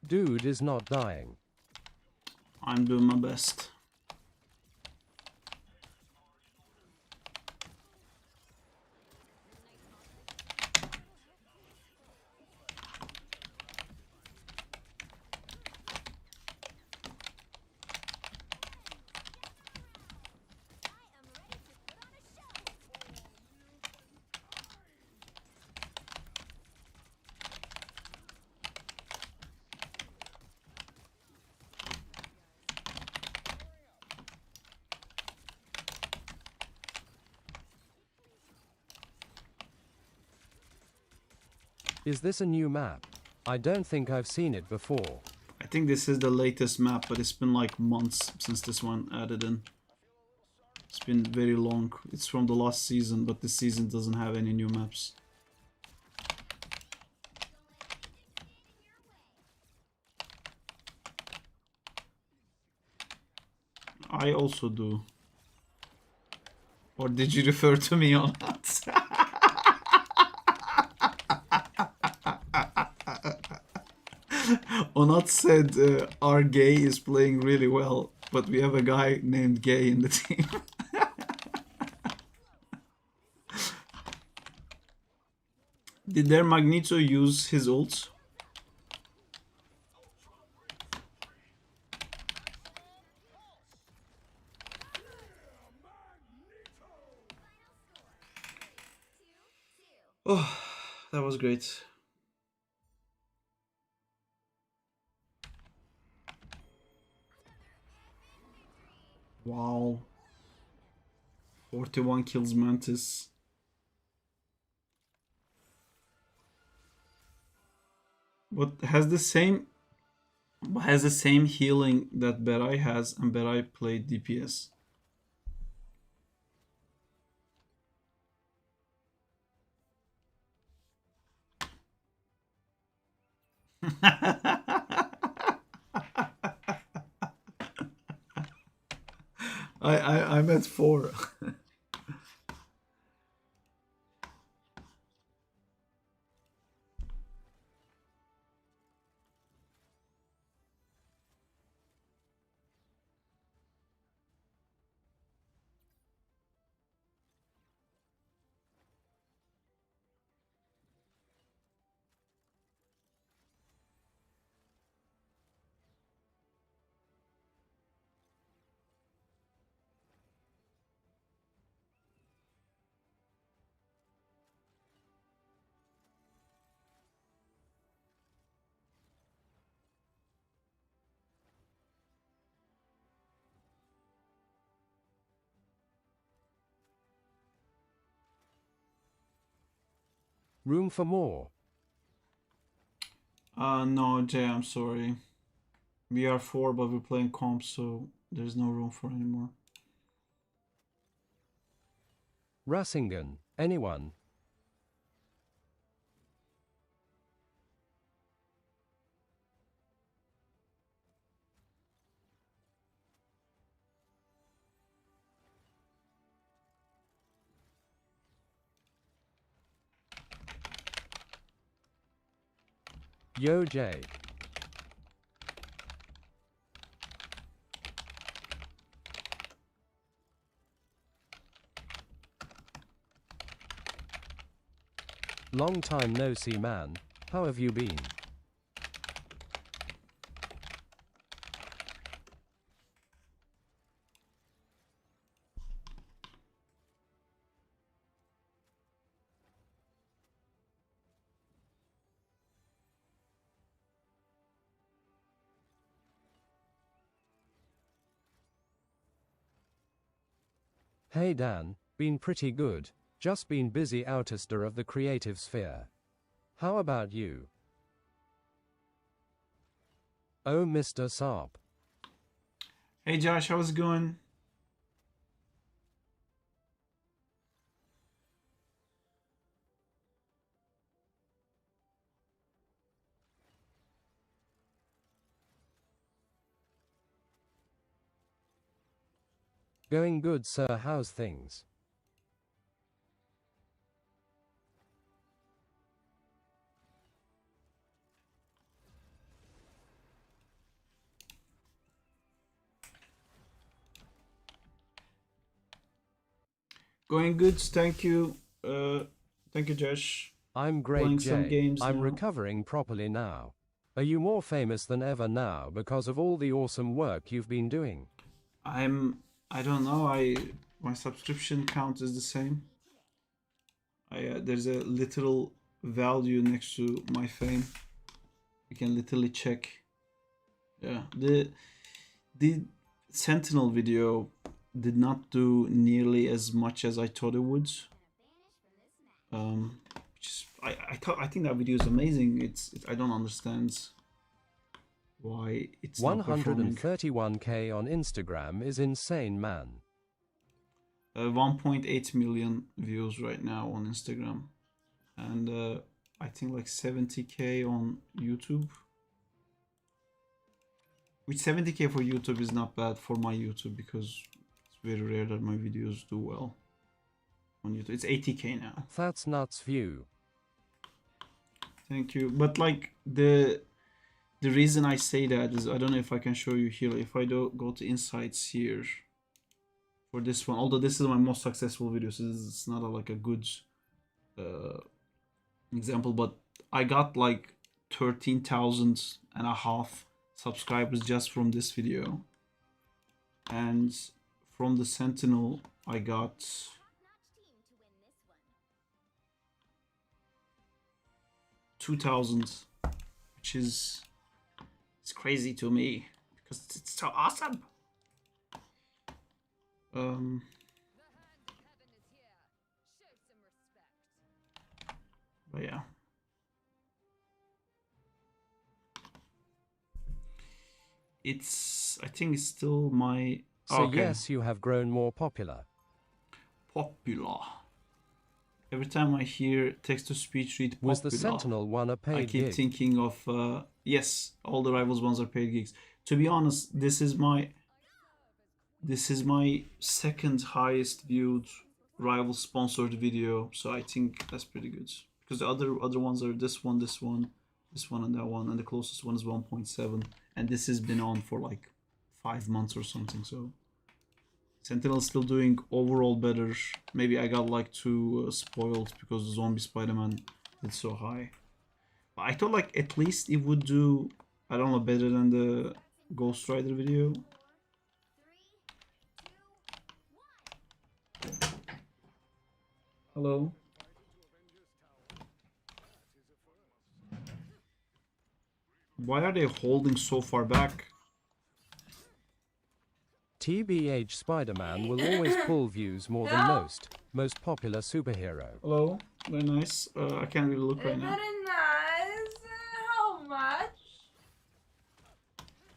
Dude is not dying. I'm doing my best. Is this a new map? I don't think I've seen it before. I think this is the latest map, but it's been like months since this one added in. It's been very long. It's from the last season, but this season doesn't have any new maps. I also do. Or did you refer to me on that? Onat said our Gay is playing really well, but we have a guy named Gay in the team. Did their Magneto use his ult? Oh, that was great. Wow. 41 kills Mantis. But has the same healing that Berai has, and Berai played DPS. I'm at 4. Room for more. No, Jay, I'm sorry. We are 4, but we're playing comp, so there's no room for anymore. Rasingen, anyone? Yo Jay. Long time no see, man. How have you been? Hey Dan, been pretty good. Just been busy outester of the creative sphere. How about you? Oh, Mr. Sarp. Hey Josh, how's it going? Going good, sir. How's things? Going good, thank you. Thank you, Josh. I'm great, Playing some Jay. games I'm now. recovering properly now. Are you more famous than ever now because of all the awesome work you've been doing? I don't know. My subscription count is the same. There's a literal value next to my fame. You can literally check. Yeah, the Sentinel video did not do nearly as much as I thought it would. I think that video is amazing. I don't understand why it's not performing. 131k on Instagram is insane, man. 1.8 million views right now on Instagram, and I think like 70k on YouTube. Which 70k for YouTube is not bad for my YouTube because it's very rare that my videos do well on YouTube. It's 80k now. That's nuts view. Thank you. But like the reason I say that is I don't know if I can show you here. If I do go to insights here for this one, although this is my most successful video, so this is not like a good example, but I got like 13,000 and a half subscribers just from this video, and from the Sentinel I got 2,000, which is it's crazy to me because it's so awesome. But yeah. I think it's still my... So okay. yes, you have grown more popular. Popular. Every time I hear text-to-speech read popular, Was the Sentinel one a paid I keep gig? thinking of... yes, all the Rivals ones are paid gigs. To be honest, this is my second highest viewed Rivals sponsored video, so I think that's pretty good. Because the other ones are this one, and that one, and the closest one is 1.7, and this has been on for like 5 months or something. So Sentinel's still doing overall better. Maybe I got like too spoiled because the Zombie Spider-Man did so high. But I thought like at least it would do, I don't know, better than the Ghost Rider video. Hello. Why are they holding so far back? TBH Spider-Man will always pull views more than most. Most popular superhero. Hello. Very nice. I can't really look right now. Very nice. How much?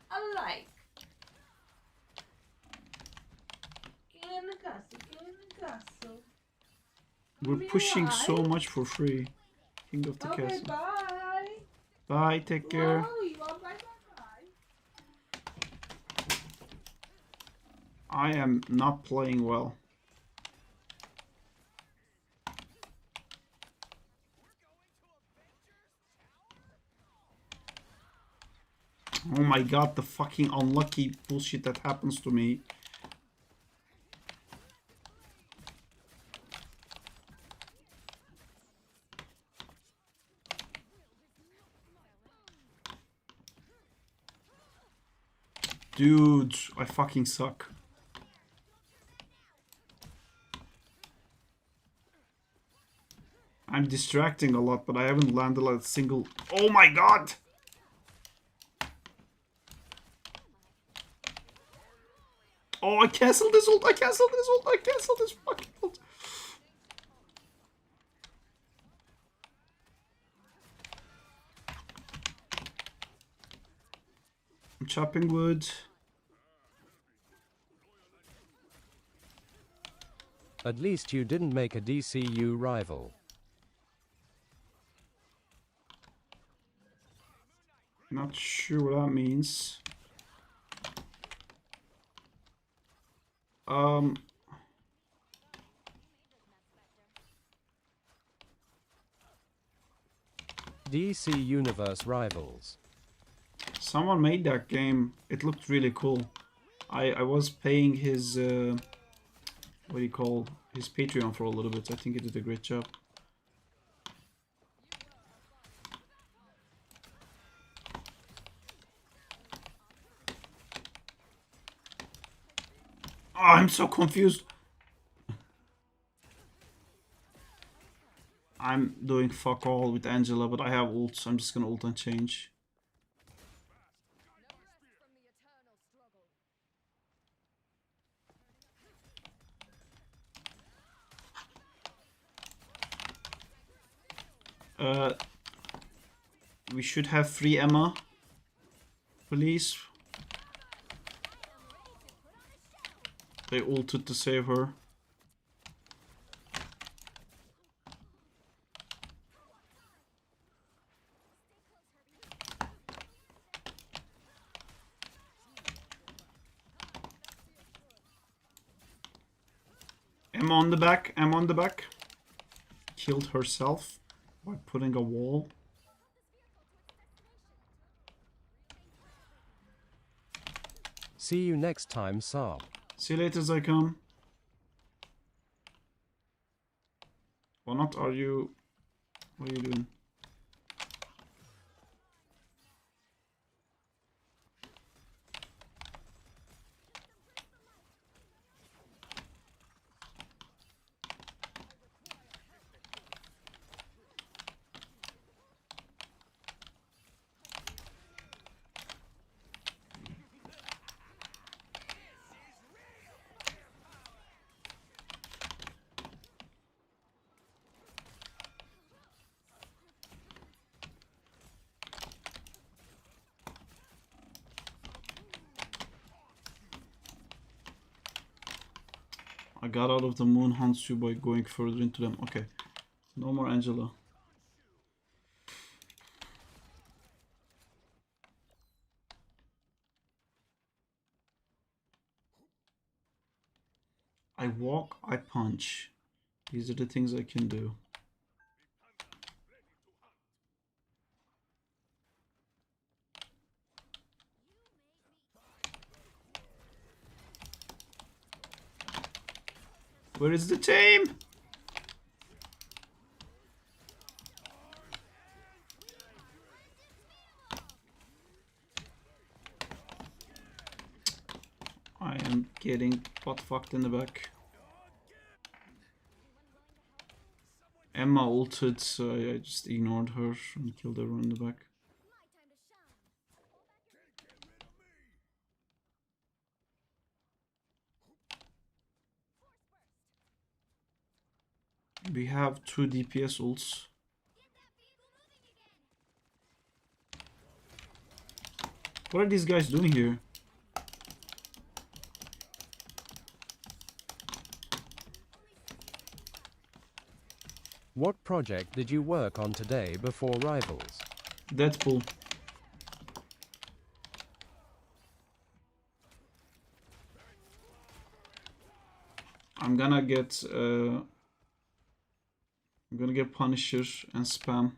I like. Get in the castle. We're pushing so much for free. King of the Okay, Castle. bye. Bye, take care. Oh, you want bye. I am not playing well. Oh my god, the fucking unlucky bullshit that happens to me. Dude, I fucking suck. I'm distracting a lot, but I haven't landed a single... Oh my god! Oh, I canceled this ult! I canceled this fucking ult! I'm chopping wood. At least you didn't make a DCU rival. Not sure what that means. DC Universe rivals. Someone made that game. It looked really cool. I was paying his what do you call his Patreon for a little bit. I think he did a great job. Oh, I'm so confused. I'm doing fuck all with Angela, but I have ult, so I'm just gonna ult and change. We should have free Emma. Please. They ulted to save her. Emma on the back, Emma on the back. Killed herself by putting a wall. See you next time, Saab. See you later, Zycom. Or not, are you... What are you doing? I got out of the moon hunts you by going further into them. Okay. No more Angela. I walk, I punch. These are the things I can do. Where is the team? I am getting butt fucked in the back. Emma ulted, so I just ignored her and killed everyone in the back. We have 2 DPS ults. What are these guys doing here? What project did you work on today before Rivals? Deadpool. I'm gonna get Punisher and spam.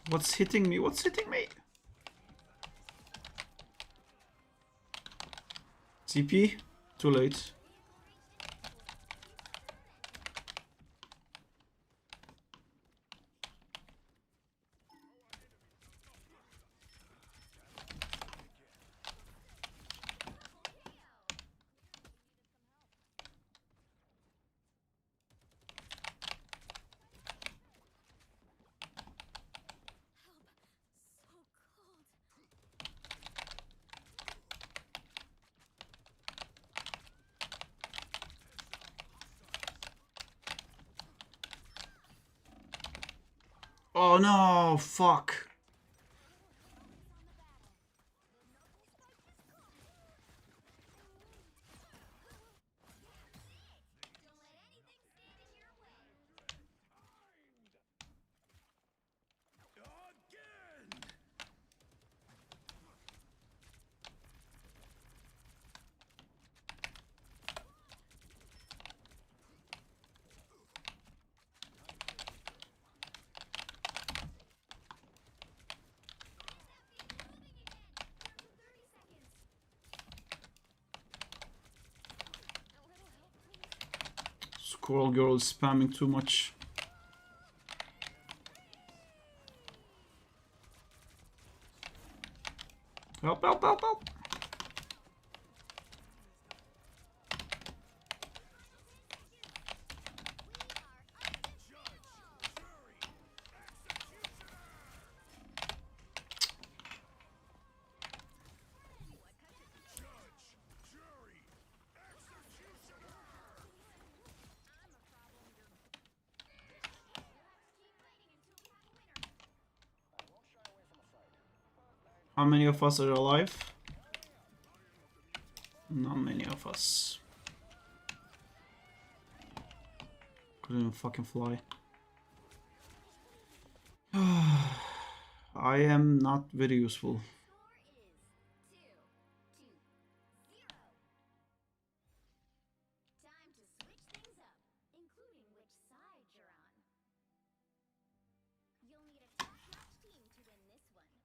What's hitting me? What's hitting me? TP? Too late. Oh no, fuck. Squirrel girl is spamming too much. Help, help, help, help. How many of us are alive? Not many of us. Couldn't even fucking fly. I am not very useful. Time to switch things up, including which side you're on. You'll need a top-notch team to win this one.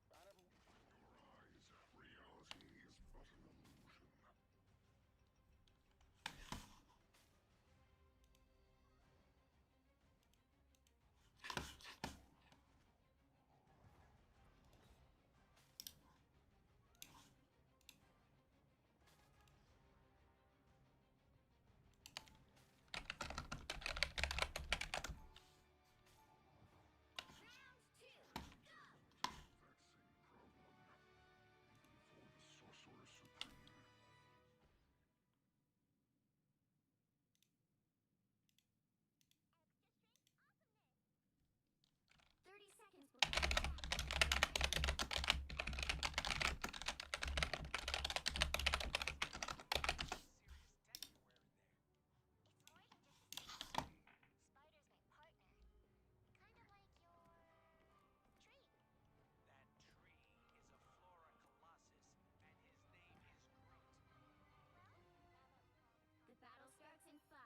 The battle starts in 5,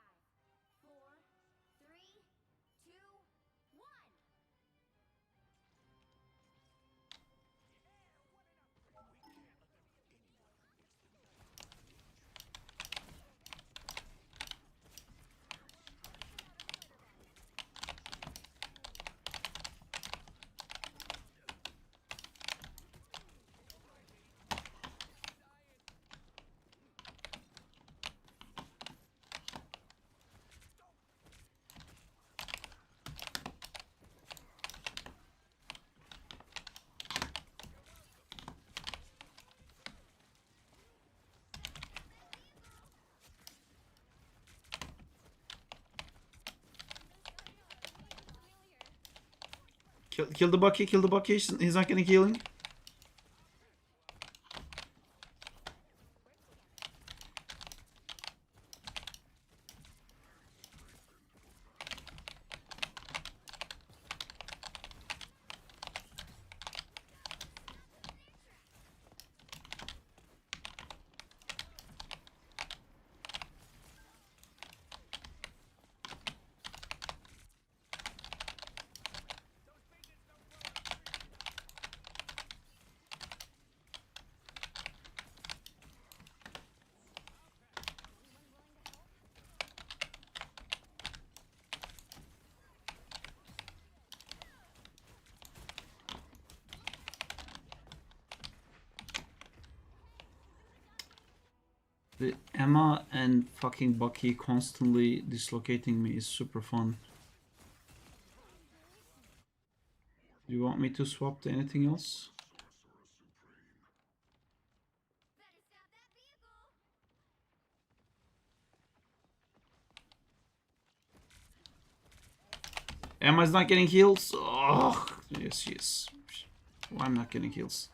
4, 3, 2, 1. Kill the Bucky, kill the Bucky. He's not getting healing. The Emma and fucking Bucky constantly dislocating me is super fun. Do you want me to swap to anything else? Emma's not getting heals. Oh, yes, she is. Well, I'm not getting heals.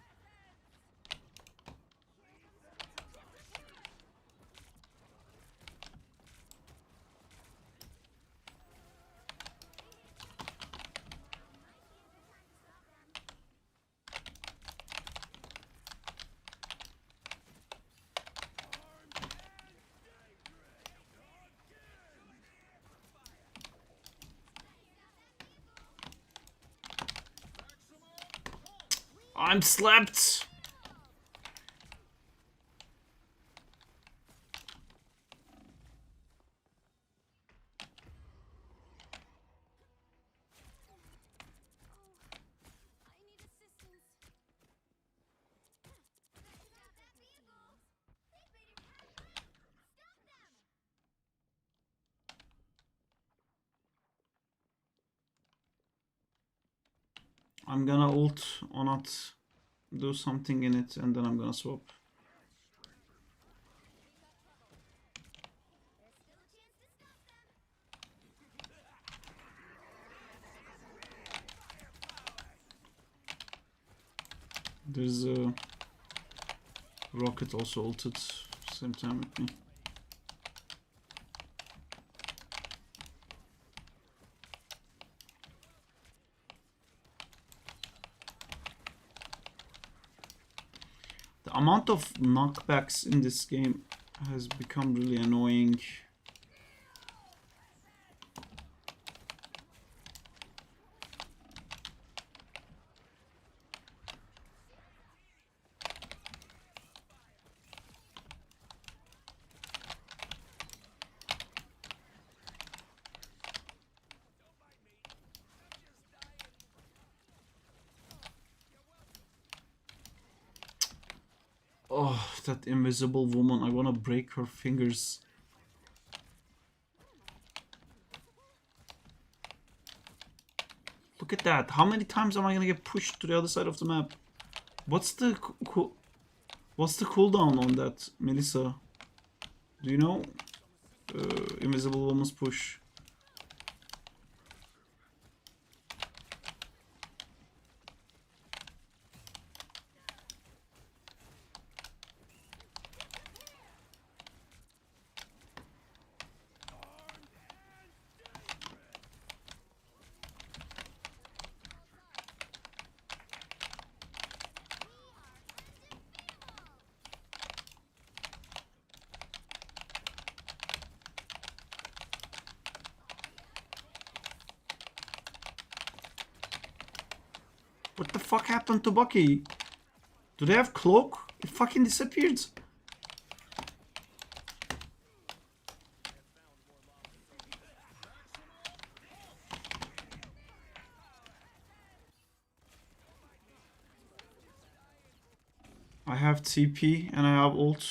I'm slapped. I'm gonna ult on it, do something in it, and then I'm gonna swap. There's a rocket also ulted same time with me. The amount of knockbacks in this game has become really annoying. Oh, that invisible woman. I wanna break her fingers. Look at that. How many times am I gonna get pushed to the other side of the map? What's the cooldown on that, Melissa? Do you know? Invisible woman's push. What the fuck happened to Bucky? Do they have cloak? It fucking disappeared. I have TP and I have ult.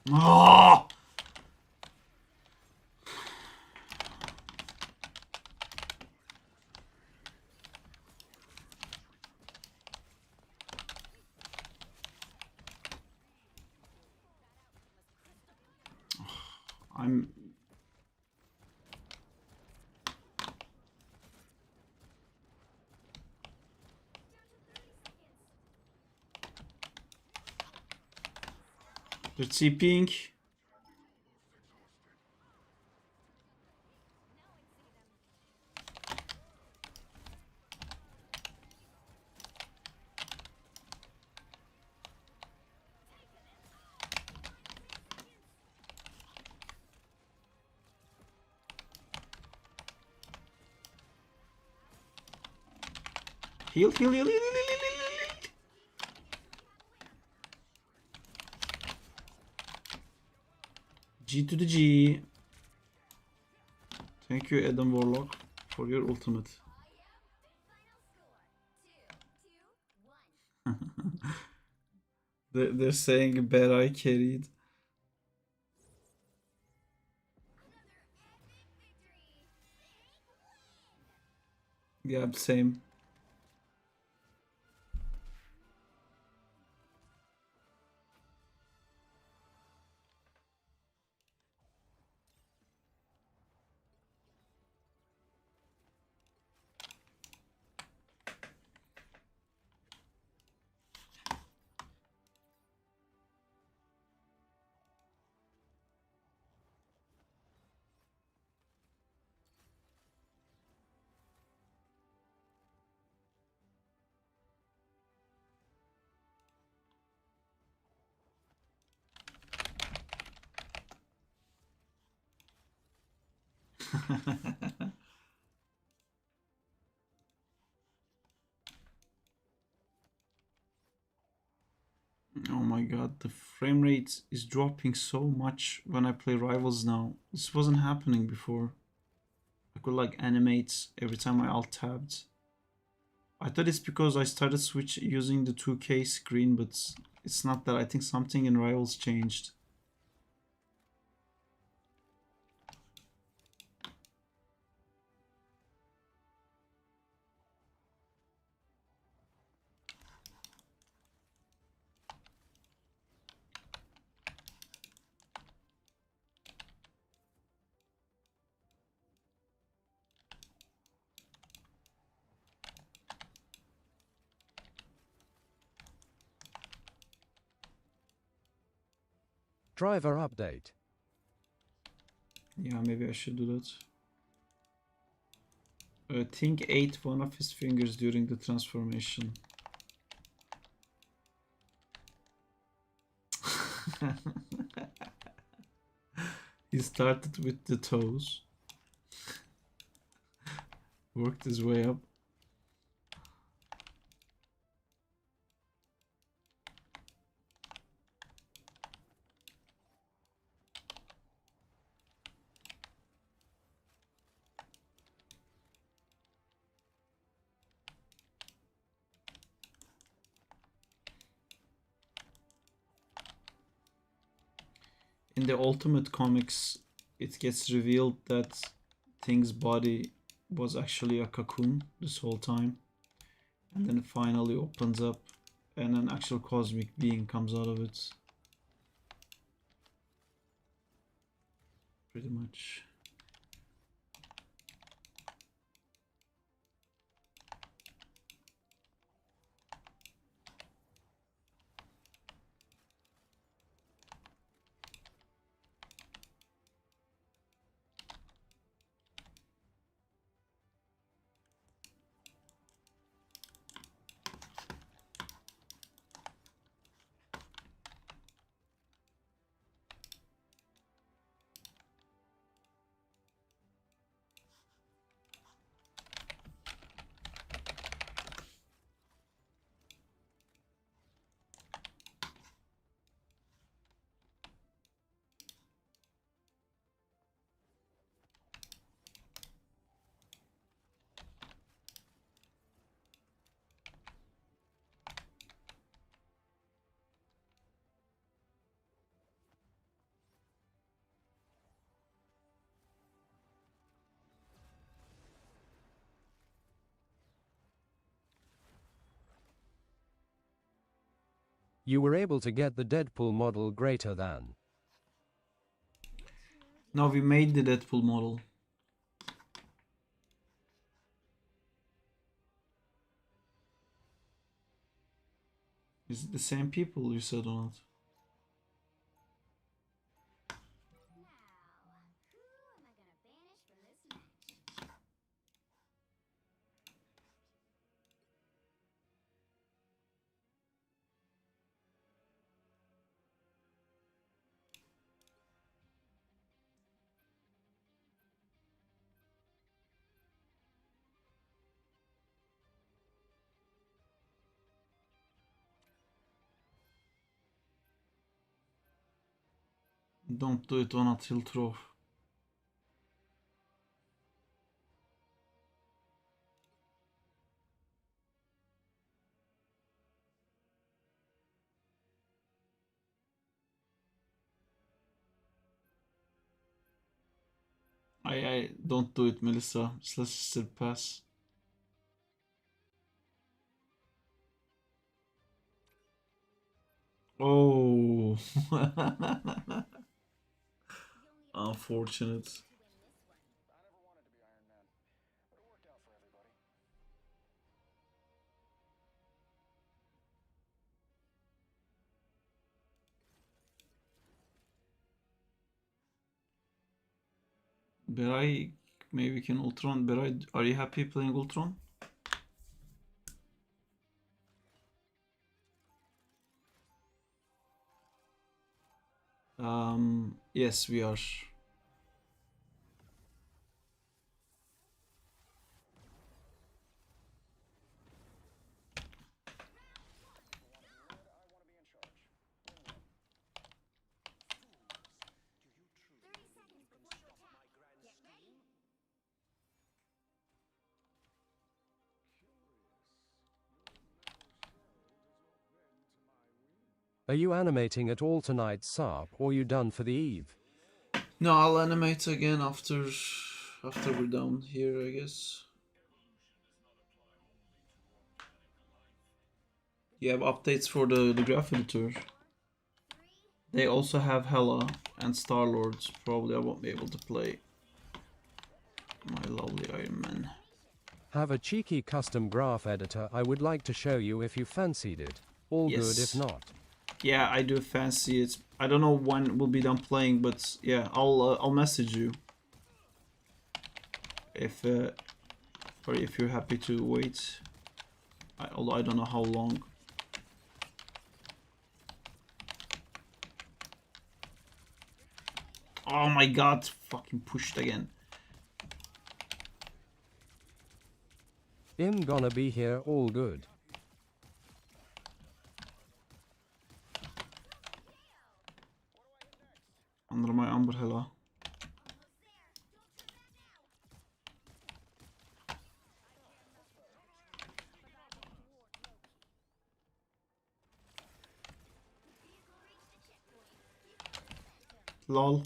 Oh! I'm... They're TPing. Heal, heal, heal, heal, heal, heal, heal, heal. G to the G. Thank you, Adam Warlock, for your ultimate. They're saying bad I carried. Yeah, same. Oh my god, the frame rate is dropping so much when I play Rivals now. This wasn't happening before. I could like animate every time I alt tabbed. I thought it's because I started using the 2K screen, but it's not that. I think something in Rivals changed. Driver update. Yeah, maybe I should do that. Think ate one of his fingers during the transformation. He started with the toes, worked his way up. In the Ultimate Comics, it gets revealed that Thing's body was actually a cocoon this whole time, and then it finally opens up and an actual cosmic being comes out of it. Pretty much. You were able to get the Deadpool model greater than. Now we made the Deadpool model. Is it the same people you said or not? Now, who am I gonna banish from this match? Don't do it on a tilt throw. I don't do it, Melissa. Let's still pass. Oh, unfortunate. I never wanted to be Iron Man, but it worked out for everybody. Beray, maybe can Ultron. Beray, are you happy playing Ultron? Yes, we are. I want to be in charge. Win-win. 30 seconds before you attack. Get ready. Are you animating at all tonight, Sarp, or you done for the eve? No, I'll animate again after we're down here, I guess. You have updates for the graph editor. They also have Hela and Star-Lord. Probably I won't be able to play my lovely Iron Man. Have a cheeky custom graph editor I would like to show you if you fancied it. All good Yes. if not. Yeah, I do fancy it. I don't know when we'll be done playing, but yeah, I'll message you if or if you're happy to wait. Although I don't know how long. Oh my god, fucking pushed again. I'm gonna be here all good. Under my umbrella. Lol.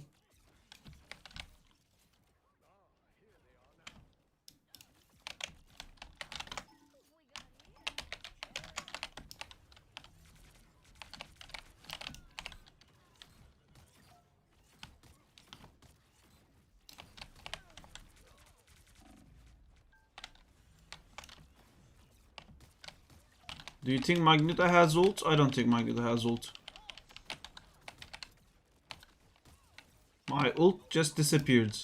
Do you think Magneto has ult? I don't think Magneto has ult. My ult just disappeared.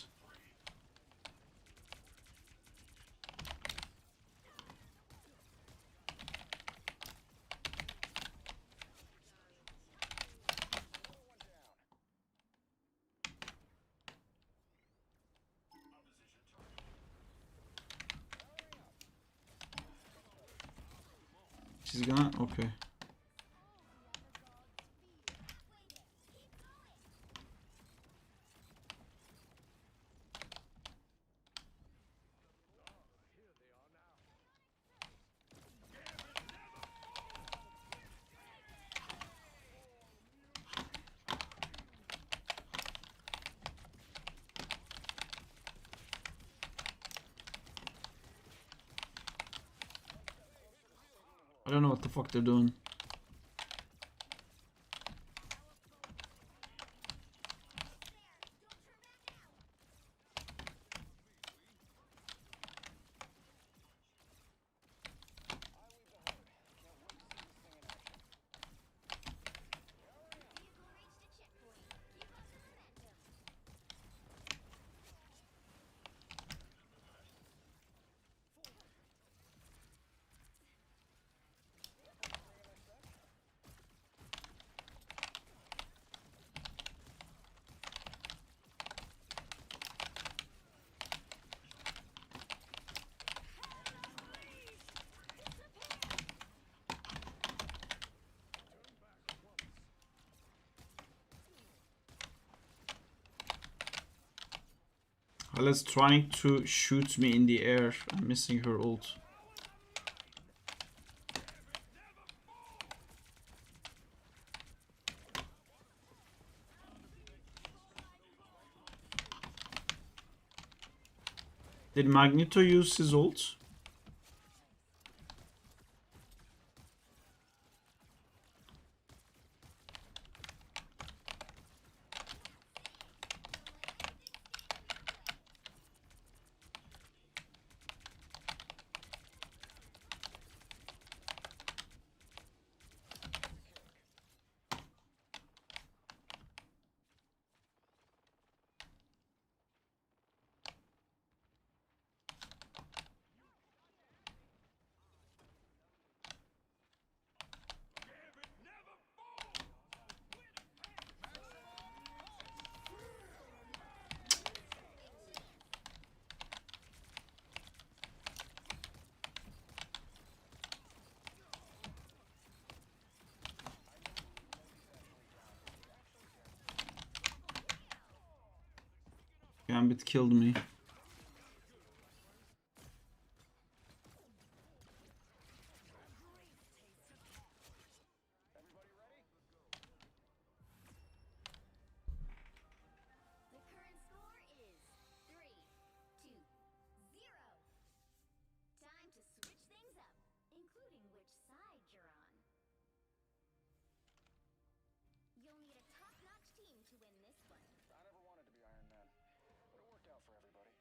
She's gonna... Okay. I don't know what the fuck they're doing. Alice trying to shoot me in the air. I'm missing her ult. Did Magneto use his ult? Gambit killed me. The current score is 3-2-0. Time to switch things up, including which side you're on. You'll need a top-notch team to win this one. I never wanted to be Iron Man, but it worked out for everybody.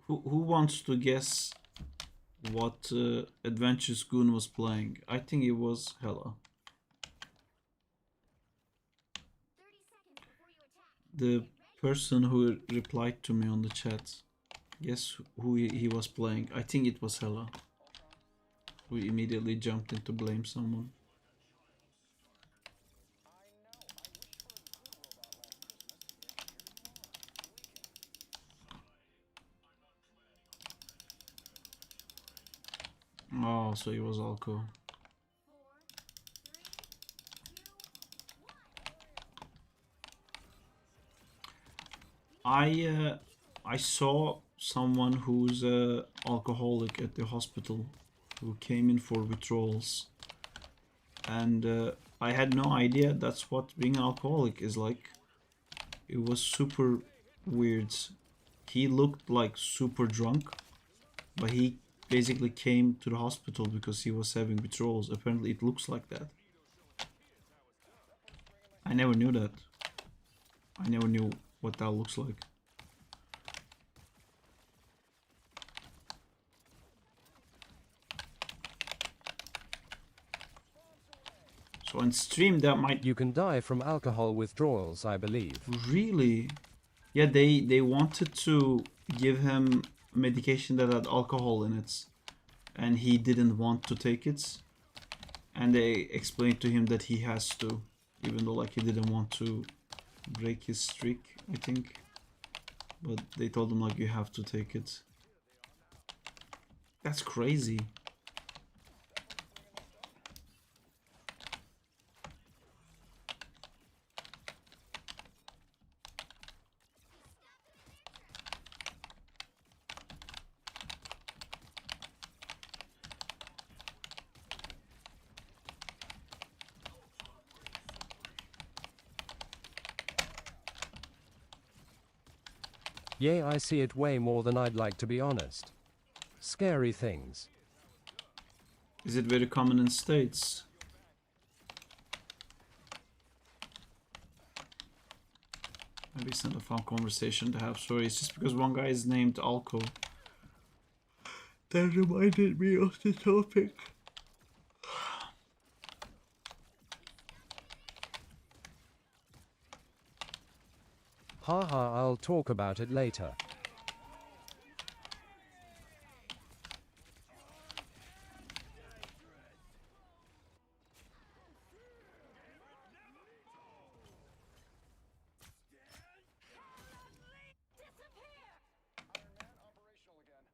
Who wants to guess what Adventure Goon was playing? I think it was Hella. 30 seconds before you attack. The person who replied to me on the chat. Guess who he was playing? I think it was Hella. Who immediately jumped in to blame someone. Oh, so it was Alco. 4, 3, 2, 1. I saw someone who's alcoholic at the hospital who came in for withdrawals, and I had no idea that's what being an alcoholic is like. It was super weird. He looked like super drunk, but he basically came to the hospital because he was having withdrawals. Apparently it looks like that. I never knew that. I never knew what that looks like. So on stream that might You can die from alcohol withdrawals, I believe. really, yeah, they wanted to give him medication that had alcohol in it, and he didn't want to take it, and they explained to him that he has to, even though like he didn't want to break his streak, I think, but they told him like you have to take it. That's crazy. Yeah, I see it way more than I'd like, to be honest. Scary things. Is it very common in States? Maybe it's not a fun conversation to have. Sorry, it's just because one guy is named Alco. That reminded me of the topic. Haha, I'll talk about it later. Operational again.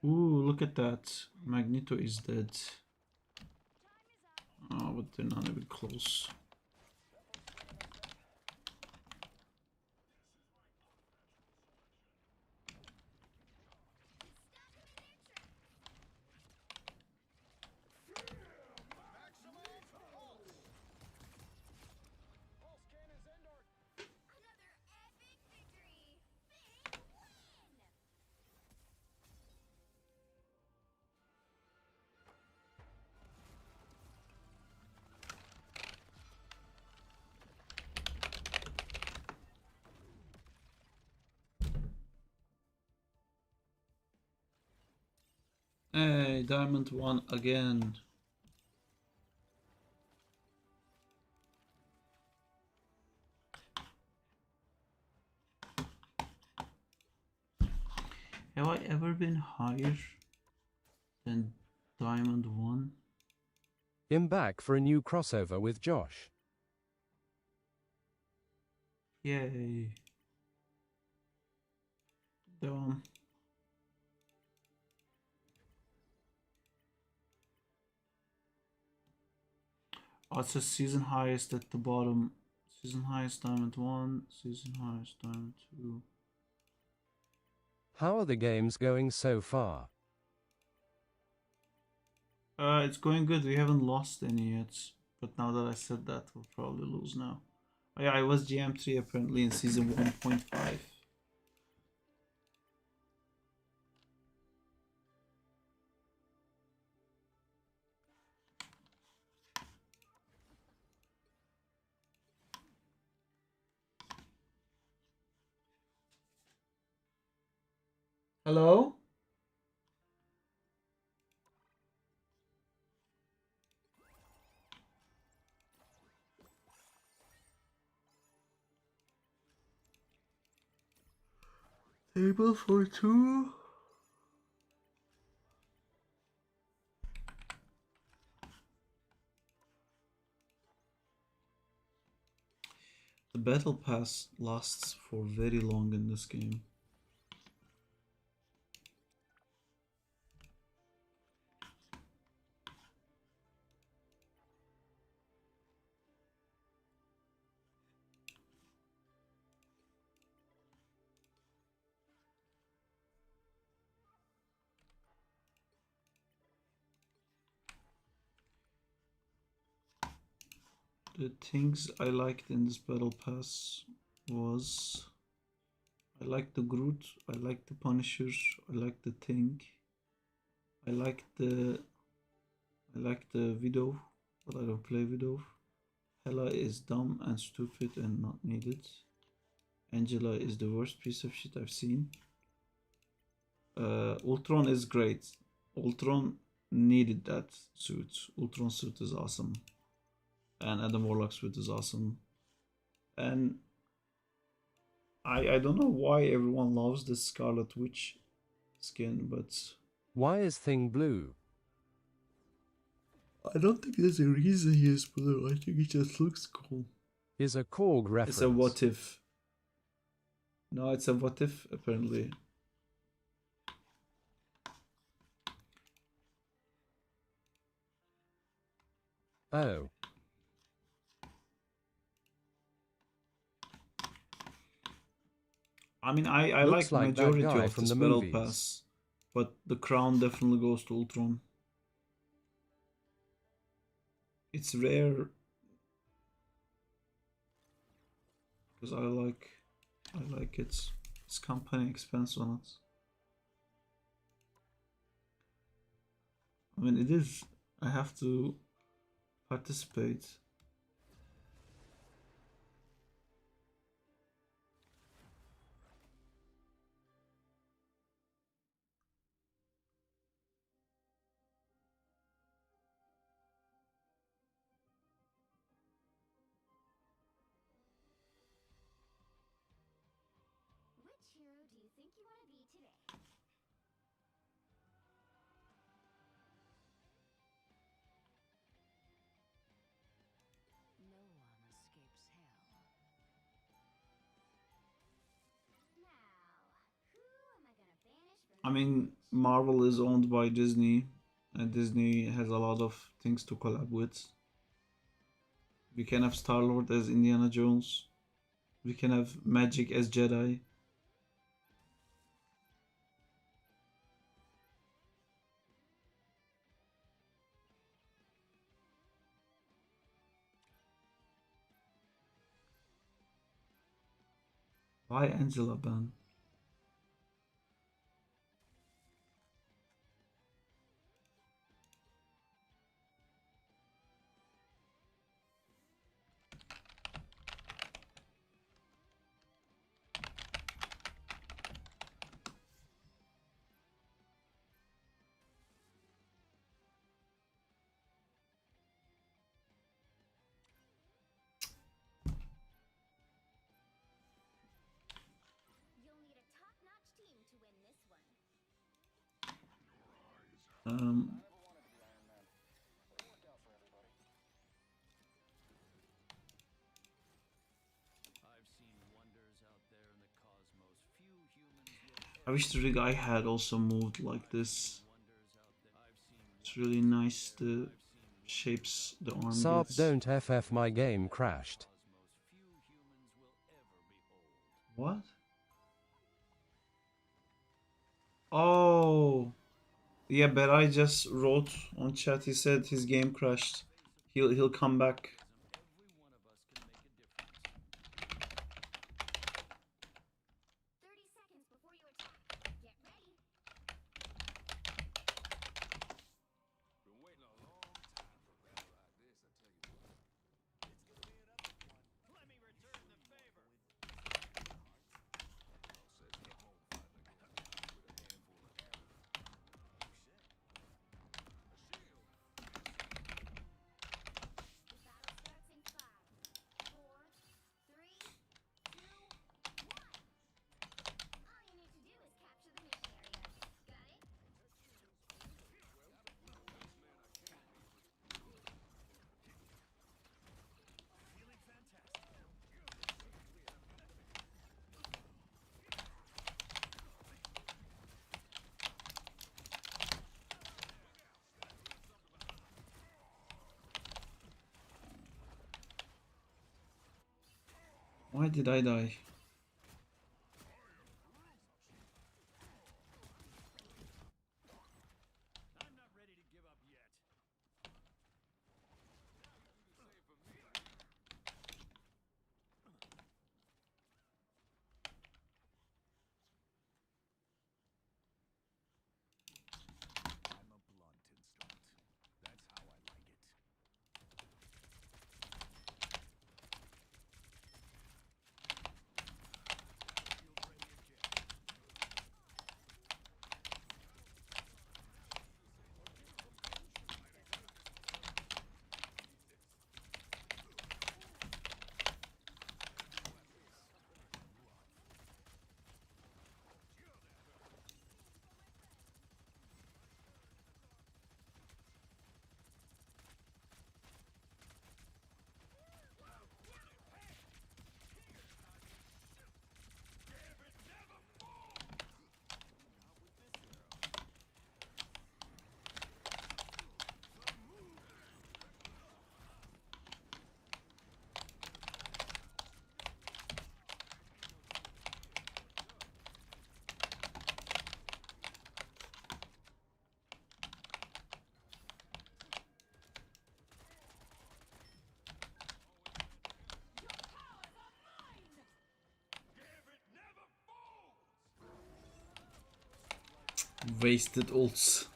Ooh, look at that. Magneto is dead. Oh, but they're not even close. Pulse cannons end our Another epic victory. Big win. Hey, Diamond won again. Have I ever been higher than Diamond 1? I'm back for a new crossover with Josh. Yay. Dumb. Oh, it says season highest at the bottom. Season highest Diamond 1, season highest Diamond 2. How are the games going so far? It's going good. We haven't lost any yet. But now that I said that, we'll probably lose now. Oh, yeah, I was GM3 apparently in season 1.5. Hello? Table for two. The battle pass lasts for very long in this game. The things I liked in this battle pass was I liked the Groot, I liked the Punisher, I liked the Thing, I liked the Widow, but I don't play Widow. Hela is dumb and stupid and not needed. Angela is the worst piece of shit I've seen. Ultron is great. Ultron needed that suit. Ultron suit is awesome. And Adam Warlock suit is awesome. And I don't know why everyone loves this Scarlet Witch skin, but Why is Thing blue? I don't think there's a reason he is blue. I think it just looks cool. Is a Korg reference. It's a what if. No, it's a what if, apparently. Oh. I mean, I Looks like like that majority guy of from this the battle movies. pass, but the crown definitely goes to Ultron. It's rare because I like its company expense on it. I mean, it is. I have to participate. Which hero do you think you want to be today? No one escapes hell. Now, who am I gonna banish from I mean, Marvel is owned by Disney, and Disney has a lot of things to collab with. We can have Star-Lord as Indiana Jones. We can have Magic as Jedi. Why Angela ban? You'll need a top-notch team to win this one. Um, Never wanted to be Iron Man, but it worked out for everybody. I've seen wonders out there in the cosmos. Few humans will I wish the rig I had also moved like this. wonders out there. I've seen It's really nice the shapes the arm Sarp gets. don't FF my game crashed. cosmos. Few humans will ever behold. What? Oh, yeah, but I just wrote on chat. He said his game crashed. He'll come back. Every one of us can make a difference. 30 seconds before you attack. Get ready. Been waiting a long time for a battle like this, I tell you what. It's gonna be an epic one. Let me return the favor. Says come home fighting a good guy with a handful Why did I die? I'm not ready to give up yet. I'm a blunt instrument. That's how I like it. Battlefield ready again. Wasted ults.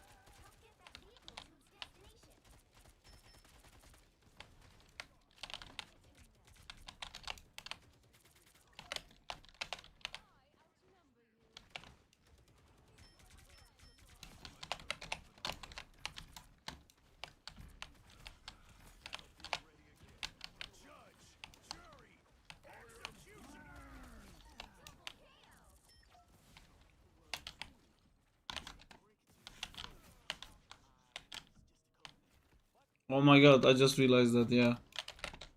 Oh my god, I just realized that, yeah.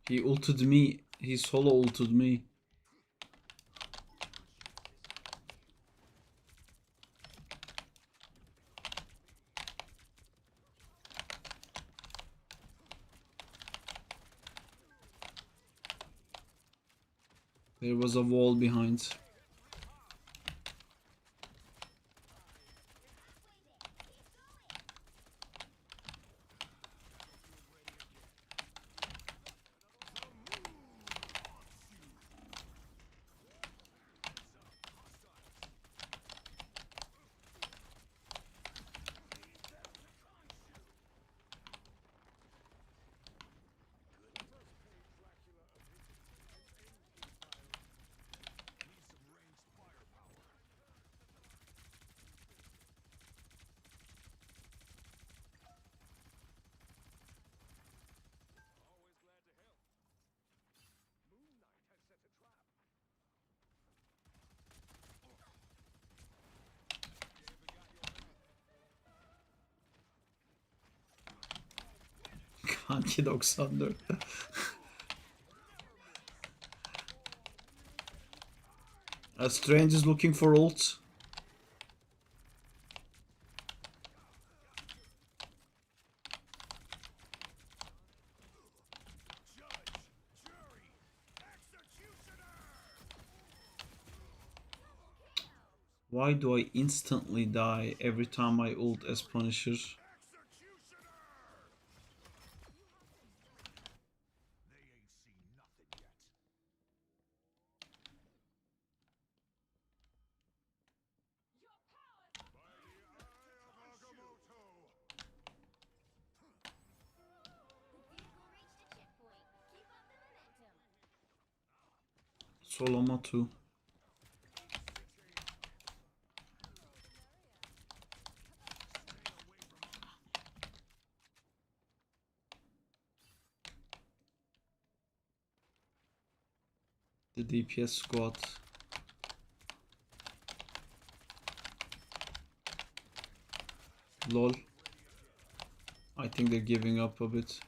He ulted me. He solo ulted me. There was a wall behind. Kanki 94. A strange is looking for ult. Why do I instantly die every time I ult as Punisher? Soloma too. The DPS squad. Lol. I think they're giving up a bit.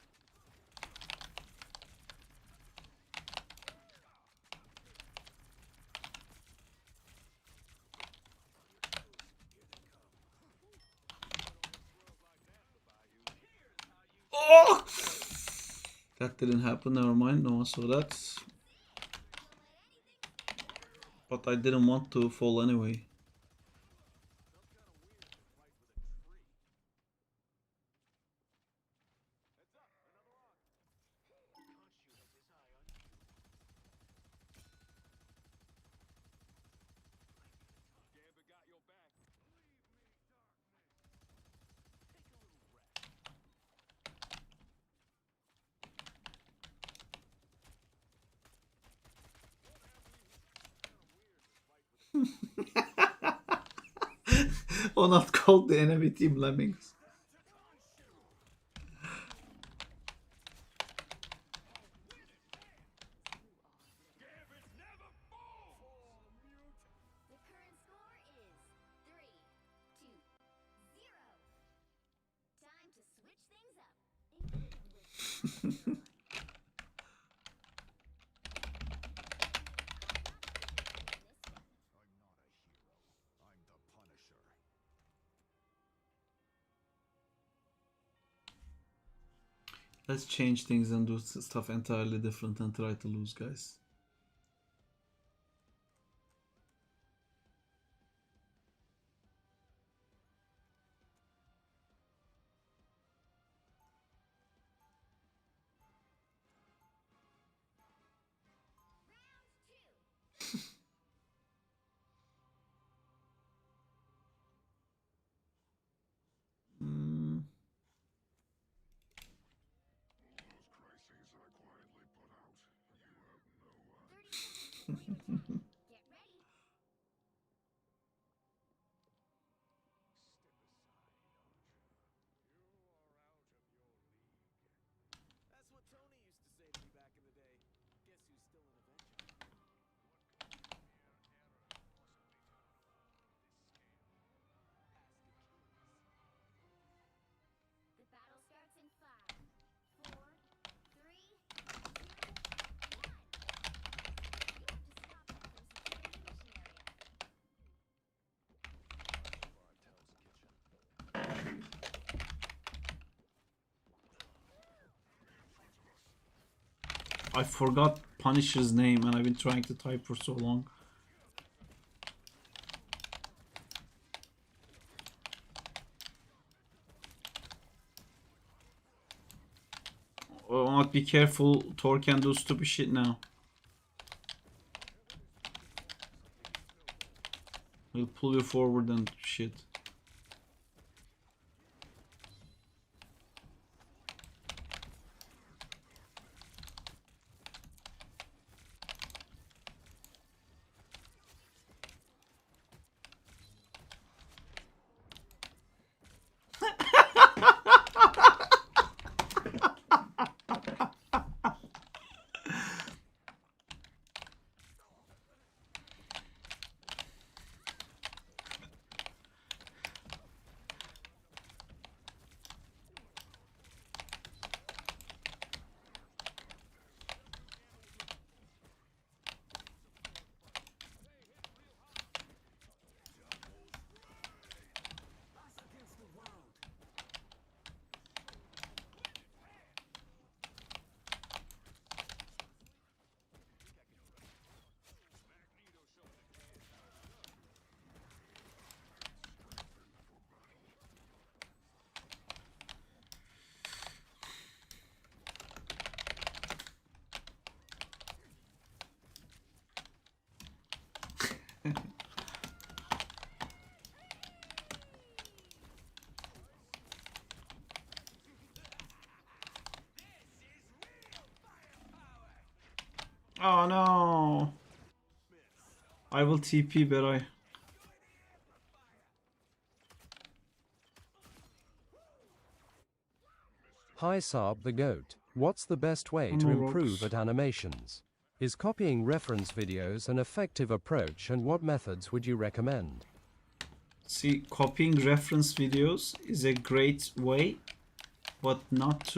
Oh! That didn't happen, never mind, no one saw that. But I didn't want to fall anyway. Gambit got your back. Or not called the enemy team lemmings. The current score is 3-2-0. Time to switch things up. Let's change things and do stuff entirely different and try to lose, guys. Mm. Get ready. That's what Tony used to say to me back in the day. Guess who's still an Avenger? The battle starts in 5, 4, 3, 2, 1. You have to stop them from securing the mission area. I forgot Punisher's name and I've been trying to type for so long. Oh, be careful, Thor can do stupid shit now. He'll pull you forward and shit. Oh no! I will TP, but I. Hi Saab the Goat. What's the best way Oh, to no improve rocks. at animations? Is copying reference videos an effective approach, and what methods would you recommend? See, copying reference videos is a great way, but not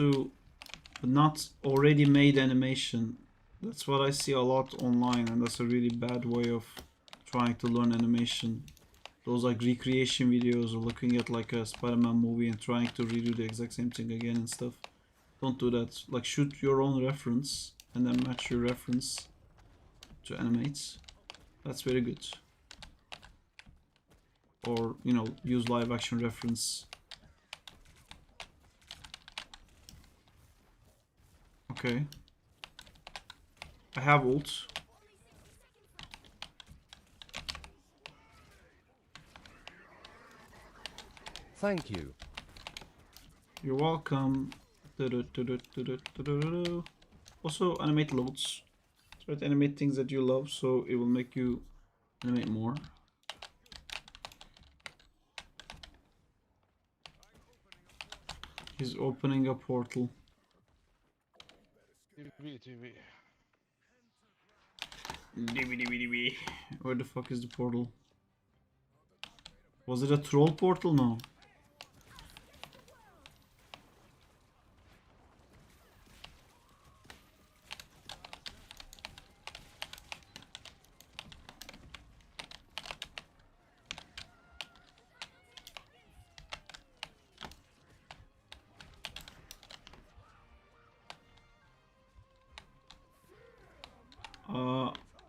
already made animation. That's what I see a lot online, and that's a really bad way of trying to learn animation. Those like recreation videos or looking at like a Spider-Man movie and trying to redo the exact same thing again and stuff. Don't do that. Like shoot your own reference and then match your reference to animate. That's very good. Or, you know, use live action reference. Okay. I have ult. Thank you. You're welcome. Du-du-du-du-du-du-du-du-du. Also, animate loads. Try to animate things that you love, so it will make you animate more. He's opening a portal. Where the fuck is the portal? Was it a troll portal? No.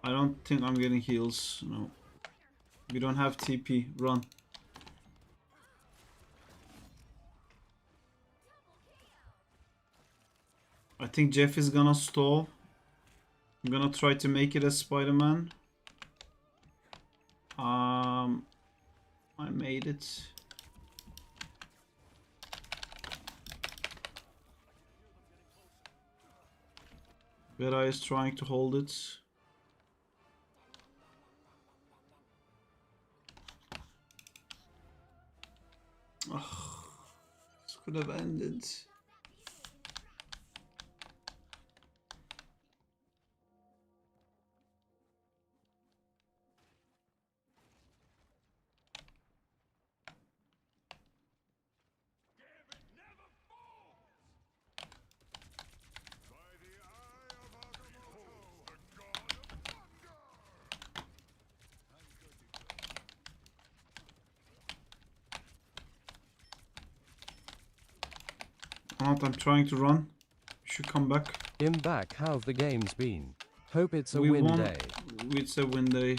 I don't think I'm getting heals. No. We don't have TP. Run. I think Jeff is gonna stall. I'm gonna try to make it as Spider-Man. I made it. Vera is trying to hold it. Ugh, this could have ended. I'm trying to run. You should come back. I'm back. How've the games been? Hope it's a We win won. day. It's a win day.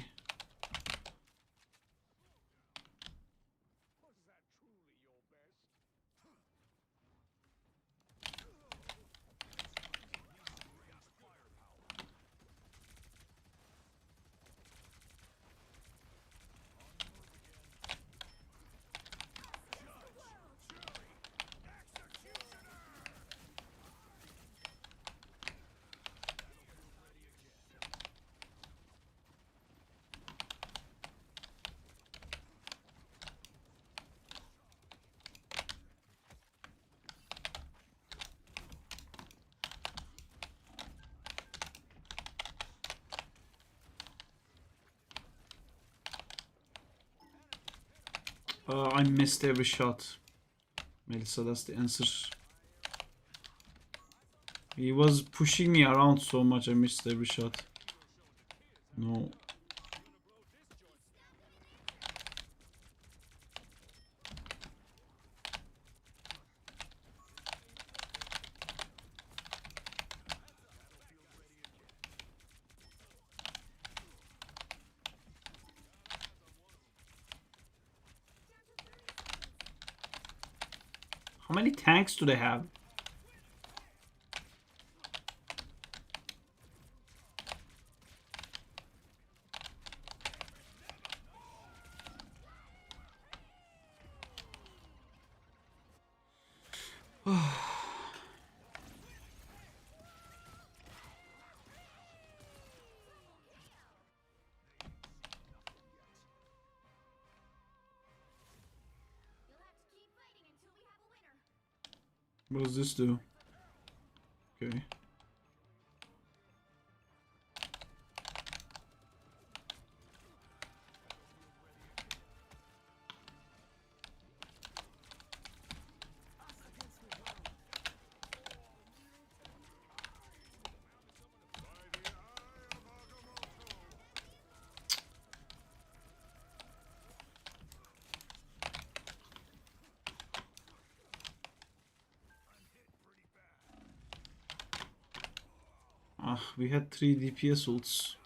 I missed every shot. Melissa, that's the answer. He was pushing me around so much, I missed every shot. No. How many tanks do they have? You'll have to keep fighting until we have a winner. What does this do? Okay. Ah, we had 3 DPS ults.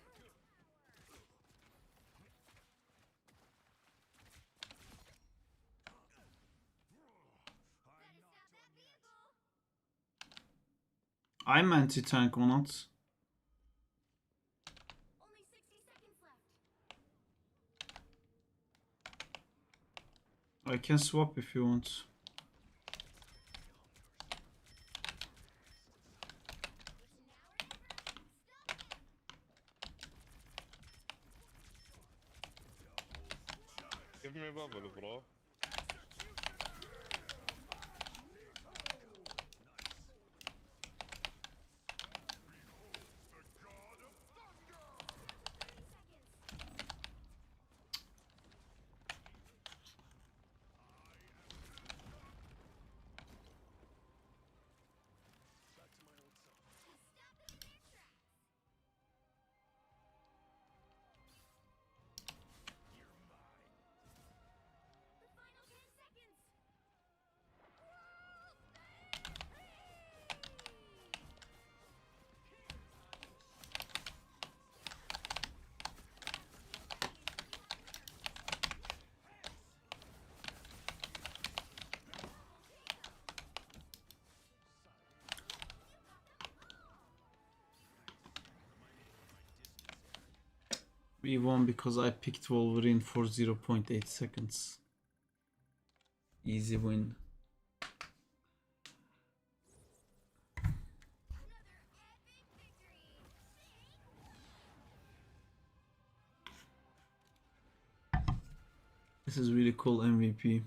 I'm anti-tank or not. Only 60 seconds left. I can swap if you want. Give me a bubble, bro. The final 10 seconds. We won because I picked Wolverine for 0.8 seconds. Easy win. This is really cool MVP.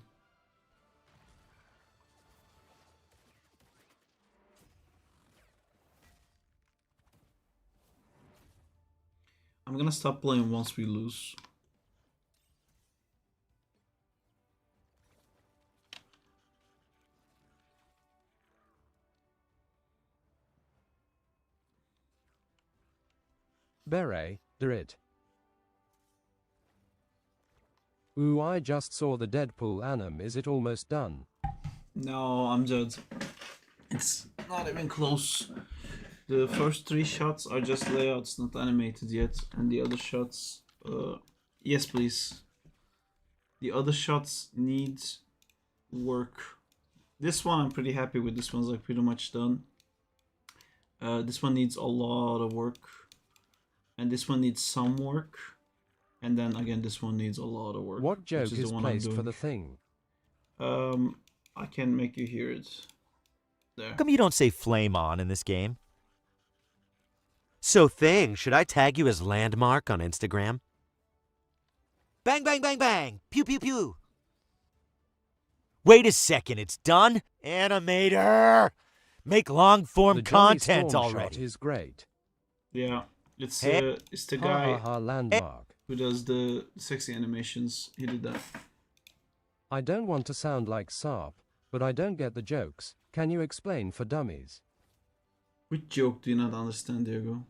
I'm gonna stop playing once we lose. Beret, Drit. Ooh, I just saw the Deadpool anime. Is it almost done? No, I'm dead. It's not even close. The first 3 shots are just layouts, not animated yet, and the other shots, yes please. The other shots need work. This one I'm pretty happy with. This one's like pretty much done. This one needs a lot of work, and this one needs some work, and then again this one needs a lot of work. What joke which is is the one I'm placed for doing. the thing? I can make you hear it. There. How come you don't say flame on in this game? So Thing, should I tag you as Landmark on Instagram? Bang, bang, bang, bang! Pew, pew, pew! Wait a second, it's done? Animator! Make long-form The Johnny content Storm already. shot is great. Yeah, it's Hey. it's the Ha guy ha ha, Landmark. who does the sexy animations. He did that. I don't want to sound like Sarp, but I don't get the jokes. Can you explain for dummies? Which joke do you not understand, Diego?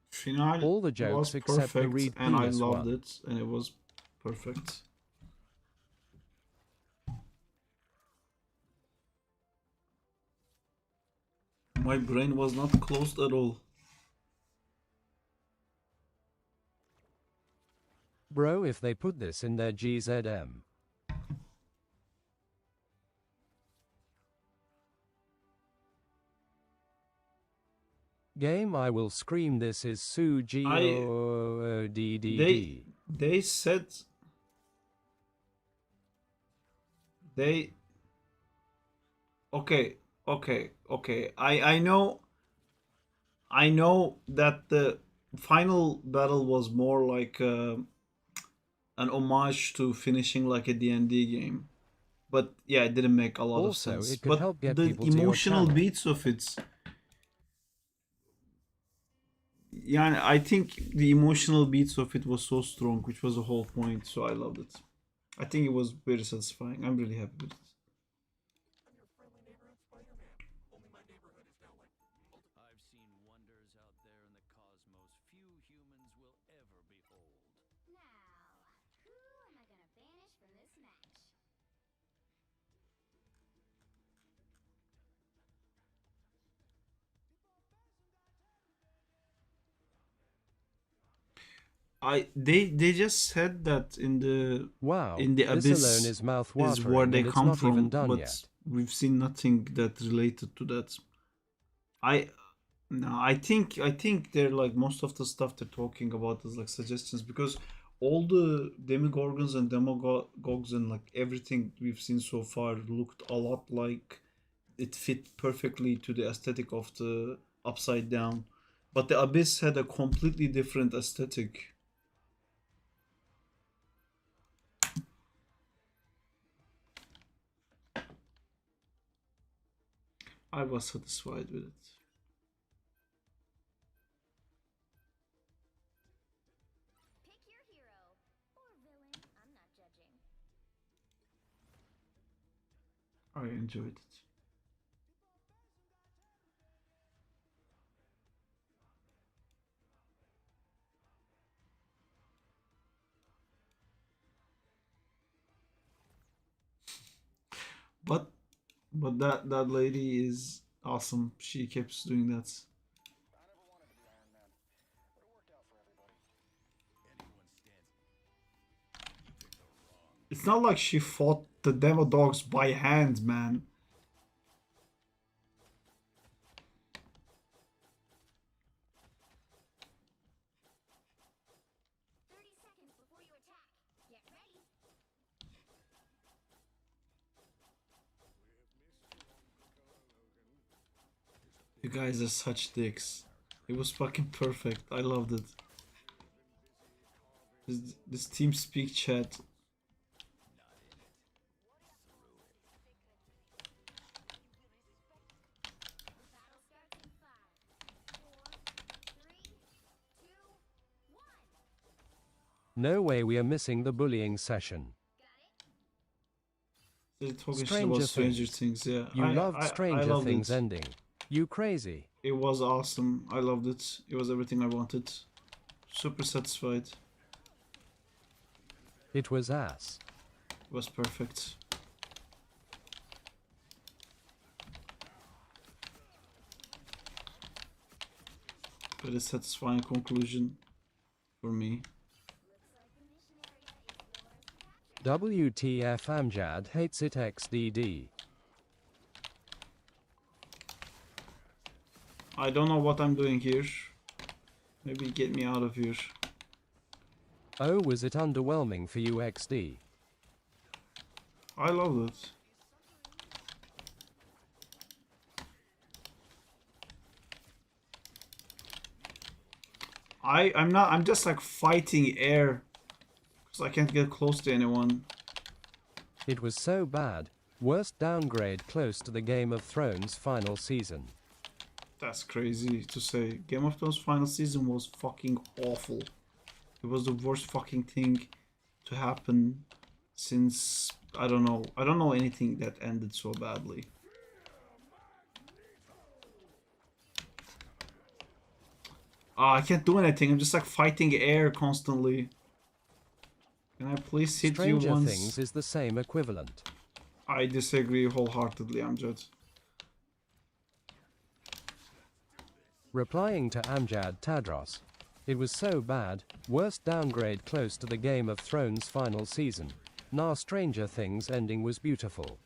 Final All the was jokes except the perfect, Reed and I penis loved one. it, and it was perfect. My brain was not closed at all. Bro, if they put this in their GZM. Game, I will scream. This is Sue G-O-O-D-D-D. They said they okay. I know that the final battle was more like an homage to finishing like a D&D game, but yeah, it didn't make a lot of Also, sense. it could But help get the people to your emotional channel. beats of it, yeah, I think the emotional beats of it was so strong, which was the whole point. So I loved it. I think it was very satisfying. I'm really happy with it. I've seen wonders out there in the cosmos few humans will ever behold. Now, who am I gonna banish from this match? They just said that Wow, in the this abyss alone is is where mouth-watering they and it's come not even from, done but yet. we've seen nothing that related to that. I no, I think they're like most of the stuff they're talking about is like suggestions because all the demigorgons and demagogues and like everything we've seen so far looked a lot like it fit perfectly to the aesthetic of the upside down. But the abyss had a completely different aesthetic. I was satisfied with it. Pick your hero or villain. I'm not judging. I enjoyed it. But that lady is awesome. She keeps doing that. It's not like she fought the demo dogs by hand, man. 30 seconds before you attack. Get ready. You guys are such dicks. It was fucking perfect. I loved it. This team speak chat. Battle starts in 5, 4, 3, 2, 1. No way we are missing the bullying session. They're talking shit Stranger about Stranger Things. Things. Yeah, You loved I Stranger loved Things it. ending. You crazy. It was awesome. I loved it. It was everything I wanted. Super satisfied. It was ass. It was perfect. Very satisfying conclusion for me. Looks like the mission area is yours to capture. WTF Amjad hates it XDD. I don't know what I'm doing here. Maybe get me out of here. Oh, was it underwhelming for you XD? I loved it. I'm just like fighting air because I can't get close to anyone. It was so bad. Worst downgrade close to the Game of Thrones final season. That's crazy to say. Game of Thrones final season was fucking awful. It was the worst fucking thing to happen since I don't know anything that ended so badly. I can't do anything. I'm just like fighting air constantly. Can I please hit you Stranger once? Things is the same equivalent. I disagree wholeheartedly, Amjad. Replying to Amjad Tadros. It was so bad. Worst downgrade close to the Game of Thrones final season. Nah, Stranger Things ending was beautiful.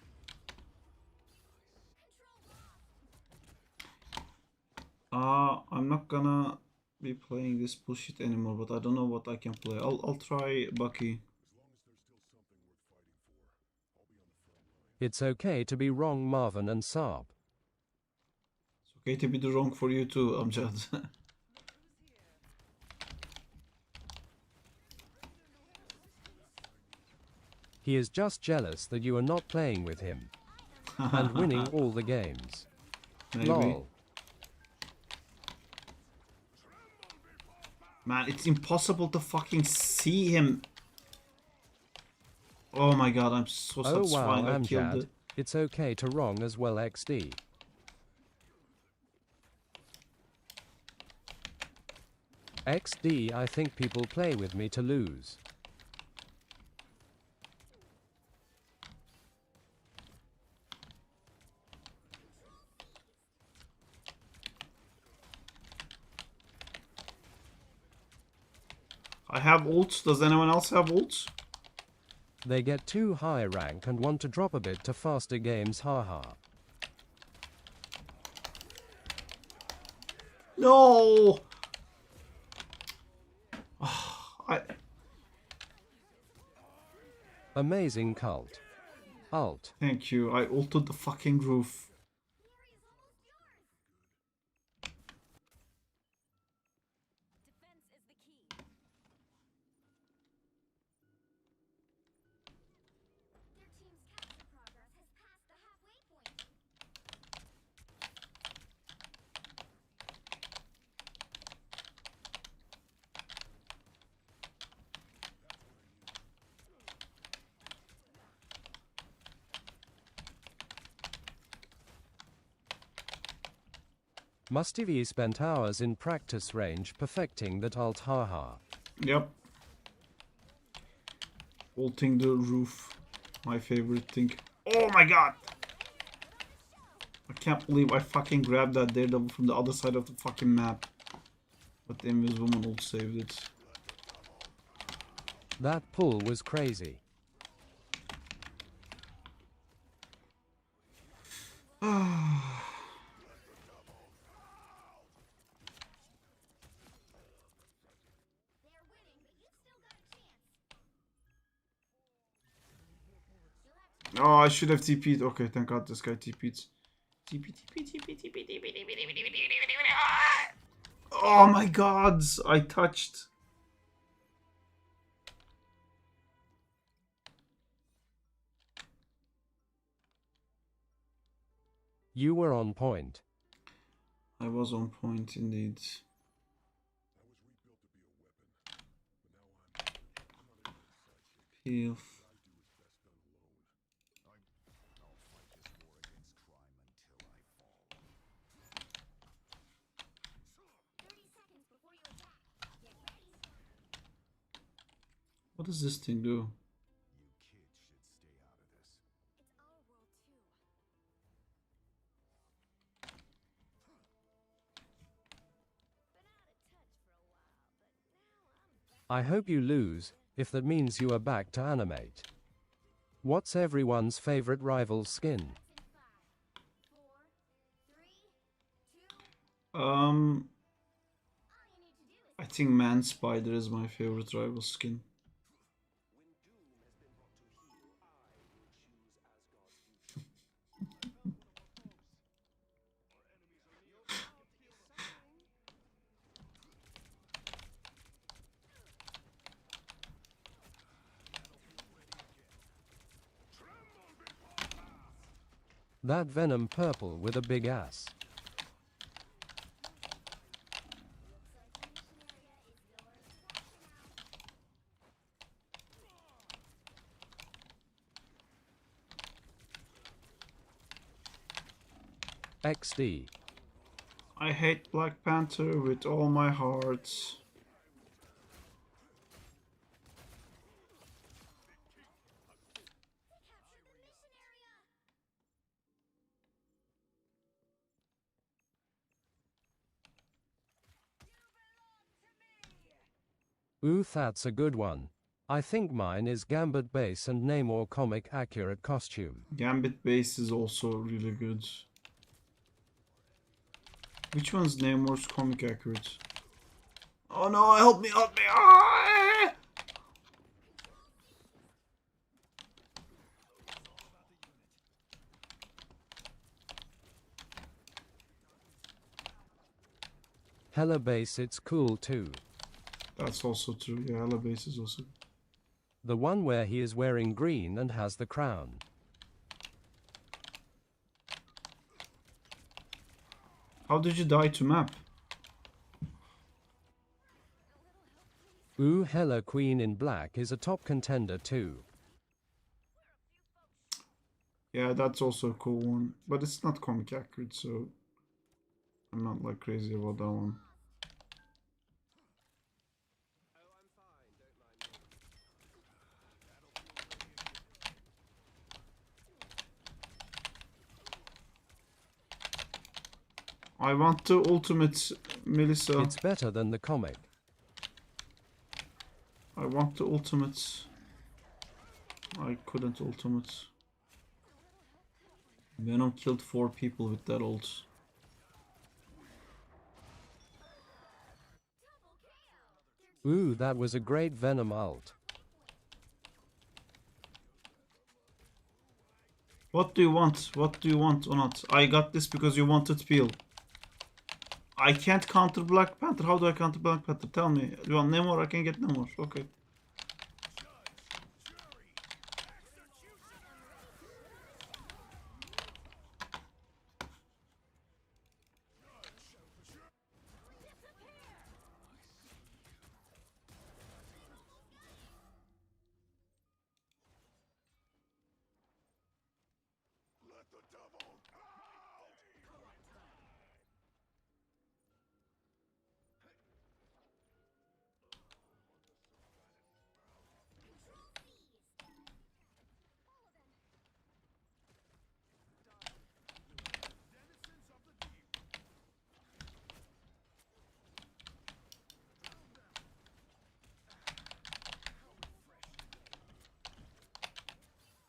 I'm not gonna be playing this bullshit anymore, but I don't know what I can play. I'll try Bucky. It's okay to be wrong, Marvin and Saab. It's okay to be the wrong for you too, Amjad. He is just jealous that you are not playing with him. And winning all the games. Maybe. Lol. Man, it's impossible to fucking see him. Oh my god, I'm so Oh wow, satisfying. I killed Amjad. it. It's okay to wrong as well XD. XD, I think people play with me to lose. I have ults. Does anyone else have ults? They get too high rank and want to drop a bit to faster games, haha. No! I... Amazing cult. Alt. Thank you. I ulted the fucking roof. Defense is the key. Their team's capture progress has passed the halfway point. Mustivi spent hours in practice range perfecting that alt, haha. Yep. Ulting the roof. My favorite thing. Oh my god! I can't believe I fucking grabbed that Daredevil from the other side of the fucking map. But the Inviswoman ult saved it. That pull was crazy. They're winning, but you've still got a chance. Oh, I should have TP'd. Okay, thank god this guy TP'd. TP. Oh my god! I touched. You were on point. I was on point indeed. Peel. What does this thing do? It's our world too. Been out of touch for a while, but now I'm back. I hope you lose, if that means you are back to animate. What's everyone's favorite rival skin? In 5, 4, 3, 2. All you need to do is I think Man Spider is my favorite rival skin. That Venom purple with a big ass. XD. I hate Black Panther with all my heart. Ooh, that's a good one. I think mine is Gambit base and Namor comic accurate costume. Gambit base is also really good. Which one's Namor's comic accurate? Oh no, help me, help me! Ah! Hella base, it's cool too. That's also true. Yeah, Hella base is also. The one where he is wearing green and has the crown. How did you die to map? Ooh, Hella Queen in Black is a top contender too. Yeah, that's also a cool one. But it's not comic accurate, so I'm not like crazy about that one. I want the ultimate Melissa. It's better than the comic. want the ultimate. I couldn't ultimate. Venom killed 4 people with that ult. Ooh, that was a great Venom ult. What do you want? What do you want or not? I got this because you wanted peel. I can't counter Black Panther. How do I counter Black Panther? Tell me. You want Namor? I can get Namor. Okay.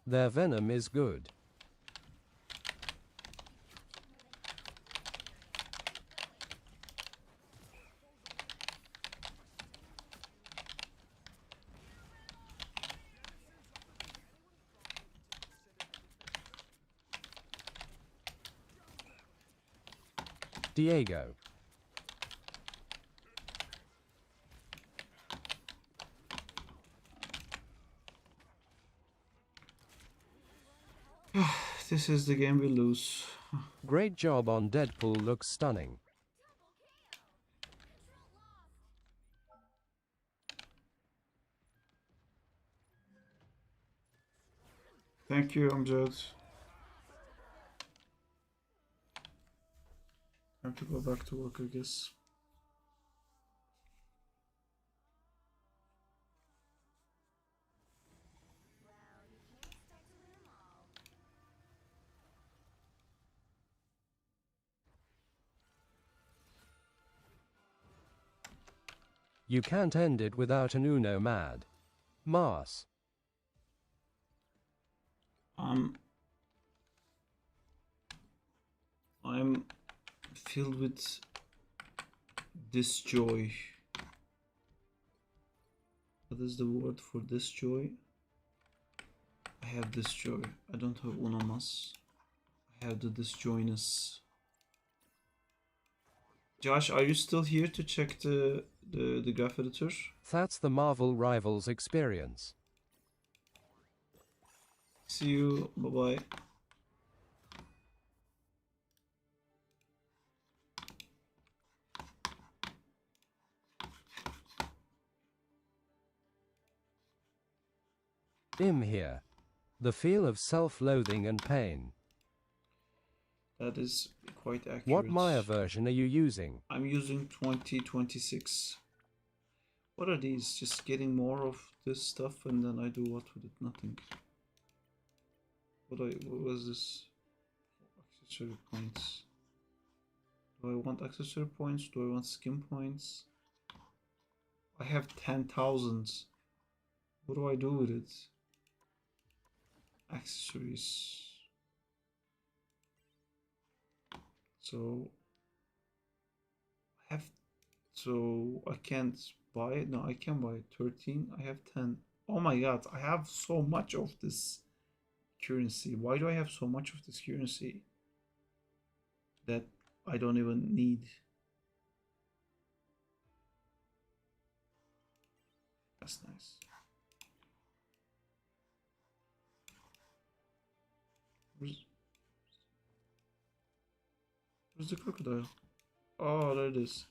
Their Venom is good. Diego. This is the game we lose. Great job on Deadpool, looks stunning. Thank you, Amjad. Time to go back to work, I guess. You can't end it without an Uno mad. Mars. I'm filled with disjoy. What is the word for disjoy? I have disjoy. I don't have unamas. I have the disjoyness. Josh, are you still here to check the graph editor? That's the Marvel Rivals experience. See you. Bye bye. Here. The feel of self-loathing and pain. That is quite accurate. What Maya version are you using? I'm using 2026. What are these? Just getting more of this stuff and then I do what with it? Nothing. What was this? Accessory points. Do I want accessory points? Do I want skin points? I have 10,000. What do I do with it? Accessories. So I have, so I can't buy it. No, I can buy 13. I have 10. Oh my god, I have so much of this currency. Why do I have so much of this currency that I don't even need? That's nice. Where's the crocodile? Oh, there it is.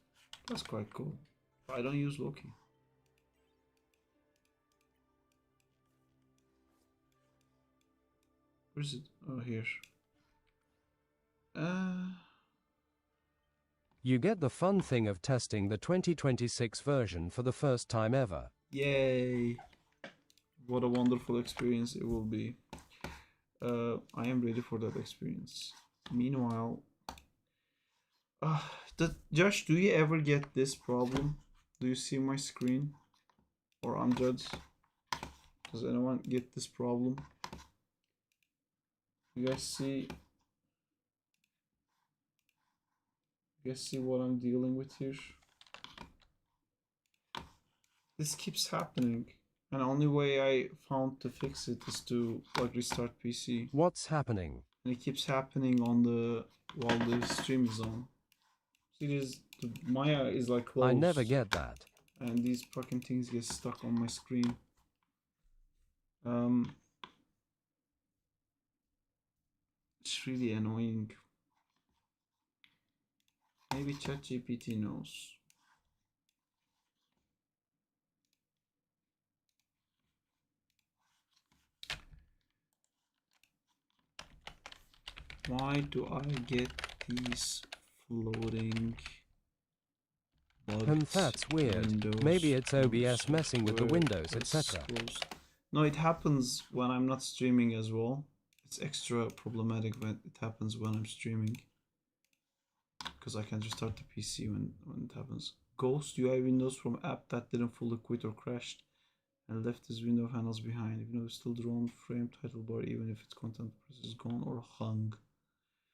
That's quite cool. But I don't use Loki. Where is it? Oh, here. You get the fun thing of testing the 2026 version for the first time ever. Yay! What a wonderful experience it will be. I am ready for that experience. Meanwhile, Josh, do you ever get this problem? Do you see my screen? or Amjad? Does anyone get this problem? You guys see? You guys see what I'm dealing with here? This keeps happening, and the only way I found to fix it is to like restart PC. What's happening? And it keeps happening on the while the stream is on. See, the Maya is like closed. I never get that. And these fucking things get stuck on my screen. It's really annoying. Maybe ChatGPT knows. Why do I get these floating bugs? That's weird. Windows Maybe it's OBS closed, messing with the software windows, is etc. closed. No, it happens when I'm not streaming as well. It's extra problematic when it happens when I'm streaming. Because I can just start the PC when it happens. Ghost UI windows from app that didn't fully quit or crashed and left his window handles behind. Even though it's still drawn frame title bar, even if its content press is gone or hung.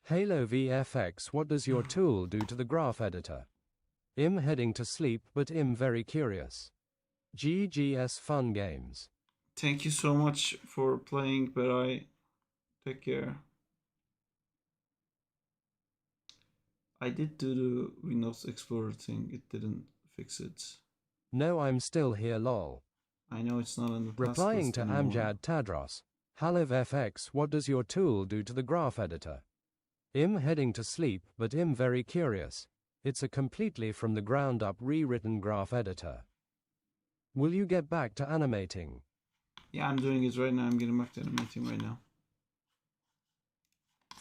Halo VFX, what does your tool do to the graph editor? I'm heading to sleep, but I'm very curious. GGS Fun Games. Thank you so much for playing, but I take care. I did do the Windows Explorer thing, it didn't fix it. No, I'm still here, lol. I know it's not in the task Replying list to anymore. Amjad Tadros. Haliv FX, what does your tool do to the graph editor? I'm heading to sleep, but I'm very curious. It's a completely from the ground up rewritten graph editor. Will you get back to animating? Yeah, I'm doing it right now. I'm getting back to animating right now.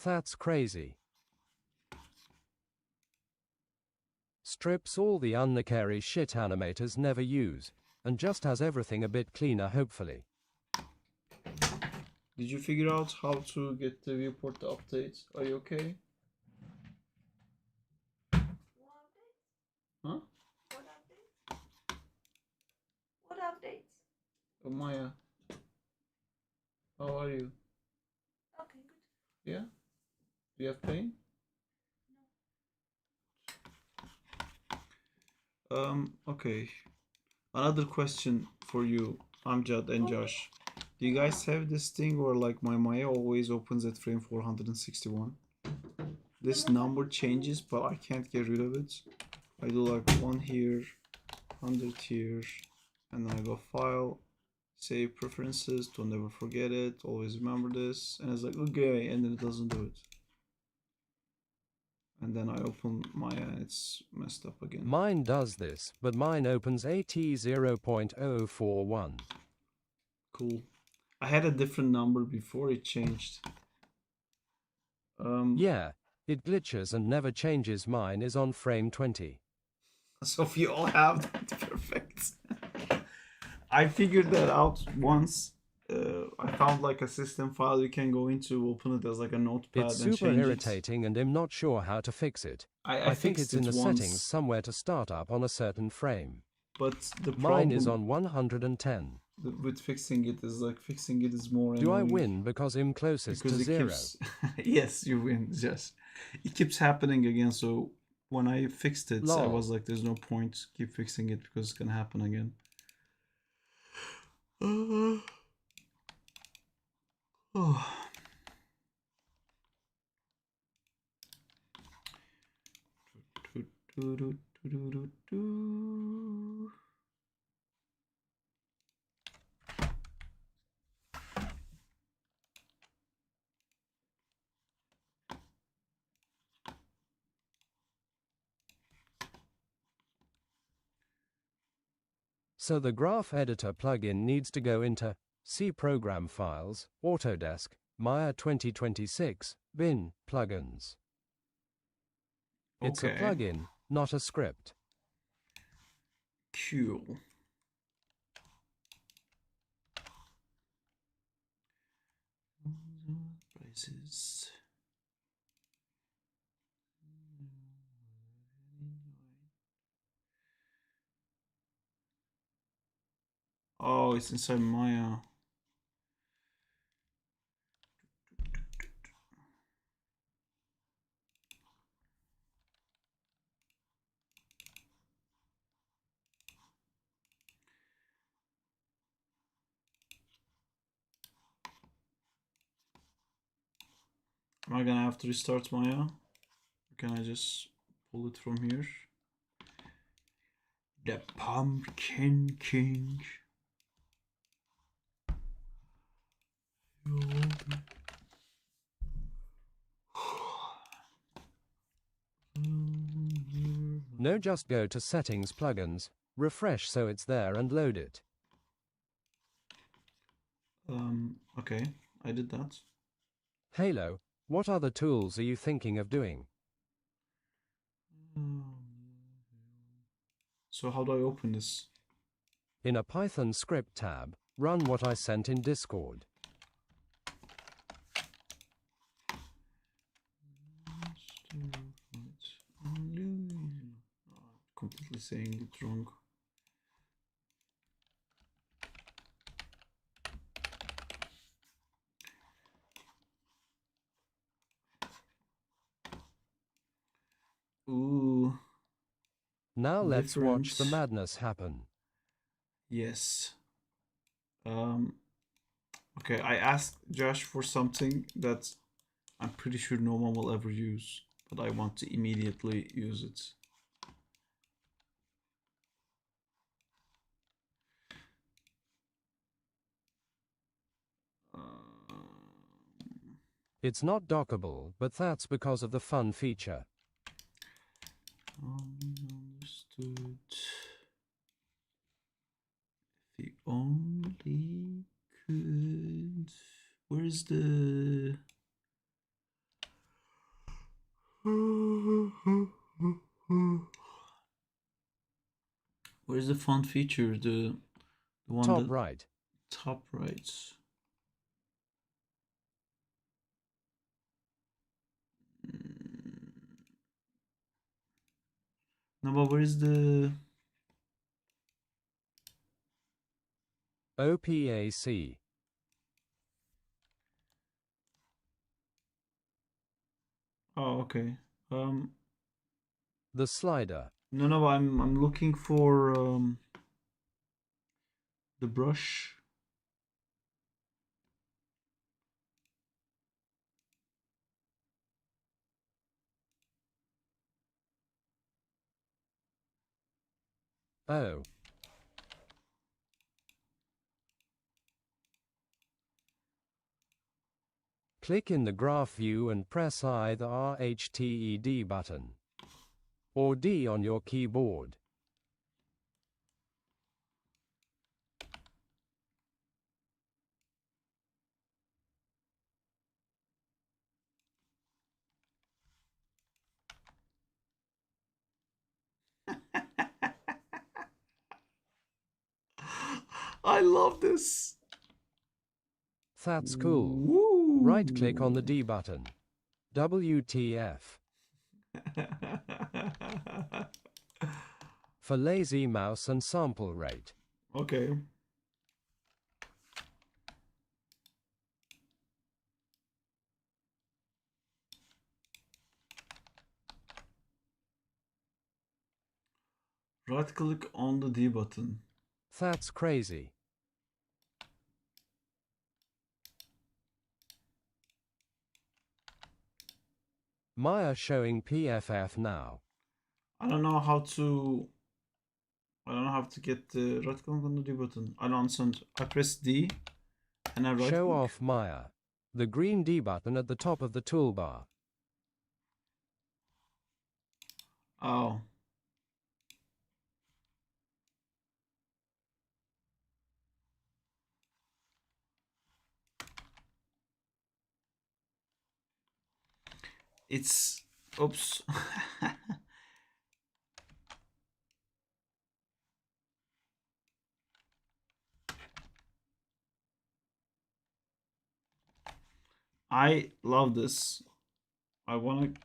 That's crazy. Strips all the unnecessary shit animators never use, and just has everything a bit cleaner hopefully. Did you figure out how to get the viewport to update? Are you okay? Huh? What updates? What updates? Oh, Maya. How are you? Okay, good. Yeah? Do you have pain? Okay. Another question for you, Amjad and Josh. Do you guys have this thing where like my Maya always opens at frame 461? This number changes, but I can't get rid of it. I do like 1 here, 100 here, and then I go File, Save Preferences to never forget it, always remember this, and it's like, okay, and then it doesn't do it. And then I open Maya and it's messed up again. Mine does this, but mine opens AT 0.041. Cool. I had a different number before it changed. Yeah, it glitches and never changes. Mine is on frame 20. So if you all have that, perfect. I figured that out once. I found like a system file you can go into, open it as like a notepad It's and super change irritating and I'm not sure how to fix it. I think fixed it's in it the once, settings somewhere to start up on a certain frame. but the Mine is problem on 110. with fixing it is like fixing it is more Do I annoying win because I'm closest because to it 0? keeps yes, you win. Yes, it keeps happening again. So when I fixed it, I Lol. was like, "There's no point keep fixing it because it's gonna happen again." Oh. So the graph editor plugin needs to go into C program files, Autodesk, Maya 2026, bin, plugins. It's a Okay. plugin, not a script. Cool. Prices. Oh, it's inside Maya. Am I gonna have to restart Maya? Or can I just pull it from here? The Pumpkin King. No, just go to Settings Plugins, refresh so it's there and load it. Okay, I did that. Halo, what other tools are you thinking of doing? So how do I open this? In a Python script tab, run what I sent in Discord. Completely saying it wrong. Ooh. Now let's watch the Different. madness happen. Yes. Okay, I asked Josh for something that I'm pretty sure no one will ever use, but I want to immediately use it. It's not dockable, but that's because of the fun feature. Understood. If he only could. Where's the? Where's the fun feature? The one Top that right. top right. No, but where's the? OPAC. Oh, okay. The slider. No, I'm looking for the brush. Oh. Click in the graph view and press either RHTED button or D on your keyboard. I love this. That's cool. Woo. Right-click on the D button. WTF. For lazy mouse and sample rate. Okay. Right click on the D button. That's crazy. Maya showing PFF now. I don't know how to. I don't know how to get the right click on the D button. I don't understand. I press D and I right Show click. off Maya. The green D button at the top of the toolbar. Oh. It's. Oops. I love this. I want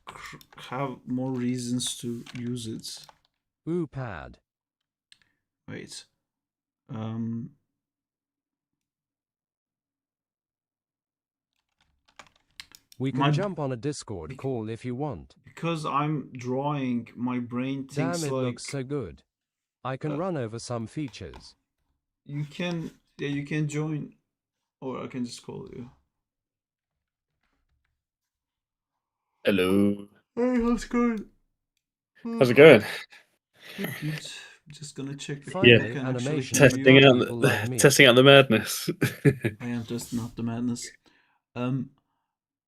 to have more reasons to use it. Ooh pad. Wait. Um, We can My- jump on a Discord bec- call if you want. because I'm drawing, my brain thinks Damn, it like looks so good. I can run over some features. you can, yeah, you can join, or I can just call you. Hello. Hey, how's it going? How's it going? Good, good. Just gonna check if Finally, I can actually animation hear for you. Testing out, people like me. testing out the madness. I am testing out the madness.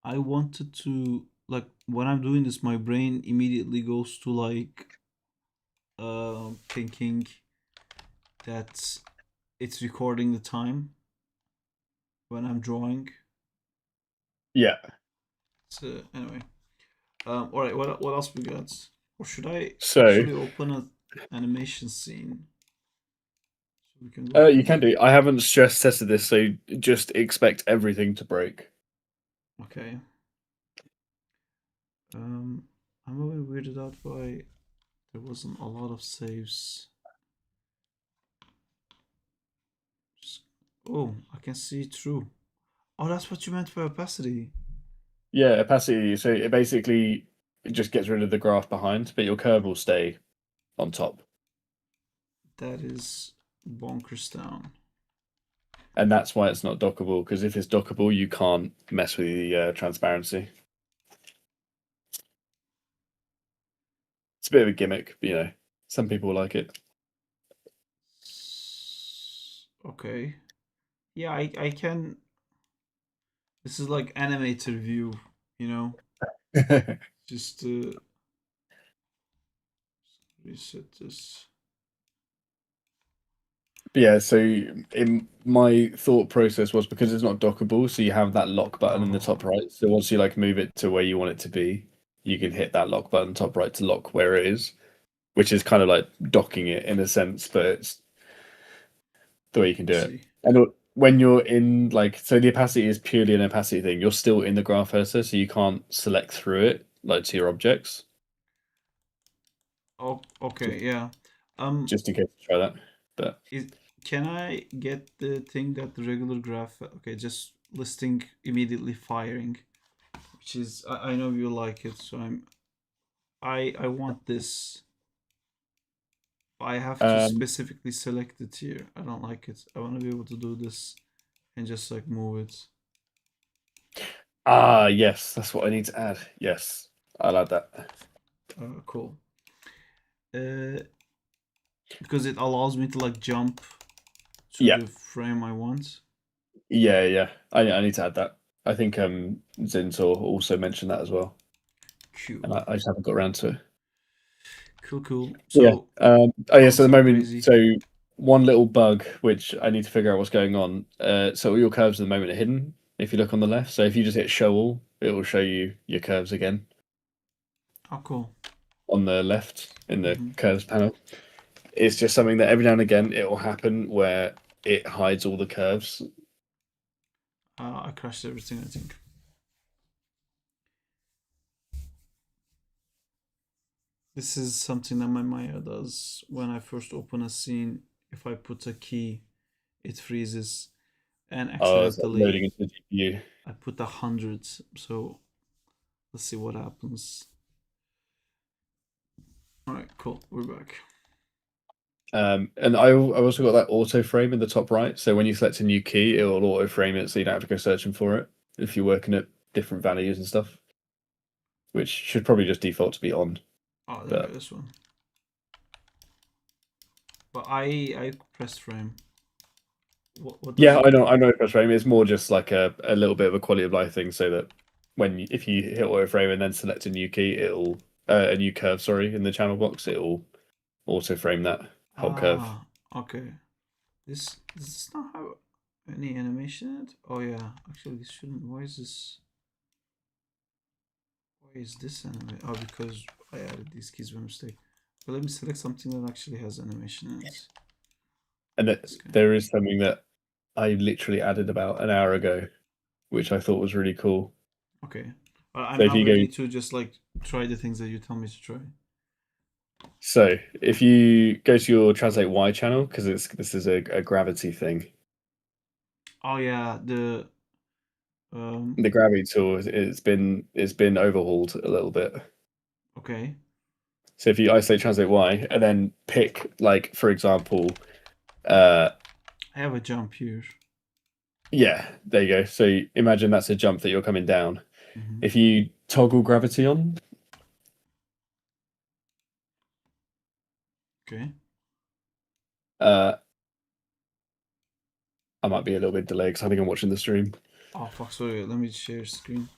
I wanted to, like, when I'm doing this, my brain immediately goes to like thinking that it's recording the time when I'm drawing. Yeah. So anyway, all right. What else we got? Or should I So actually open an animation scene? So we can go you through can do. I haven't stress tested this, so just expect everything to break. Okay. I'm a bit weirded out by there wasn't a lot of saves. Oh, I can see through. Oh, that's what you meant by opacity. Yeah, opacity. So it basically just gets rid of the graph behind, but your curve will stay on top, That is bonkers down. and that's why it's not dockable. Because if it's dockable, you can't mess with the transparency. It's a bit of a gimmick, but some people like it. Okay. Yeah, I can. This is like animator view, you know? Just reset this. But yeah, so in my thought process was because it's not dockable, so you have that lock button in the top right. So once you like move it to where you want it to be, you can hit that lock button top right to lock where it is, which is kind of like docking it in a sense, but it's the way you can do it. See. And when you're in so the opacity is purely an opacity thing. You're still in the graph editor, so you can't select through it like to your objects. Oh, okay, yeah. Just in case you try that. But Can I get the thing that the regular graph? Okay, just listing immediately firing, which is I know you like it, so I want this. I have to specifically select it here. I don't like it. I want to be able to do this and just like move it. yes, that's what I need to add. Yes, I'll add that. Cool. Because it allows me to like jump to Yeah. the frame I want. Yeah. I need to add that. I think Zintor also mentioned that as well, Cool. and I just haven't got around to it. Cool. Yeah. So So at the moment, crazy. so one little bug which I need to figure out what's going on. So all your curves at the moment are hidden. If you look on the left, so if you just hit show all, it will show you your curves again Oh, cool. on the left in the Mhm. curves panel. It's just something that every now and again it will happen where it hides all the curves. I crashed everything, I think. This is something that my Maya does when I first open a scene. If I put a key, it freezes, and Oh, it's like accidentally loading into the GPU. I put 100. So let's see what happens. All right, cool. We're back. And I also got that auto frame in the top right. So when you select a new key, it will auto frame it, so you don't have to go searching for it if you're working at different values and stuff. Which should probably just default to be on. Oh, there we go, this one. But I pressed frame. What Yeah, I know press frame. It's more just like a little bit of a quality of life thing, so that if you hit auto frame and then select a new key, it'll a new curve, sorry, in the channel box, it'll auto frame that whole curve. Okay. Does this not have any animation in it? Oh yeah, actually this shouldn't. Why is this? Why is this animation? Oh, because I added these keys by mistake. But let me select something that actually has animation in it. And there is something that I literally added about an hour ago, which I thought was really cool. Okay. I'm So if now you ready go, to just like try the things that you tell me to try. So if you go to your translate Y channel, because this is a gravity thing. Oh yeah, The gravity tool it's been overhauled a little bit. okay. So if you isolate translate Y and then pick, like, for example, I have a jump here. Yeah, there you go. So imagine that's a jump that you're coming down. Mm-hmm. If you toggle gravity on, Okay. I might be a little bit delayed because I think I'm watching the stream. Oh fuck! Sorry, let me share screen.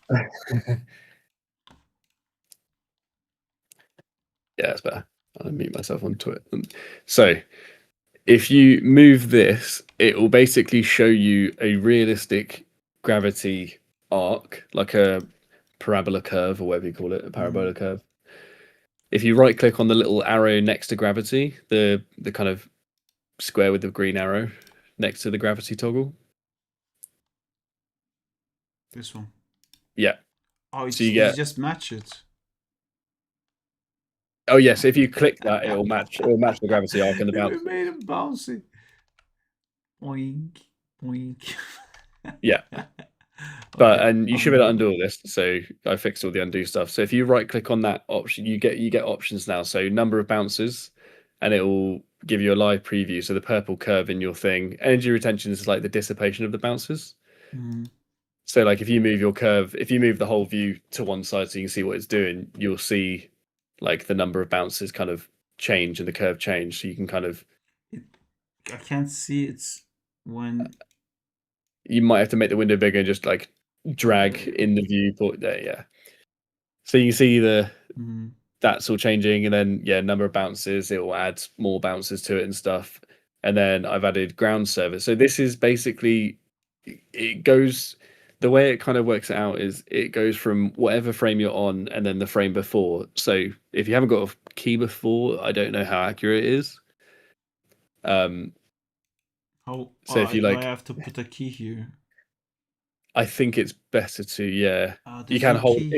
Yeah, it's better. I'll mute myself on Twitter. So if you move this, it will basically show you a realistic gravity arc, like a parabola curve or whatever you call it, a parabola curve. If you right click on the little arrow next to gravity, the kind of square with the green arrow next to the gravity toggle. This one. Yeah. Oh, So you you get. just match it. Oh yes, if you click that, it will match. It will match the gravity arc and the bounce. We made him bouncy. Boink, boink. Yeah. But Okay, and you I'll should be able to move. undo all this. So I fixed all the undo stuff. So if you right click on that option, you get options now. So number of bounces, and it will give you a live preview. So the purple curve in your thing, energy retention is like the dissipation of the bounces. So like if you move your curve, if you move the whole view to one side so you can see what it's doing, you'll see like the number of bounces kind of change and the curve change. So you can kind of. I can't see it when. You might have to make the window bigger and just like drag in the viewport there. Yeah. So you can see that's all changing, and then number of bounces. It will add more bounces to it and stuff. And then I've added ground service. So this is basically it goes. The way it kind of works it out is it goes from whatever frame you're on and then the frame before. So if you haven't got a key before, I don't know how accurate it is. How? So if you do I like, have to put a key here? I think it's better to you There's can no hold key.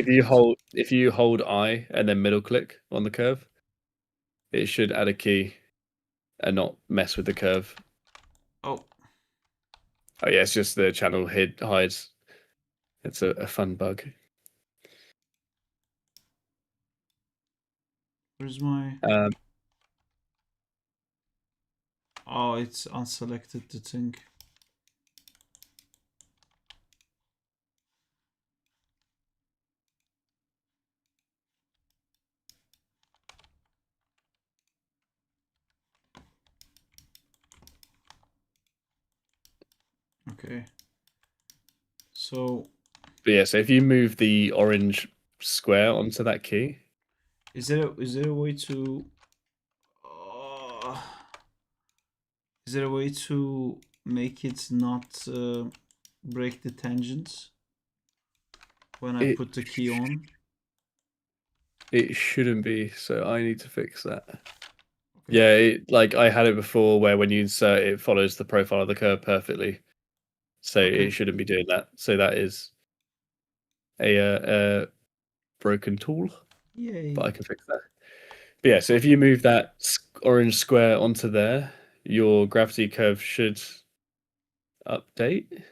if you hold I and then middle click on the curve, it should add a key and not mess with the curve. Oh yeah, it's just the channel hides. It's a fun bug. Where's my? Oh, it's unselected the thing. Okay. So. But yeah, so if you move the orange square onto that key, is there a way to? Is there a way to make it not break the tangents when I put the key on? It shouldn't be, so I need to fix that. Okay. Yeah, like I had it before where when you insert it follows the profile of the curve perfectly. So it shouldn't be doing that. So that is a broken tool. Yay. But I can fix that. But yeah, so if you move that orange square onto there, your gravity curve should update.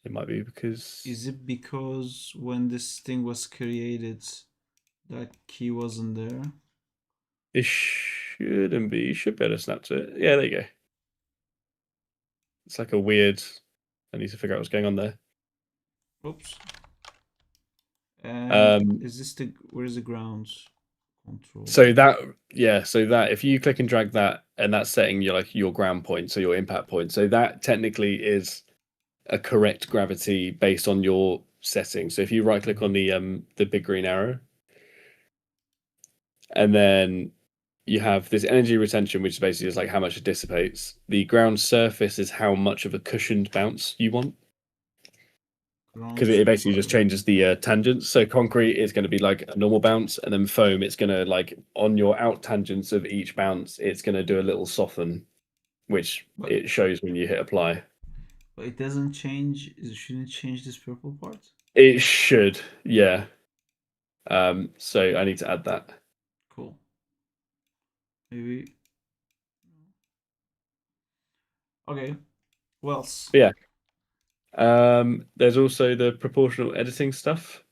It might be because. Is it because when this thing was created, that key wasn't there? It shouldn't be. You should be able to snap to it. Yeah, there you go. It's like a weird. I need to figure out what's going on there. Oops. Is this where's the ground control? So that if you click and drag that, and that's setting your ground point, so your impact point. So that technically is a correct gravity based on your setting. So if you right click on the big green arrow, and then you have this energy retention, which basically is like how much it dissipates. The ground surface is how much of a cushioned bounce you want. Because it basically just changes the tangents. So concrete is going to be like a normal bounce, and then foam, it's going to like on your out tangents of each bounce, it's going to do a little soften, which it shows when you hit apply. But it doesn't change. It shouldn't change this purple part. It should, yeah. So I need to add that. Cool. Maybe. Okay. What else? Yeah. There's also the proportional editing stuff.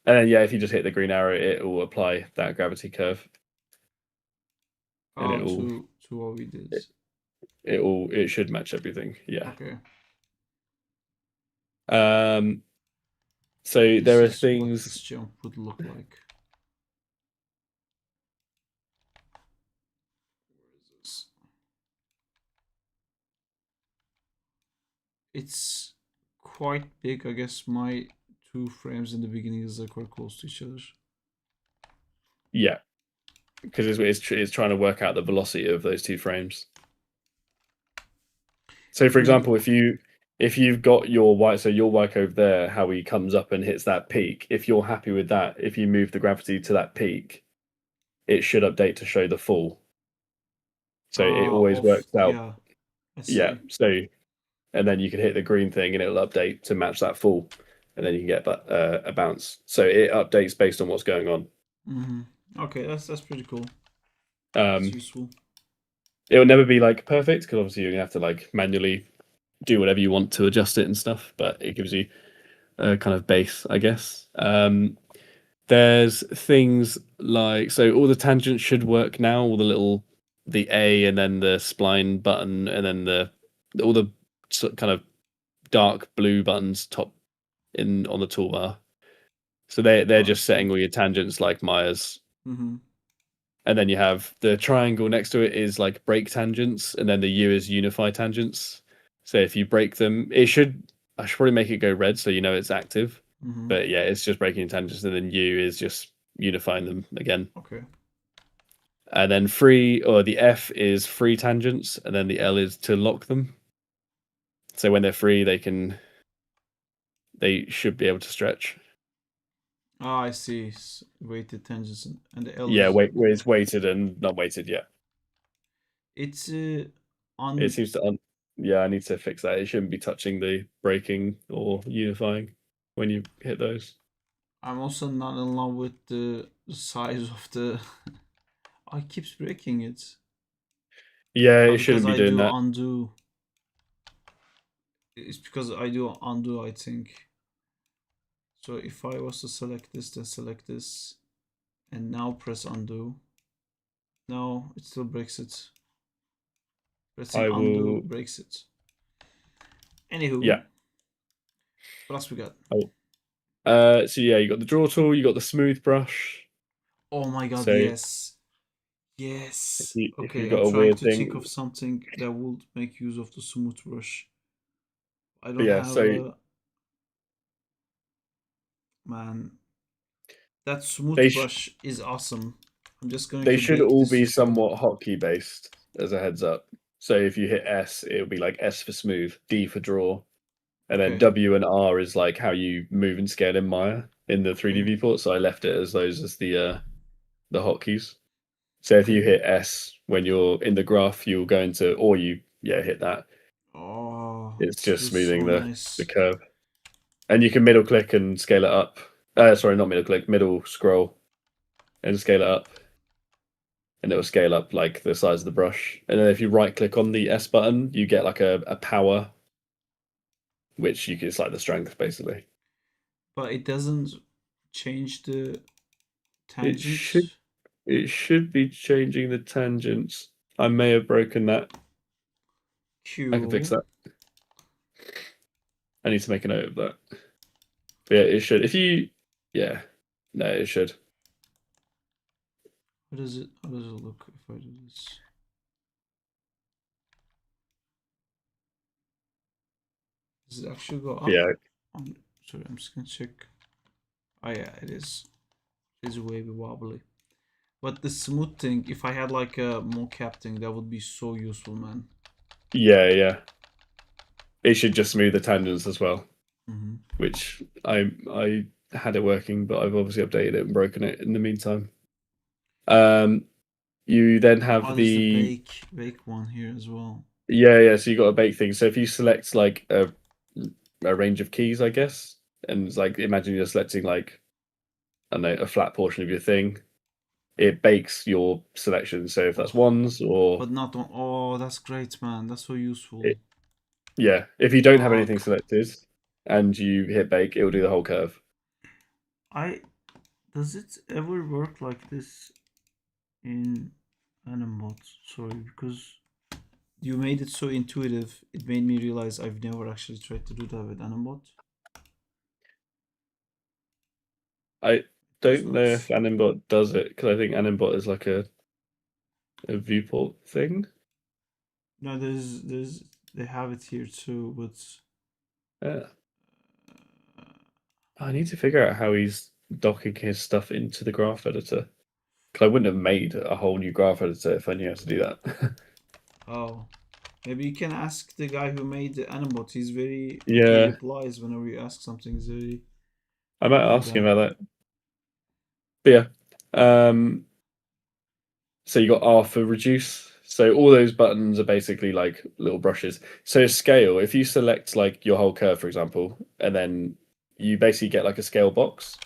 And then, yeah, if you just hit the green arrow, it will apply that gravity curve. And Oh, it will to what we did. it should match everything. Yeah. Okay. So This there are is what things. this jump would look like. Where is this? It's quite big. I guess my 2 frames in the beginning is like quite close to each other. Yeah, because it's trying to work out the velocity of those 2 frames. So, for example, if you've got your white, so your white over there, how he comes up and hits that peak. If you're happy with that, if you move the gravity to that peak, it should update to show the full. So it always works out. Yeah, I see. Yeah. So, and then you can hit the green thing and it'll update to match that full, and then you can get a bounce. So it updates based on what's going on. Okay, that's pretty cool. That's useful. It'll never be like perfect because obviously you're gonna have to like manually do whatever you want to adjust it and stuff, but it gives you a kind of base, I guess. There's things like, so all the tangents should work now, all the A and then the spline button and then all the kind of dark blue buttons top on the toolbar. So they're just setting all your tangents like Myers. And then you have the triangle next to it is like break tangents, and then the U is unify tangents. So if you break them, I should probably make it go red so you know it's active. But yeah, it's just breaking tangents, and then U is just unifying them again. Okay. And then the F is free tangents, and then the L is to lock them. So when they're free, they should be able to stretch. Ah, I see. Weighted tangents and the L. Yeah, it's weighted and not weighted yet. It's It seems to yeah, I need to fix that. It shouldn't be touching the breaking or unifying when you hit those. I'm also not in love with the size of the. I keeps breaking it. Yeah, it shouldn't be doing that. Undo. It's because I do undo, I think. So if I was to select this, then select this, and now press undo. No, it still breaks it. Pressing undo breaks it. Anywho. Yeah. What else we got? So yeah, you got the draw tool, you got the smooth brush. Oh my god, yes. Yes. Okay, I'm trying to think of something that would make use of the smooth brush. I don't have Man, that smooth brush is awesome. I'm just going They should all be somewhat hotkey based, as a heads up. So if you hit S, it'll be like S for smooth, D for draw, and then W and R is like how you move and scale in Maya in the 3D viewport. So I left it as those as the hotkeys. So if you hit S when you're in the graph, you'll go into, or you hit that. Oh, it's just smoothing the curve, and you can middle click and scale it up. Sorry, not middle click, middle scroll, and scale it up. And it will scale up like the size of the brush. And then if you right click on the S button, you get like a power, which it's like the strength basically. But it doesn't change the tangents. It should be changing the tangents. I may have broken that. I can fix that. I need to make a note of that. But yeah, it should. No, it should. How does it look if I do this? Does it actually go up? Yeah. Sorry, I'm just gonna check. Oh yeah, it is. It's way wobbly. But the smooth thing, if I had like a mocap thing, that would be so useful, man. Yeah. It should just smooth the tangents as well. Which I had it working, but I've obviously updated it and broken it in the meantime. You then have the bake one here as well. Yeah. So you got a bake thing. So if you select like a range of keys, I guess, and it's like imagine you're selecting like I don't know a flat portion of your thing. It bakes your selection. So if that's ones or But not on. Oh, that's great, man. That's so useful. it, yeah, if you don't have anything Fuck. selected and you hit bake, it will do the whole curve. Does it ever work like this in Animbot? Sorry, because you made it so intuitive. It made me realize I've never actually tried to do that with Animbot. I don't know Sucks. if Animbot does it because I think Animbot is like a viewport thing. No, they have it here too, but Yeah. I need to figure out how he's docking his stuff into the graph editor. Because I wouldn't have made a whole new graph editor if I knew how to do that. oh, maybe you can ask the guy who made the Animbot. He Yeah. replies whenever you ask something. He's very I might good ask him guy. about that. But yeah. So you got R for reduce. So all those buttons are basically like little brushes. So scale, if you select like your whole curve, for example, and then you basically get like a scale box.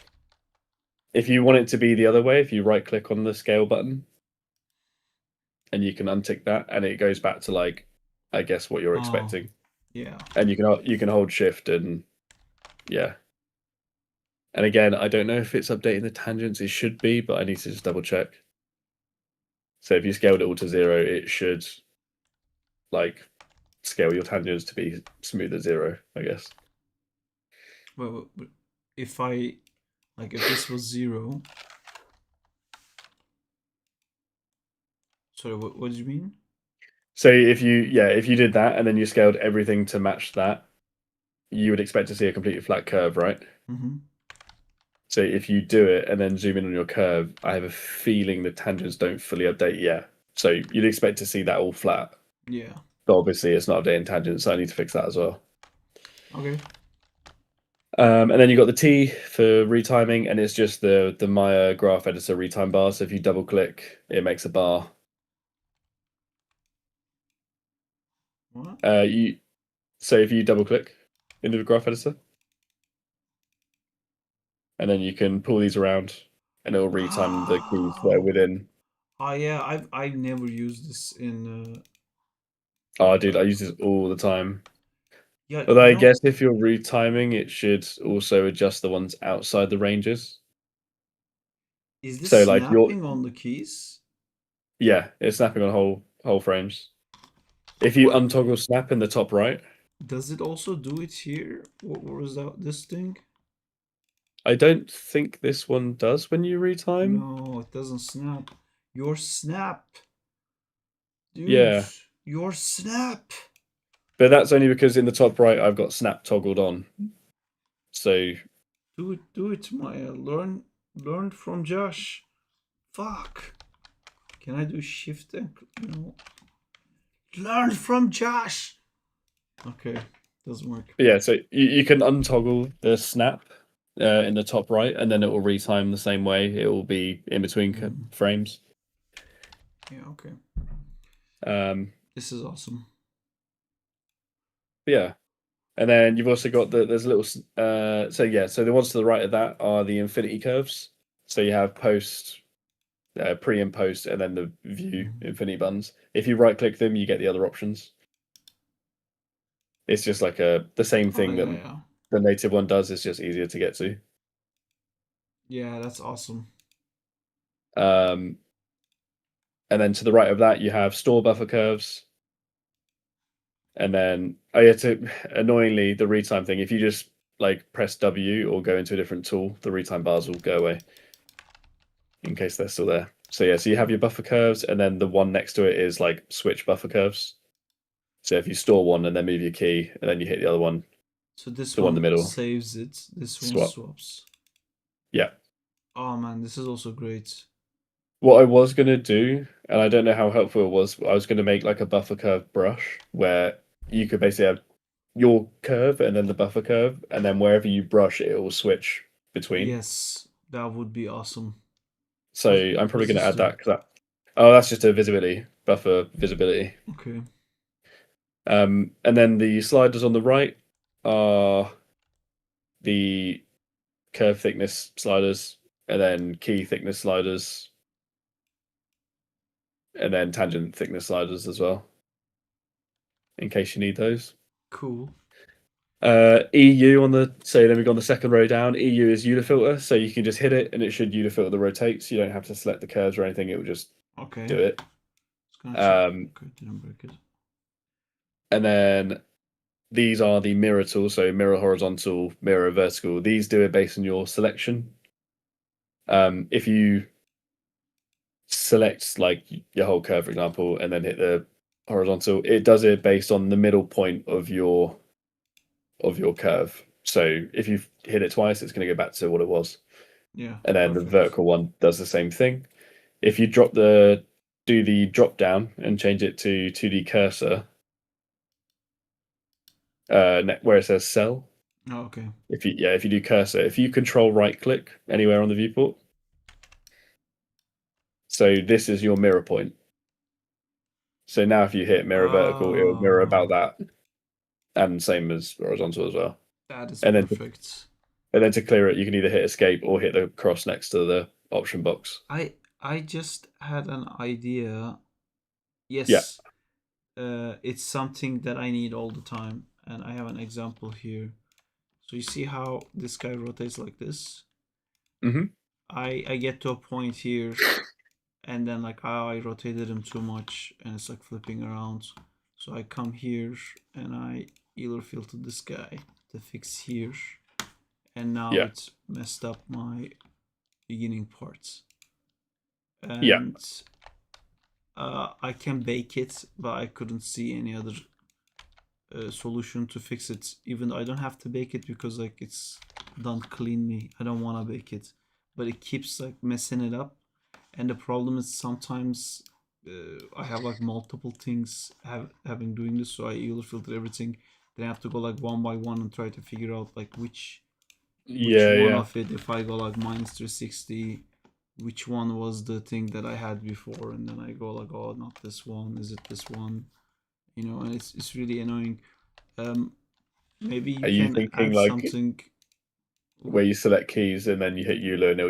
If you want it to be the other way, if you right click on the scale button and you can untick that and it goes back to like I guess what you're Oh, expecting. yeah. And you can hold shift and yeah. And again, I don't know if it's updating the tangents. It should be, but I need to just double check. So if you scaled it all to 0, it should like scale your tangents to be smooth at 0, I guess. Well, if I if this was 0. Sorry, what do you mean? So if you did that and then you scaled everything to match that, you would expect to see a completely flat curve, right? Mm-hmm. So if you do it and then zoom in on your curve, I have a feeling the tangents don't fully update yet. So you'd expect to see that all flat. Yeah. But obviously it's not updating tangents, so I need to fix that as well. Okay. And then you've got the T for retiming, and it's just the Maya graph editor retime bar. So if you double click, it makes a bar. What? So if you double click into the graph editor, and then you can pull these around, and it will retime the keys that are within. Oh yeah, I've never used this in. Oh, dude, I use this all the time. Yeah, Although I guess if you're retiming, it should also adjust the ones outside the ranges. is this So like snapping on the keys? yeah, it's snapping on whole frames. If you What? untoggle snap in the top right, Does it also do it here? What was that? This thing? I don't think this one does when you retime. No, it doesn't snap. Your snap, dude. Yeah. Your snap. But that's only because in the top right I've got snap toggled on. So Do it, Maya. Learn from Josh. Fuck. Can I do shift and learn from Josh? Okay, doesn't work. yeah, so you can untoggle the snap in the top right, and then it will retime the same way. It will be in between frames. Yeah, okay. This is awesome. Yeah, and then you've also got there's a little so the ones to the right of that are the infinity curves. So you have post, pre and post, and then the view infinity buttons. If you right click them, you get the other options. It's just like the same thing that the native one does. It's just easier to get to. Yeah, that's awesome. And then to the right of that, you have store buffer curves. And then, annoyingly, the retime thing, if you just like press W or go into a different tool, the retime bars will go away in case they're still there. So yeah, so you have your buffer curves, and then the one next to it is like switch buffer curves. So if you store one and then move your key, and then you hit the other one, so this the one in the middle saves it. This one swaps. Yeah. Oh man, this is also great. What I was gonna do, and I don't know how helpful it was, I was gonna make like a buffer curve brush where you could basically have your curve and then the buffer curve, and then wherever you brush, it will switch between. Yes, that would be awesome. So I'm probably going to add that because that's just a visibility buffer visibility. Okay. And then the sliders on the right are the curve thickness sliders, and then key thickness sliders, and then tangent thickness sliders as well, in case you need those. Cool. EU on the then we go on the second row down. EU is filter, so you can just hit it and it should filter the rotates. You don't have to select the curves or anything. It will just Okay. do it. Just gonna check. Okay, didn't break it. And then these are the mirror tools, so mirror horizontal, mirror vertical. These do it based on your selection. If you select like your whole curve, for example, and then hit the horizontal, it does it based on the middle point of your curve. So if you hit it twice, it's going to go back to what it was. Yeah. And then perfect. the vertical one does the same thing. If you do the drop down and change it to 2D cursor, where it says cell. Oh, okay. If you do cursor, if you control right click anywhere on the viewport, so this is your mirror point. So now if you hit mirror vertical, it will mirror about that, and same as horizontal as well. That is And then perfect. And then to clear it, you can either hit escape or hit the cross next to the option box. I just had an idea. Yes. Yeah. It's something that I need all the time, and I have an example here. So you see how this guy rotates like this? Mm-hmm. I get to a point here, and then like I rotated him too much, and it's like flipping around. So I come here and I either filter this guy to fix here, and now it's messed up my beginning parts. And I can bake it, but I couldn't see any other solution to fix it. Even though I don't have to bake it because like it's done cleanly. I don't want to bake it, but it keeps like messing it up. And the problem is sometimes I have like multiple things having doing this, so I either filter everything, then I have to go like one by one and try to figure out like which one of it. If I go like -360, which one was the thing that I had before, and then I go like, oh, not this one. Is it this one? You know, and it's really annoying. Maybe you can add like something where you select keys and then you hit EULA and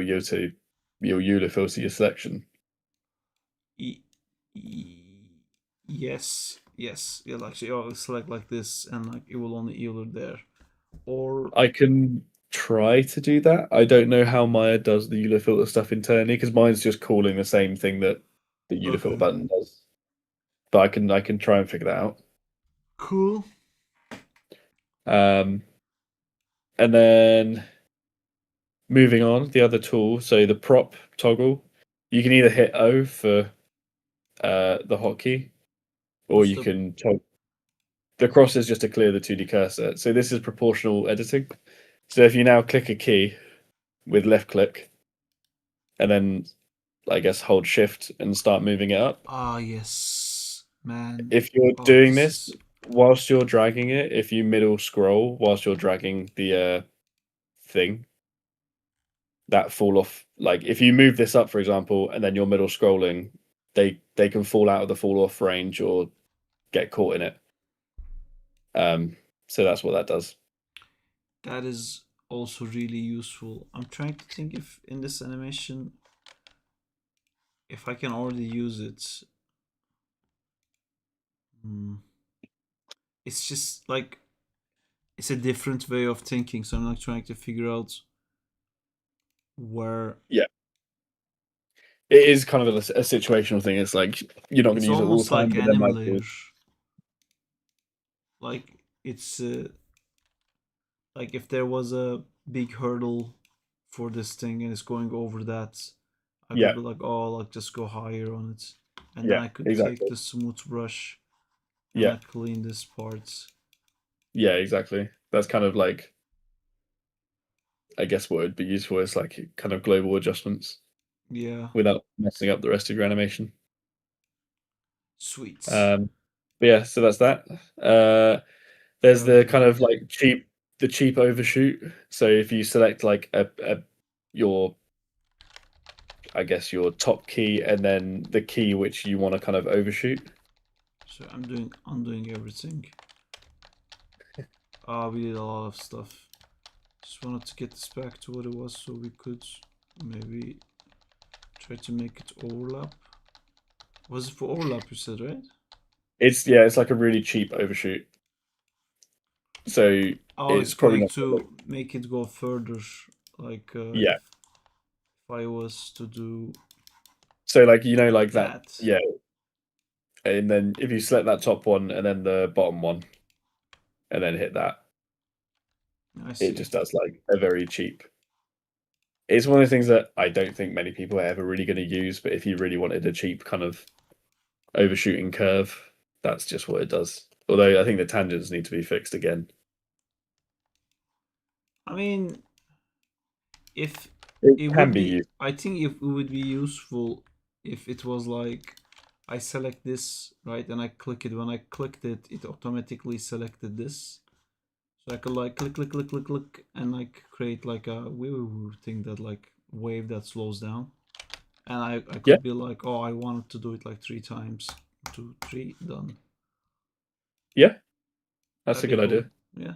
you'll EULA filter your selection. Yes. You'll actually select like this, and like it will only EULA there. Or I can try to do that. I don't know how Maya does the EULA filter stuff internally because mine's just calling the same thing that the EULA filter button does. But I can try and figure that out. Cool. And then moving on, the other tool, so the prop toggle, you can either hit O for the hotkey, or you can the cross is just to clear the 2D cursor. So this is proportional editing. So if you now click a key with left click, and then I guess hold shift and start moving it up. Ah, yes, man. If you're doing this whilst you're dragging it, if you middle scroll whilst you're dragging the thing, that fall off. Like if you move this up, for example, and then you're middle scrolling, they can fall out of the fall off range or get caught in it. So that's what that does. That is also really useful. I'm trying to think if in this animation, if I can already use it. It's just like it's a different way of thinking, so I'm not trying to figure out where. Yeah, it is kind of a situational thing. It's like you're not going to use it all the time. Like anime layer. Like it's like if there was a big hurdle for this thing and it's going over that, I could be like, oh, like just go higher on it, and then I could take the smooth brush and like clean this part. Yeah, exactly. That's kind of like, I guess what would be useful is like kind of global adjustments. Yeah. Without messing up the rest of your animation. Sweet. But yeah, so that's that. There's the kind of like cheap overshoot. So if you select like your I guess your top key and then the key which you want to kind of overshoot. So I'm undoing everything. We did a lot of stuff. Just wanted to get this back to what it was so we could maybe try to make it overlap. Was it for overlap you said, right? It's like a really cheap overshoot. So Oh, it's it's probably going not to make it go further, like Yeah. if I was to do So like like that, that. yeah. And then if you select that top one and then the bottom one, and then hit that, I see. it just does like a very cheap. It's one of the things that I don't think many people are ever really going to use, but if you really wanted a cheap kind of overshooting curve, that's just what it does. Although I think the tangents need to be fixed again. I mean, if It it can would be be, used. I think it would be useful if it was like I select this, right, and I click it. When I clicked it, it automatically selected this. So I could like click, and like create like a woo thing that like wave that slows down. And I could Yeah. be like, oh, I wanted to do it like 3 times. 2, 3, done. Yeah, that's That'd a be good cool. idea. Yeah.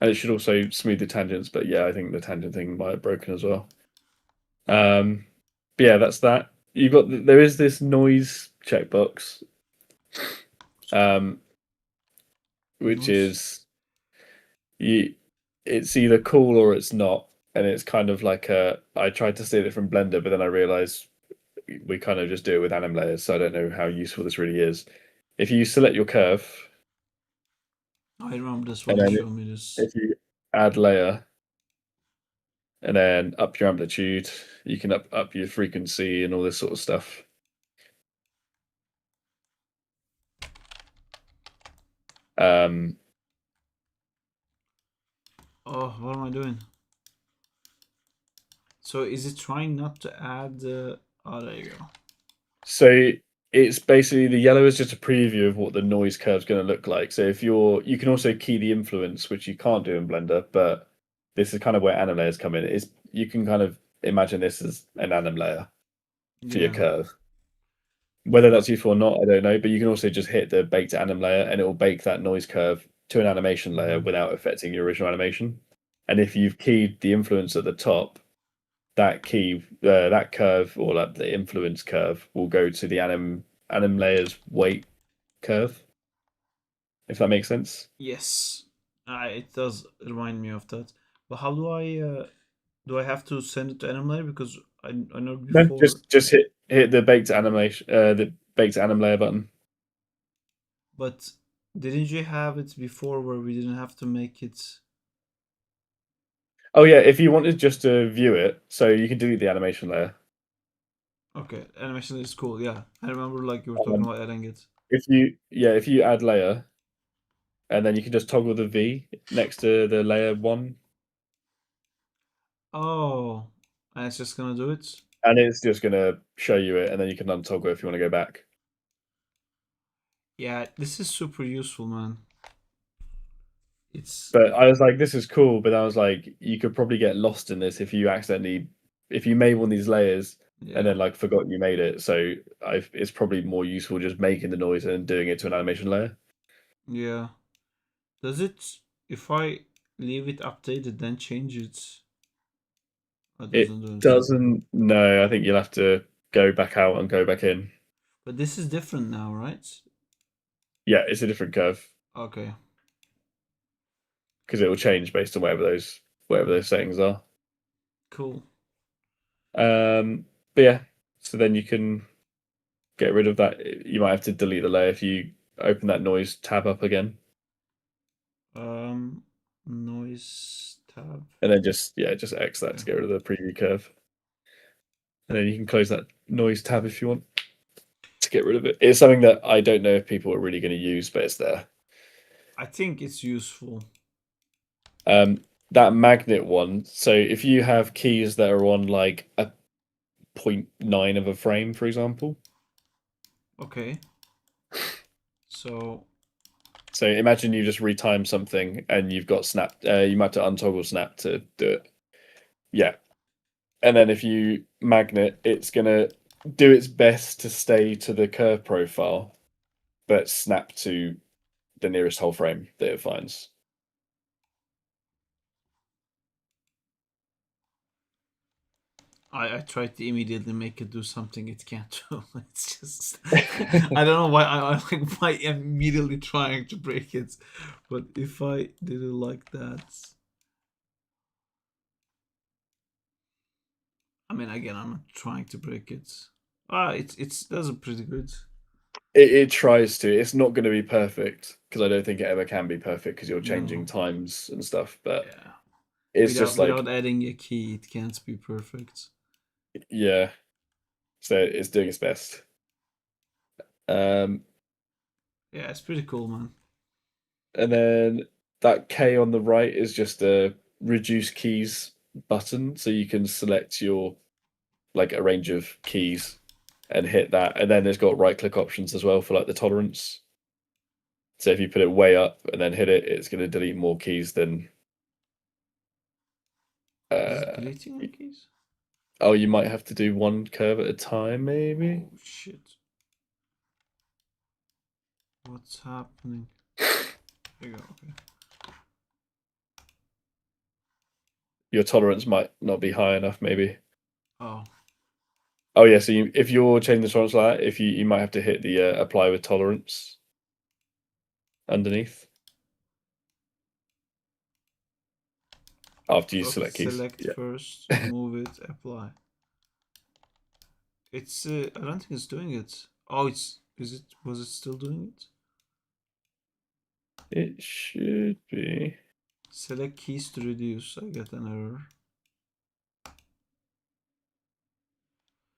And it should also smooth the tangents, but yeah, I think the tangent thing might have broken as well. But yeah, that's that. There is this noise checkbox, which Noise. is it's either cool or it's not, and it's kind of like I tried to steal it from Blender, but then I realized we kind of just do it with anim layers, so I don't know how useful this really is. If you select your curve, I remember this and one. You then showed me this. if you add layer, and then up your amplitude, you can up your frequency and all this sort of stuff. Oh, what am I doing? So is it trying not to add the... Oh, there you go. So it's basically the yellow is just a preview of what the noise curve is going to look like. So if you can also key the influence, which you can't do in Blender, but this is kind of where anim layers come in. You can kind of imagine this as an anim layer for your Yeah. curve. Whether that's useful or not, I don't know. But you can also just hit the bake to anim layer, and it will bake that noise curve to an animation layer without affecting your original animation. And if you've keyed the influence at the top, that that curve or like the influence curve will go to the anim layer's weight curve. If that makes sense. Yes. It does remind me of that. But how do I have to send it to Animator? Because I know No, before... just hit the baked anim layer button. But didn't you have it before where we didn't have to make it... Oh yeah, if you wanted just to view it, so you can delete the animation layer. Okay, animation is cool, yeah. I remember like you were talking about adding it. If you add layer, and then you can just toggle the V next to the layer 1. Oh, and it's just gonna do it? And it's just gonna show you it, and then you can untoggle if you want to go back. Yeah, this is super useful, man. It's... But I was like, this is cool, but I was like, you could probably get lost in this if you made one of these layers Yeah. and then like forgot you made it. So it's probably more useful just making the noise and doing it to an animation layer. Yeah. Does it... If I leave it updated, then change it? It It doesn't do it. doesn't. No, I think you'll have to go back out and go back in. But this is different now, right? Yeah, it's a different curve Okay. because it will change based on whatever those settings are. Cool. But yeah, so then you can get rid of that. You might have to delete the layer if you open that noise tab up again. Noise tab. And then just X that to get rid of the preview curve. And then you can close that noise tab if you want to get rid of it. It's something that I don't know if people are really going to use, but it's there. I think it's useful. That magnet one. So if you have keys that are on like a 0.9 of a frame, for example. Okay. So imagine you just retime something and you've got snap. You might have to untoggle snap to do it. Yeah. And then if you magnet, it's gonna do its best to stay to the curve profile, but snap to the nearest whole frame that it finds. I tried to immediately make it do something it can't do. It's just I don't know why I like why I'm immediately trying to break it, but if I did it like that, I mean again I'm not trying to break it. It's does it pretty good. It tries to. It's not going to be perfect because I don't think it ever can be perfect because you're changing No. times and stuff. But Yeah. it's just like Without adding a key, it can't be perfect. yeah. So it's doing its best. Um, Yeah, it's pretty cool, man. and then that K on the right is just a reduce keys button, so you can select your like a range of keys and hit that. And then there's got right click options as well for like the tolerance. So if you put it way up and then hit it, it's going to delete more keys than. Is it deleting all keys? Oh, you might have to do one curve at a time, maybe. Oh shit. What's happening? There you go, okay. Your tolerance might not be high enough, maybe. Oh. Oh yeah, so if you're changing the tolerance like that, if you might have to hit the apply with tolerance underneath after you select keys. Select Yeah. first, move it, apply. It's I don't think it's doing it. Oh, was it still doing it? It should be. Select keys to reduce. I get an error.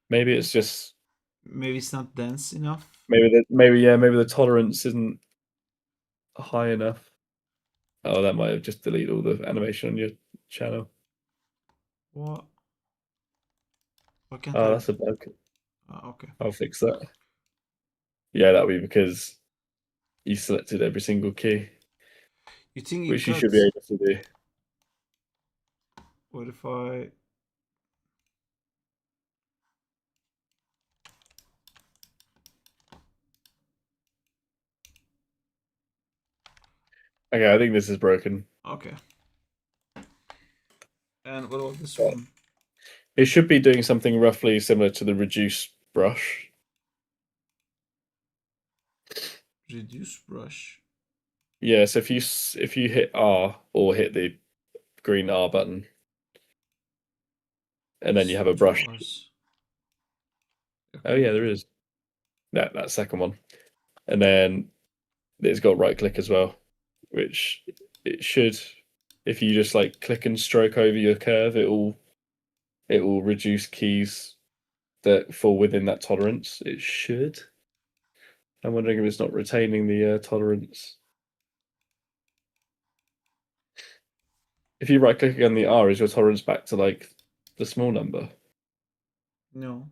Maybe it's just Maybe it's not dense enough. maybe the tolerance isn't high enough. Oh, that might have just deleted all the animation on your channel. What? Why can't Oh, I? that's a bug. Okay. I'll fix that. Yeah, that'll be because you selected every single key, You think it which you got? should be able to do. What if I? Okay, I think this is broken. Okay. And what about this one? It should be doing something roughly similar to the reduce brush. Reduce brush. Yeah, so if you hit R or hit the green R button, and then you have a brush. Oh yeah, there is that second one, and then it's got right click as well, which it should. If you just like click and stroke over your curve, it will reduce keys that fall within that tolerance. It should. I'm wondering if it's not retaining the tolerance. If you right click on the R, is your tolerance back to like the small number? No.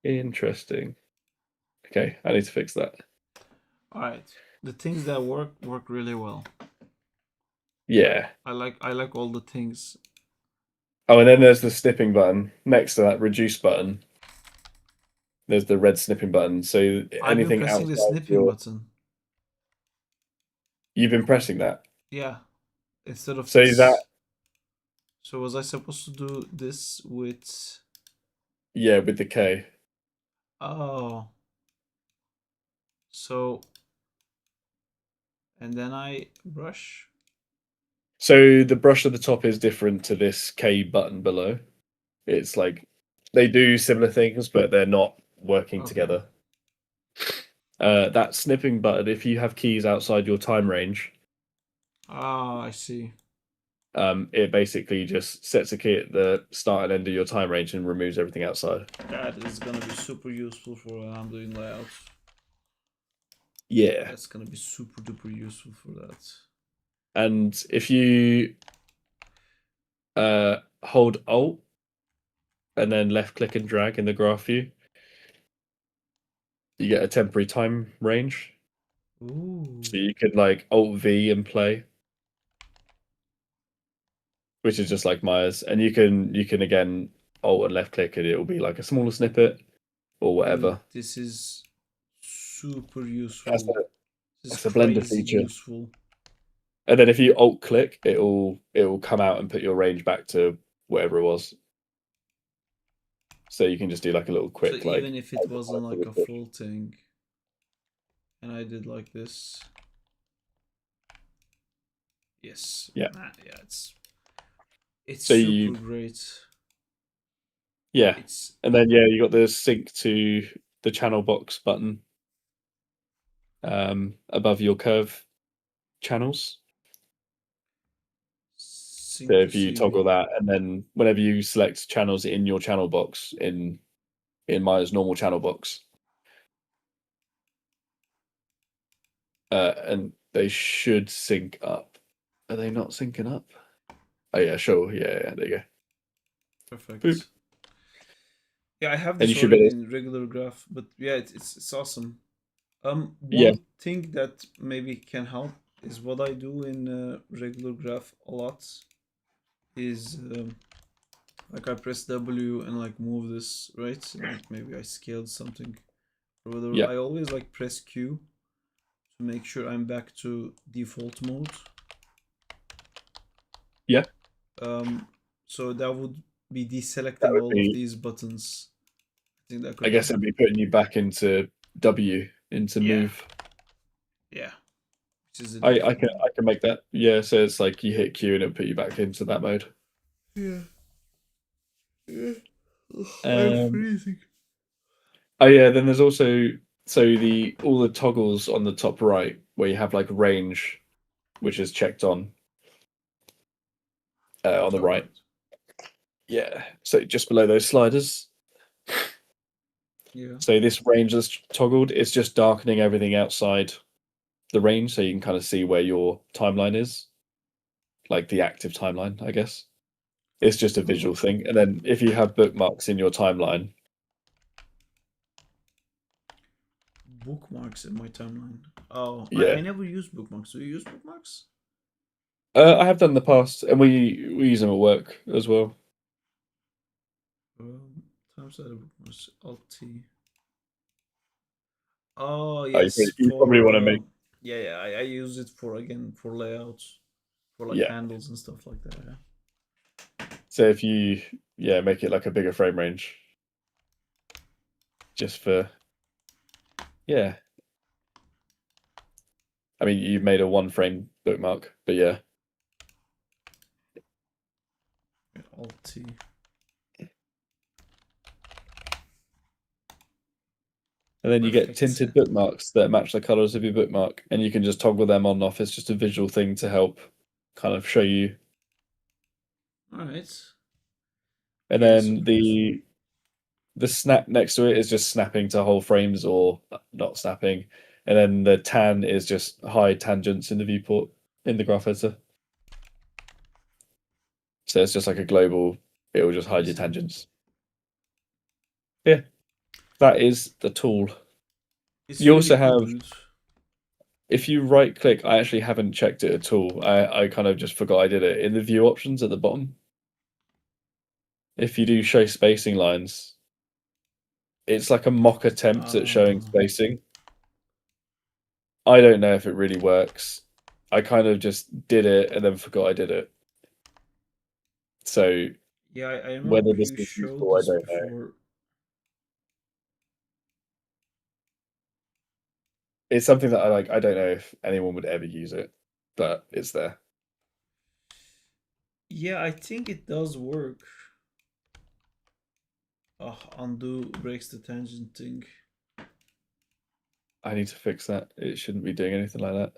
Interesting. Okay, I need to fix that. All right. The things that work really well. Yeah. I like all the things. Oh, and then there's the snipping button next to that reduce button. There's the red snipping button. So I've been anything pressing the outside snipping button. You've been pressing that. Yeah. Instead of So this. that. So was I supposed to do this with? Yeah, with the K. Oh. So. And then I brush. So the brush at the top is different to this K button below. It's like they do similar things, but they're not working together. That snipping button, if you have keys outside your time range. Ah, I see. It basically just sets a key at the start and end of your time range and removes everything outside. That is gonna be super useful for when I'm doing layouts. Yeah. That's gonna be super duper useful for that. And if you hold Alt and then left click and drag in the graph view, you get a temporary time range. Ooh. So you could like Alt V and play, which is just like Myers. And you can again Alt and left click and it will be like a smaller snippet or whatever. Dude, this is super useful. That's a blender feature. Useful. And then if you alt click, it'll come out and put your range back to whatever it was. So you can just do like a little quick so like. even if it wasn't like a full thing, and I did like this, yes, Yeah. yeah, it's So super you- great. Yeah, It's and then you got the sync to the channel box button above your curve channels. sync So to if you CV. toggle that, and then whenever you select channels in your channel box in Maya's normal channel box, and they should sync up. Are they not syncing up? Oh yeah, sure. Yeah, there you go. Perfect. Boop. Yeah, I have And this you should be already able in regular graph, but yeah, it's awesome. One Yeah. thing that maybe can help is what I do in regular graph a lot is like I press W and like move this, right? Like maybe I scaled something or whatever. Yeah. I always like press Q to make sure I'm back to default mode. Yeah. So that would be That deselecting would all be- of these buttons. I think that could I guess help. it'd be putting you back into W into Yeah. move. Yeah. Which is a I different can make that. Yeah, so it's like you hit Q and it'll put you back into that mode. Yeah. Yeah. I'm Um, freezing. Oh yeah, then there's also all the toggles on the top right where you have like range, which is checked on on the right. Yeah, so just below those sliders. Yeah. So this range that's toggled is just darkening everything outside the range, so you can kind of see where your timeline is, like the active timeline, I guess. It's just a visual thing, and then if you have bookmarks in your timeline, Bookmarks in my timeline. Oh, Yeah. I never use bookmarks. Do you use bookmarks? I have done in the past, and we use them at work as well. Times out of bookmarks. Alt T. Oh you yes. you probably wanna make- Yeah, yeah. I use it for layouts, for like Yeah. handles and stuff like that. Yeah. So if you make it like a bigger frame range, just for I mean you've made a one frame bookmark, but yeah. Alt T. And then you get Perfect. tinted bookmarks that match the colors of your bookmark, and you can just toggle them on and off. It's just a visual thing to help kind of show you. All right. And Yeah, then super the snap next to it is just snapping to whole frames or not snapping. And then the tan is just hide tangents in the viewport in the graph editor. So it's just like a global, it will just hide your Easy. tangents. Yeah. That is the tool. It's You really also cool, have- dude. If you right click, I actually haven't checked it at all. I kind of just forgot I did it in the view options at the bottom. If you do show spacing lines, it's like a mock attempt at showing Ah. spacing. I don't know if it really works. I kind of just did it and then forgot I did it. So Yeah, I remember whether this you is showed useful, I this don't know. before. It's something that I like. I don't know if anyone would ever use it, but it's there. Yeah, I think it does work. Oh, undo breaks the tangent thing. I need to fix that. It shouldn't be doing anything like that.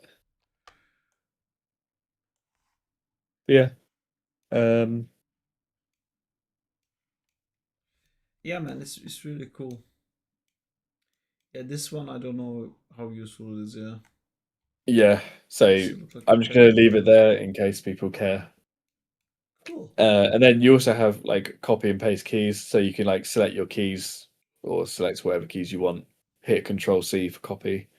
Yeah. Yeah, man, it's really cool. Yeah, this one I don't know how useful it is. Yeah. Yeah. So Makes it look like I'm a just going to paper leave it bag. there in case people care. Cool. And then you also have like copy and paste keys, so you can like select your keys or select whatever keys you want. Hit Control C for copy,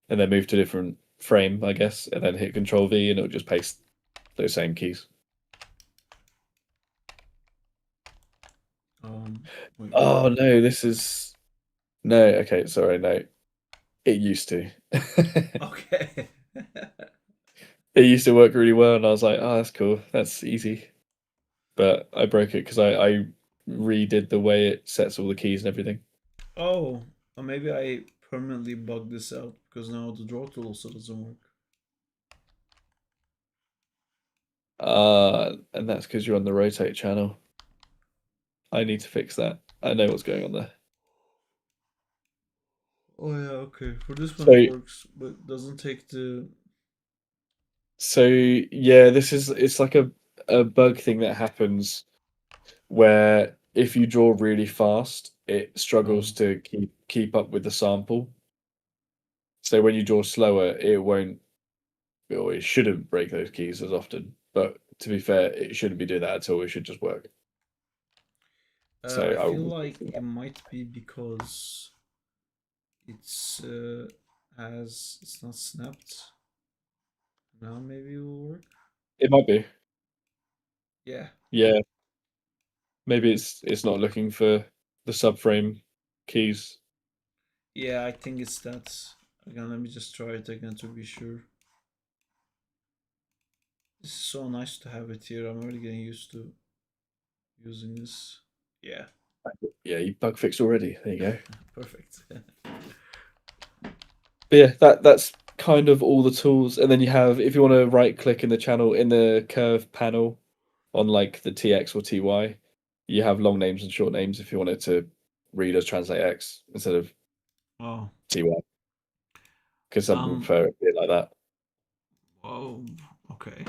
and then move to a different frame, I guess, and then hit Control V, and it'll just paste those same keys. Wait, Oh no, this is no. Okay, sorry, no. It used to. okay. it used to work really well, and I was like, oh, that's cool, that's easy. But I broke it because I redid the way it sets all the keys and everything. Oh, or maybe I permanently bugged this out because now the draw tool also doesn't work. And that's because you're on the rotate channel. I need to fix that. I know what's going on there. Oh yeah, okay. For this one So- it works, but doesn't take the. So yeah, it's like a bug thing that happens where if you draw really fast, it struggles to keep up with the sample. So when you draw slower, it won't, or it shouldn't break those keys as often. But to be fair, it shouldn't be doing that at all. It should just work. So I I feel will- like it might be because it's it's not snapped. Now maybe it will work. It might be. Yeah. Yeah. Maybe it's not looking for the subframe keys. Yeah, I think it's that. Again, let me just try it again to be sure. This is so nice to have it here. I'm already getting used to using this. Yeah, Yeah, you bug fixed already. There you go. perfect. But yeah, that's kind of all the tools. And then you have, if you want to right click in the channel in the curve panel on like the TX or TY, you have long names and short names if you want it to read as translate X instead of Oh, TY. Because some people prefer it being like that. oh, okay.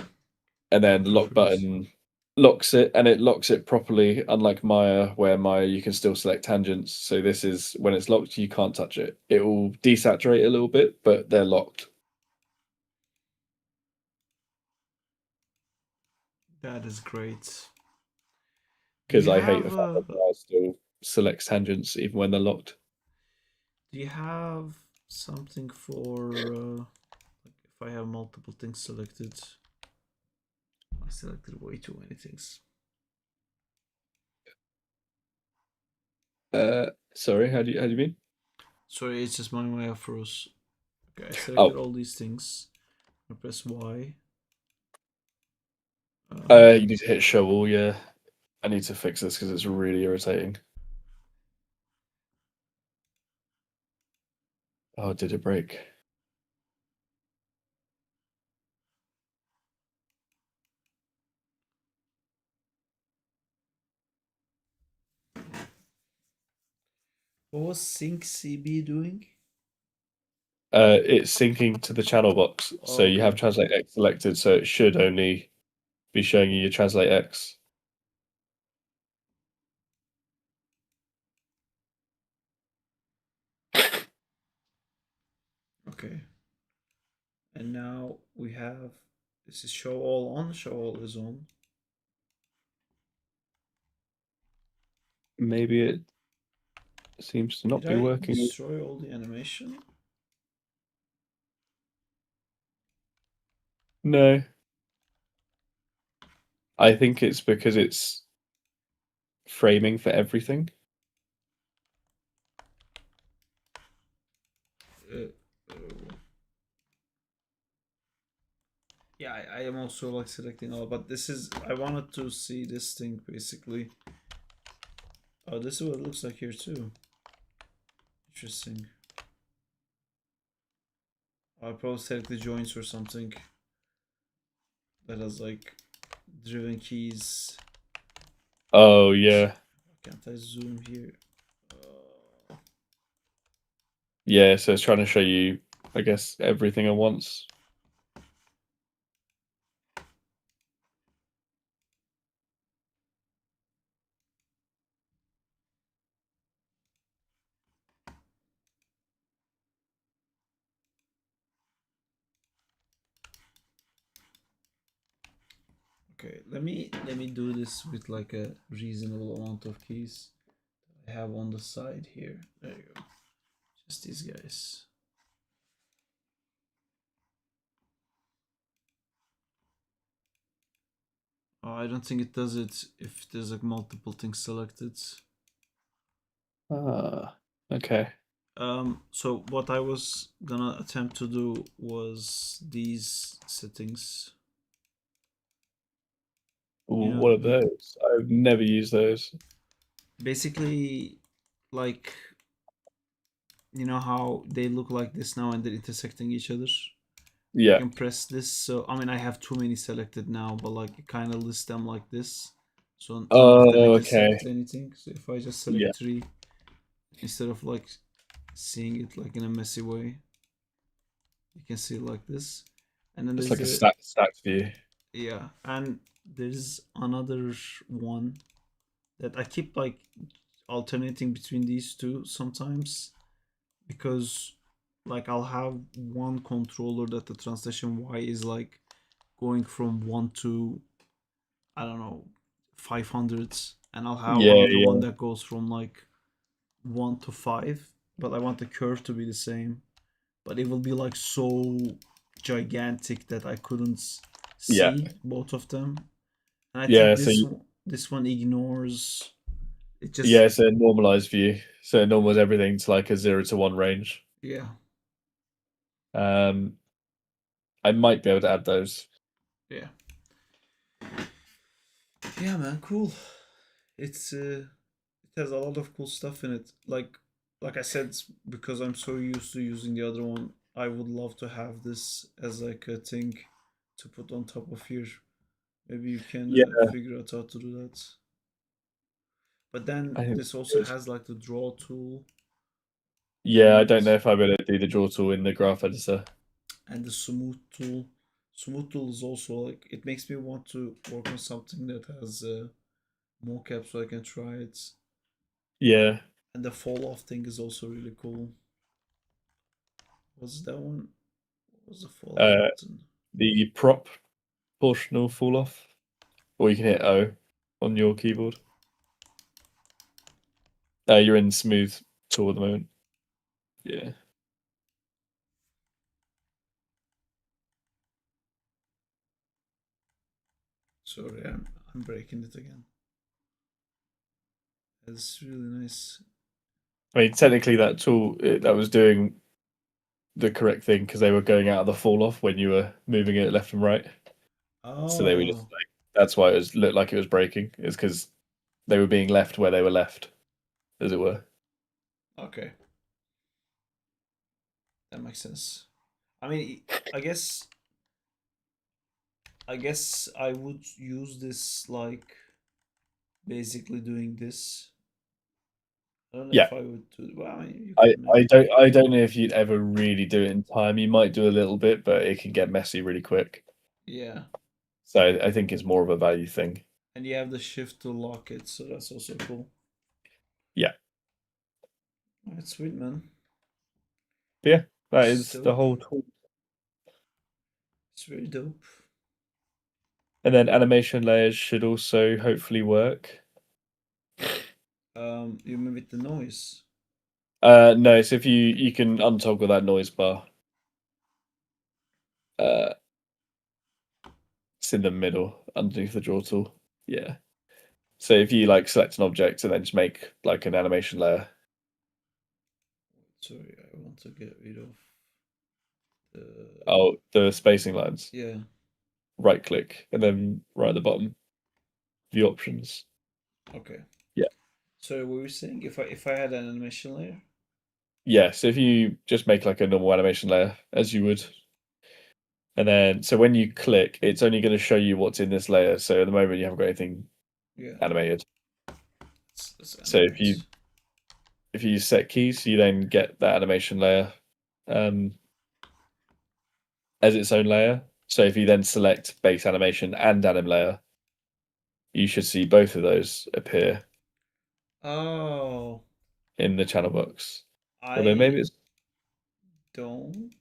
And then I'll lock prefer this. button locks it, and it locks it properly, unlike Maya, where Maya you can still select tangents. So this is when it's locked, you can't touch it. It will desaturate a little bit, but they're locked. That is great. Because Do you I hate the have fact that Maya still selects tangents even when they're locked. do you have something for like if I have multiple things selected? I selected way too many things. Sorry, how do you mean? Sorry, it's just my Maya froze. Okay, I Oh, selected all these things. I press Y. you need to hit show all. Yeah, I need to fix this because it's really irritating. Oh, did it break? What was Sync CB doing? It's syncing to the channel box, so you have Okay. Translate X selected, so it should only be showing you your Translate X. Okay. And now we have this is show all on, show all is on. Maybe it seems to not Did be I working. destroy all the animation? No. I think it's because it's framing for everything. Uh, yeah, I am also like selecting all, but this is I wanted to see this thing basically. Oh, this is what it looks like here too. Interesting. I probably select the joints or something that has like driven keys. Oh, yeah. Can't I zoom here? Yeah, so it's trying to show you, I guess, everything at once. Okay, let me do this with like a reasonable amount of keys I have on the side here. There you go. Just these guys. Oh, I don't think it does it if there's like multiple things selected. Ah, okay. So what I was gonna attempt to do was these settings. Ooh, know, what are those? I've never used those. Basically, like, you know how they look like this now and they're intersecting each other. You Yeah. can press this. So I mean, I have too many selected now, but like it kind of lists them like this. So none of them Oh, okay. intersect anything. So if I just Yeah. select three instead of like seeing it like in a messy way, you can see it like this. And then It's there's like a the stacked view. yeah, and there's another one that I keep like alternating between these two sometimes because like I'll have one controller that the translation Y is like going from 1 to I don't know 500, and I'll have Yeah, another one yeah. that goes from like 1 to 5, but I want the curve to be the same, but it will be like so gigantic that I couldn't Yeah. see both of them. And I think Yeah, so this one ignores it yeah, just it's a normalized view. So it normals everything to like a 0 to 1 range. yeah. Um, I might be able to add those. Yeah. Yeah, man, cool. It's it has a lot of cool stuff in it. Like I said, because I'm so used to using the other one, I would love to have this as like a thing to put on top of here. Maybe you can Yeah, figure out how to do that. But I then think this also good. has like the draw tool Yeah, I and don't know if I'm gonna do the draw tool in the graph editor. the smooth tool. Smooth tool is also like it makes me want to work on something that has mocap so I can try it. Yeah. And the fall off thing is also really cool. What's that one? What was the fall off Uh, button? the prop proportional fall off, or you can hit O on your keyboard. You're in smooth tool at the moment. Yeah. Sorry, I'm breaking it again. It's really nice. I mean, technically, that tool that was doing the correct thing because they were going out of the fall off when you were moving it left and right. So they were just Oh, like that's why it looked like it was breaking. Is because they were being left where they were left, as it were. okay. That makes sense. I mean, I guess I would use this like basically doing this. I don't know Yeah. if I would do. Well, I mean, you I, could I maybe. don't I don't know if you'd ever really do it in time. You might do a little bit, but it can get messy really quick. Yeah, So I think it's more of a value thing. and you have the shift to lock it, so that's also cool. Yeah. That's sweet, man. But yeah, that It's is the dope. whole tool. It's very dope. And then animation layers should also hopefully work. You mean with the noise? No, so if you can untoggle that noise bar. Uh, it's in the middle underneath the draw tool. Yeah. So if you like select an object and then just make like an animation layer. Sorry, I want to get rid of the. Oh, the spacing lines. Yeah. Right click and then right at the bottom, view options. Okay. Yeah. So what were you saying? If I had an animation layer? Yeah, so if you just make like a normal animation layer as you would, and then so when you click, it's only going to show you what's in this layer. So at the moment you haven't got anything Yeah. animated. Let's So animate. if you use set keys, you then get that animation layer um, as its own layer. So if you then select base animation and anim layer, you should see both of those appear Oh, in the channel box. Although I don't.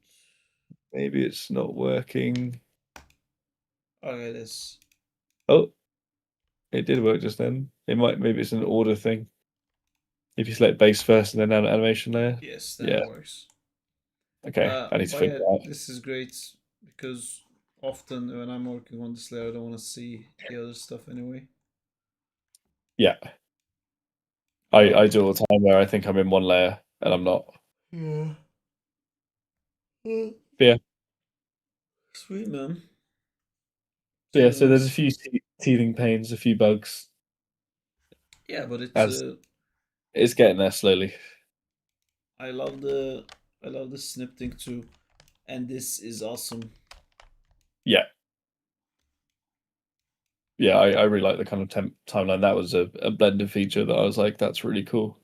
maybe it's not working. Okay, this. Oh, it did work just then. Maybe it's an order thing. If you select base first and then animation layer. Yes, then it Yeah. works. Okay. I need to But figure yeah, it out. this is great because often when I'm working on this layer, I don't want to see the other stuff anyway. Yeah. I Um, do all the time where I think I'm in one layer and I'm not. Yeah. Yeah. Sweet, man. So yeah, so there's a Nice. few teething pains, a few bugs. Yeah, but it's As it's getting there slowly. I love the snip thing too, and this is awesome. Yeah. Yeah, I really like the kind of timeline. That was a blender feature that I was like, that's really cool.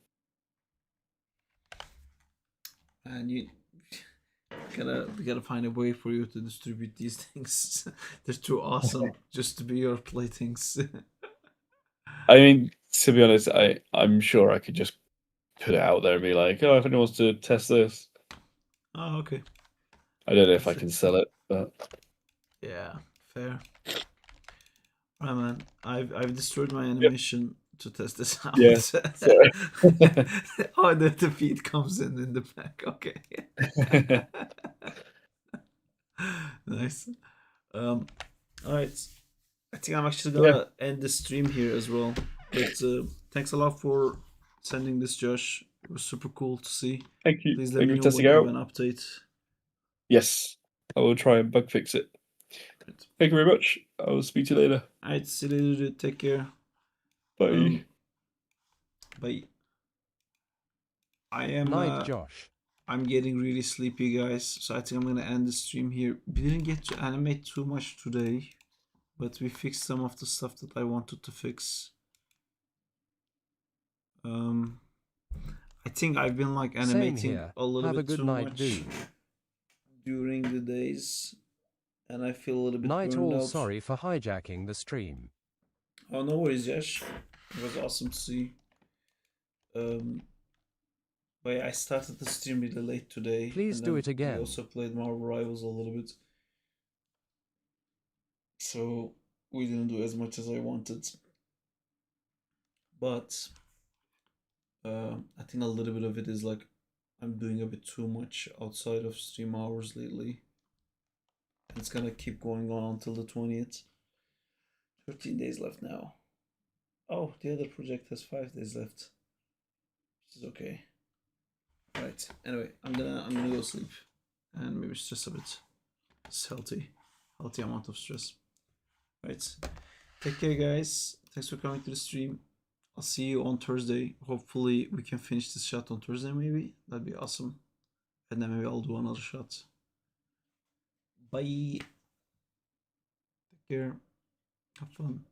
And we gotta find a way for you to distribute these things. They're too awesome just to be your playthings. I mean, to be honest, I'm sure I could just put it out there and be like, oh, if anyone wants to test this. Oh, okay. I don't know if I can sell it, but Yeah, fair. Right, man. I've destroyed my animation to test this out. yeah. So Oh, the feed comes in the back. Okay. Nice. All right. I think I'm actually yeah, gonna end the stream here as well. But thanks a lot for sending this, Josh. It was super cool to see. thank you. Please let Thank me you know for when testing you have out. an update. Yes, I will try and bug fix it. Right. Thank you very much. I will speak to you later. Alright, see you later. Dude. Take care. Bye. Bye. I am Night, Josh. I'm getting really sleepy, guys. So I think I'm gonna end the stream here. We didn't get to animate too much today, but we fixed some of the stuff that I wanted to fix. I think I've been like Same animating here. a little Have a bit good too night, much dude. during the days, and I feel a little bit Night burned all. out. Sorry for hijacking the stream. Oh, no worries, Yash. It was awesome to see. But yeah, I started the stream really late today, Please and do then it we again. also played Marvel Rivals a little bit. So we didn't do as much as I wanted. But I think a little bit of it is like I'm doing a bit too much outside of stream hours lately. It's gonna keep going on until the 20th. 13 days left now. Oh, the other project has 5 days left. Which is okay. Right. Anyway, I'm gonna go sleep and maybe stress a bit. It's healthy amount of stress. Right. Take care, guys. Thanks for coming to the stream. I'll see you on Thursday. Hopefully, we can finish this shot on Thursday, maybe. That'd be awesome. And then maybe I'll do another shot. Bye. Take care. Have fun.